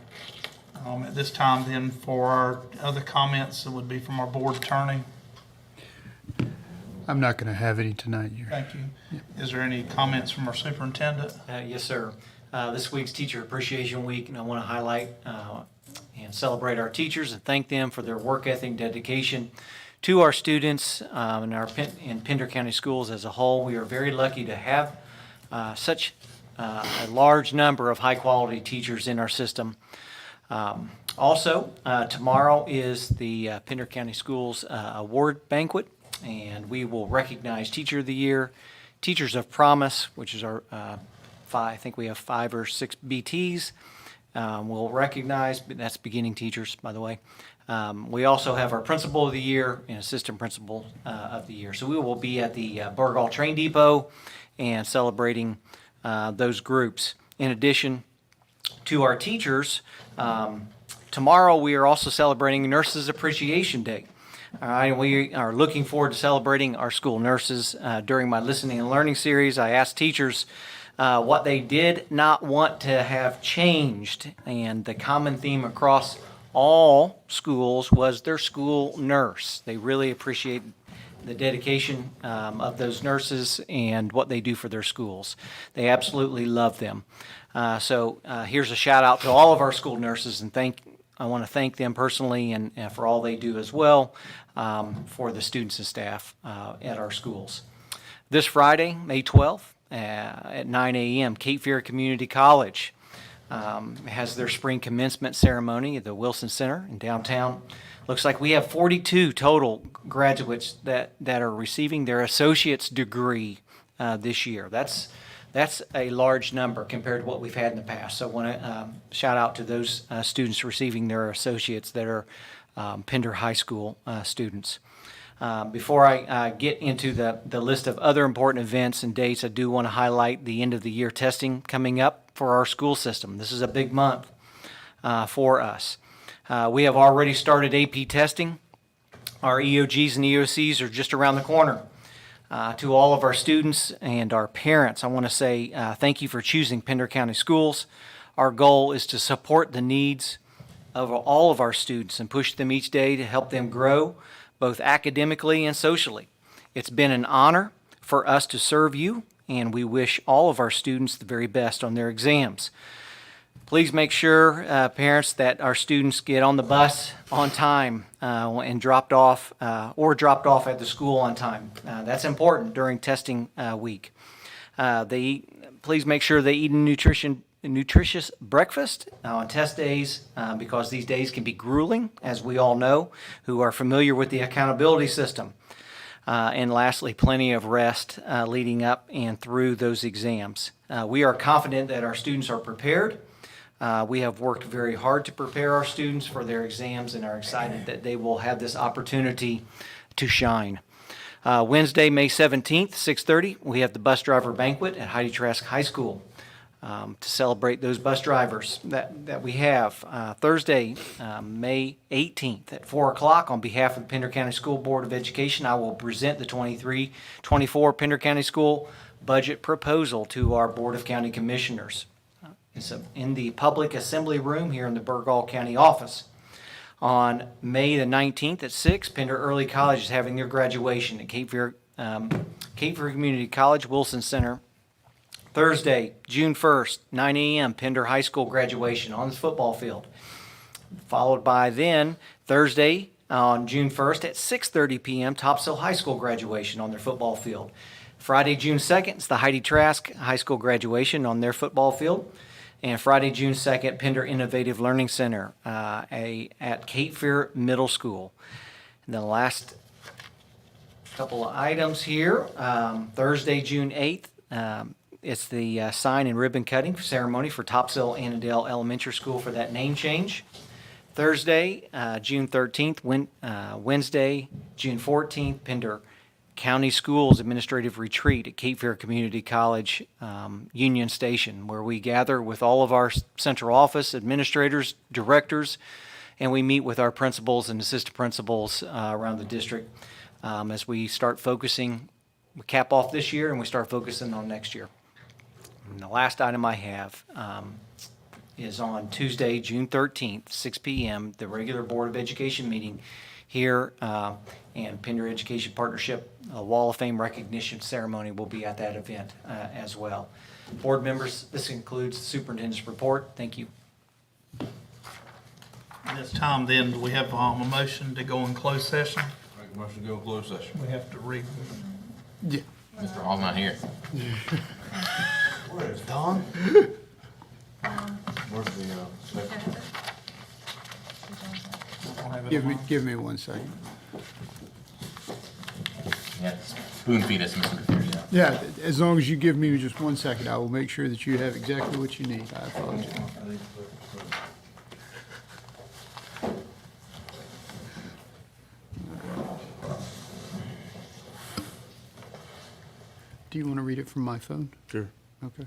At this time, then, for our other comments, it would be from our board attorney. I'm not going to have any tonight. Thank you. Is there any comments from our superintendent? Yes, sir. This week's Teacher Appreciation Week, and I want to highlight and celebrate our teachers and thank them for their work ethic and dedication to our students in Pender County Schools as a whole. We are very lucky to have such a large number of high-quality teachers in our system. Also, tomorrow is the Pender County Schools Award Banquet, and we will recognize Teacher of the Year, Teachers of Promise, which is our I think we have 5 or 6 BTs. We'll recognize, that's beginning teachers, by the way. We also have our Principal of the Year and Assistant Principal of the Year. So we will be at the Burgall Train Depot and celebrating those groups. In addition to our teachers, tomorrow we are also celebrating Nurses Appreciation Day. All right, we are looking forward to celebrating our school nurses. During my listening and learning series, I asked teachers what they did not want to have changed, and the common theme across all schools was their school nurse. They really appreciate the dedication of those nurses and what they do for their schools. They absolutely love them. So here's a shout out to all of our school nurses, and I want to thank them personally and for all they do as well for the students and staff at our schools. This Friday, May 12th at 9 a.m., Cape Fear Community College has their spring commencement ceremony at the Wilson Center in downtown. Looks like we have 42 total graduates that are receiving their associate's degree this year. That's a large number compared to what we've had in the past. So I want to shout out to those students receiving their associates that are Pender High School students. Before I get into the list of other important events and dates, I do want to highlight the end of the year testing coming up for our school system. This is a big month for us. We have already started AP testing. Our EOGs and EOCs are just around the corner. To all of our students and our parents, I want to say thank you for choosing Pender County Schools. Our goal is to support the needs of all of our students and push them each day to help them grow, both academically and socially. It's been an honor for us to serve you, and we wish all of our students the very best on their exams. Please make sure, parents, that our students get on the bus on time and dropped off at the school on time. That's important during testing week. Please make sure they eat a nutritious breakfast on test days because these days can be grueling, as we all know, who are familiar with the accountability system. And lastly, plenty of rest leading up and through those exams. We are confident that our students are prepared. We have worked very hard to prepare our students for their exams and are excited that they will have this opportunity to shine. Wednesday, May 17th, 6:30, we have the bus driver banquet at Heidi Trask High School to celebrate those bus drivers that we have. Thursday, May 18th at 4 o'clock, on behalf of the Pender County School Board of Education, I will present the 23-24 Pender County School budget proposal to our Board of County Commissioners. It's in the Public Assembly Room here in the Burgall County office. On May the 19th at 6, Pender Early College is having their graduation at Cape Fear Community College, Wilson Center. Thursday, June 1st, 9 a.m., Pender High School graduation on the football field. Followed by then, Thursday on June 1st at 6:30 p.m., Topsail High School graduation on their football field. Friday, June 2nd, it's the Heidi Trask High School graduation on their football field. And Friday, June 2nd, Pender Innovative Learning Center at Cape Fear Middle School. And the last couple of items here, Thursday, June 8th, it's the sign and ribbon cutting ceremony for Topsail Annandale Elementary School for that name change. Thursday, June 13th, Wednesday, June 14th, Pender County Schools Administrative Retreat at Cape Fear Community College Union Station, where we gather with all of our central office administrators, directors, and we meet with our principals and assistant principals around the district as we start focusing. We cap off this year and we start focusing on next year. And the last item I have is on Tuesday, June 13th, 6 p.m., the regular Board of Education meeting here, and Pender Education Partnership Wall of Fame recognition ceremony will be at that event as well. Board members, this concludes the superintendent's report. Thank you. This time then, do we have a motion to go in closed session? Make a motion to go in closed session. We have to read. Yeah. Mr. Hall's not here. Where is Don? Where's the second? Give me 1 second. Yeah, spoon feed us, Mr. Fury. Yeah, as long as you give me just 1 second, I will make sure that you have exactly what you need. I apologize. Do you want to read it from my phone? Sure. Okay.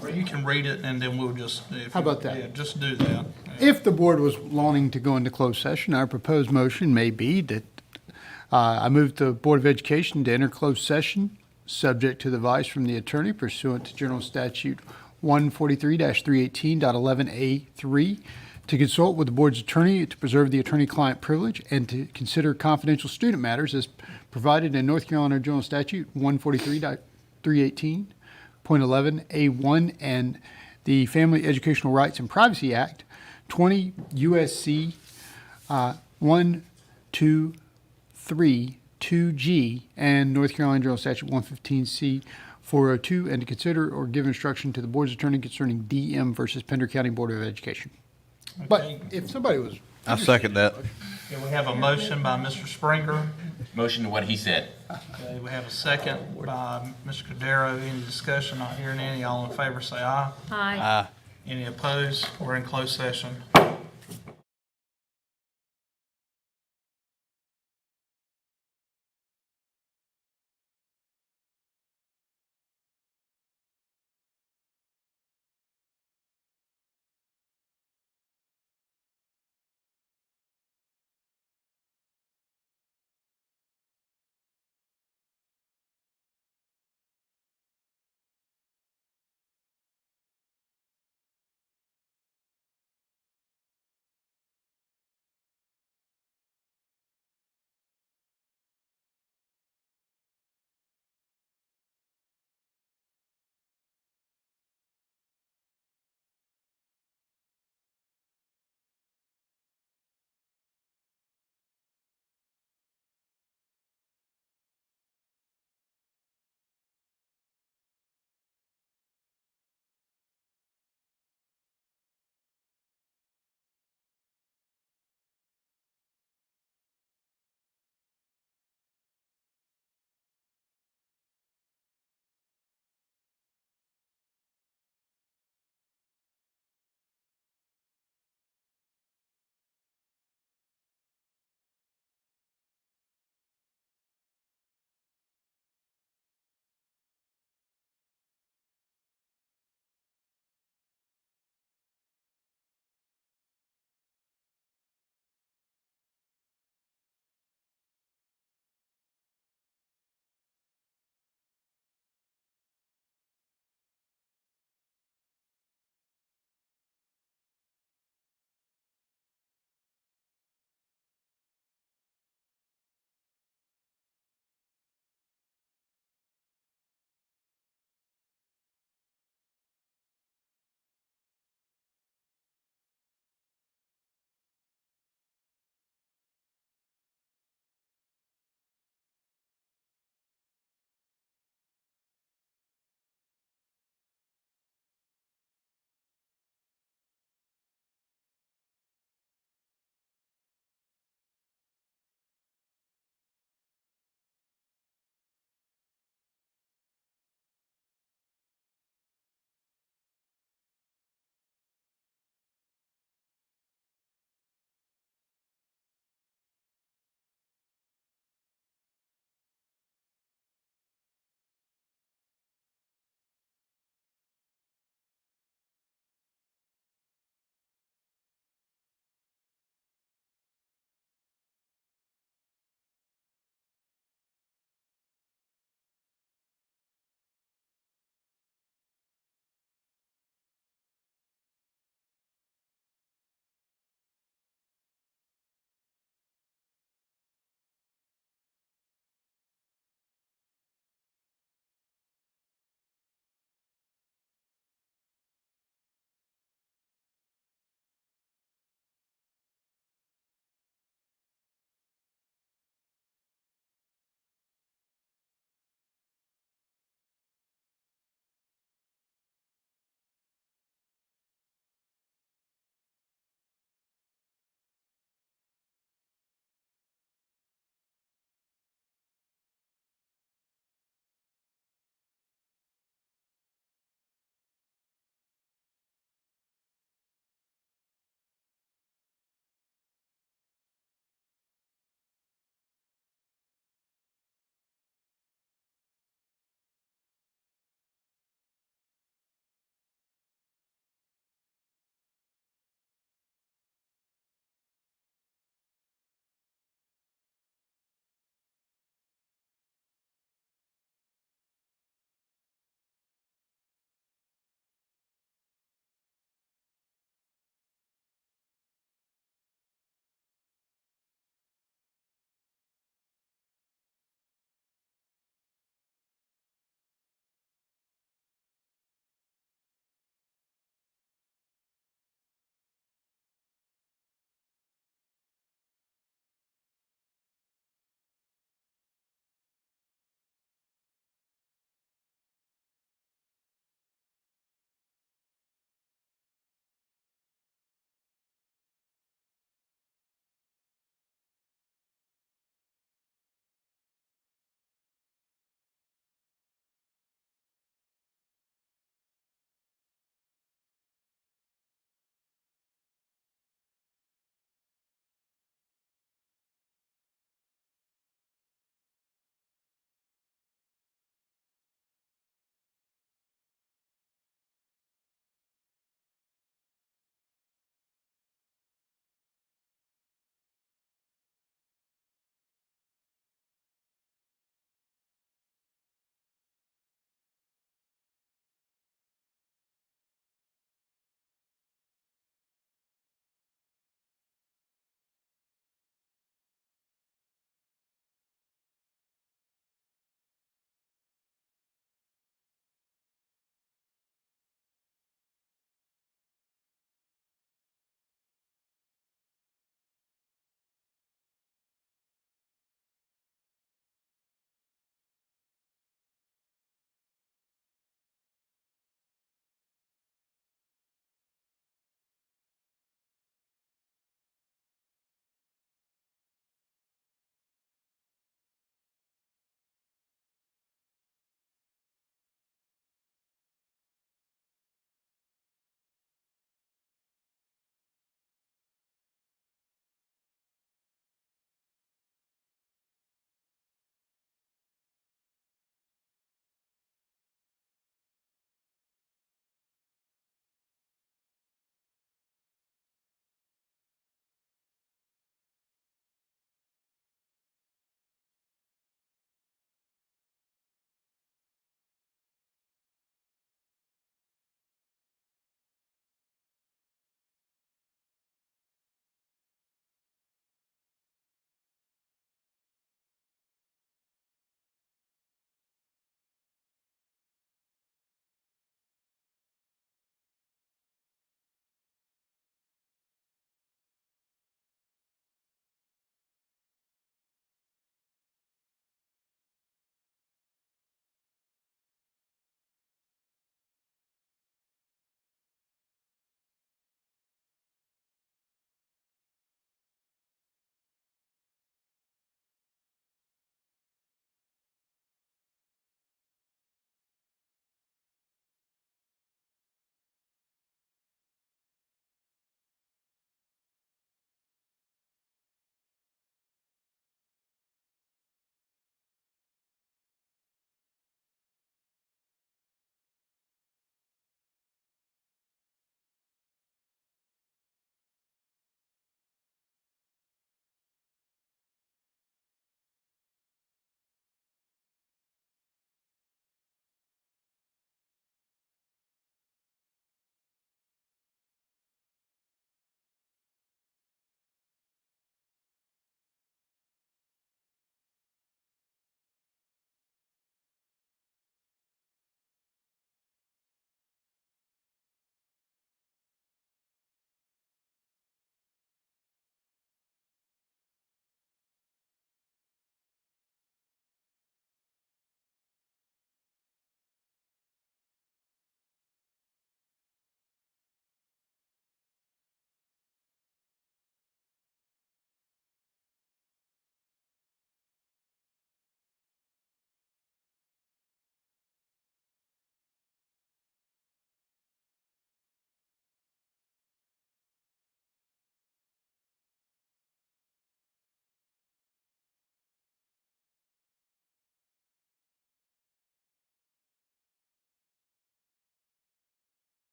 Or you can read it and then we'll just. How about that? Yeah, just do that. If the board was wanting to go into closed session, our proposed motion may be that I move the Board of Education to enter closed session, subject to the advice from the attorney pursuant to General Statute 143-318.11A3, to consult with the board's attorney to preserve the attorney-client privilege and to consider confidential student matters as provided in North Carolina General Statute 143.318.11A1 and the Family Educational Rights and Privacy Act, 20 U.S.C. 123(2G) and North Carolina General Statute 115C 402, and to consider or give instruction to the board's attorney concerning DM versus Pender County Board of Education. But if somebody was. I second that. Okay, we have a motion by Mr. Springer. Motion to what he said. Okay, we have a second by Mr. Cordero. Any discussion? Not hearing any. All in favor say aye. Aye. Any opposed? We're in closed session.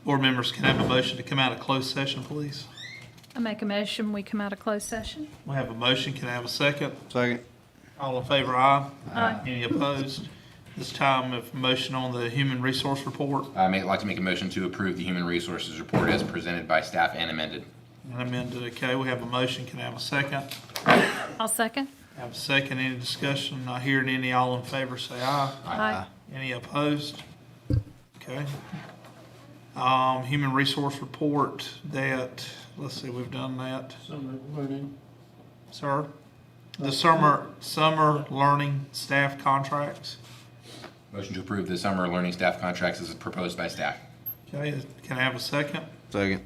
Board members, can I have a motion to come out of closed session, please? I make a motion, we come out of closed session. We have a motion. Can I have a second? Second. All in favor, aye. Aye. Any opposed? This time, of motion on the human resource report. I'd like to make a motion to approve the human resources report as presented by staff and amended. And amended, okay, we have a motion. Can I have a second? I'll second. Have a second. Any discussion? Not hearing any. All in favor, say aye. Aye. Any opposed? Okay. Human resource report that, let's see, we've done that. Summer learning. Sir? The summer learning staff contracts. Motion to approve the summer learning staff contracts as proposed by staff. Okay, can I have a second? Second.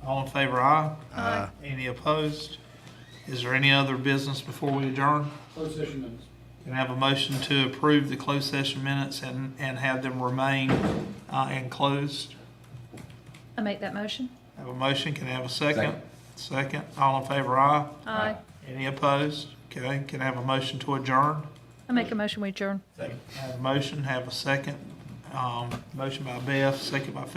All in favor, aye. Aye. Any opposed? Is there any other business before we adjourn? Closed session minutes. Can I have a motion to approve the closed session minutes and have them remain enclosed? I make that motion. Have a motion, can I have a second? Second. All in favor, aye. Aye. Any opposed? Okay, can I have a motion to adjourn? I make a motion, we adjourn. Have a motion, have a second. Motion by Beth, second by Phoebe.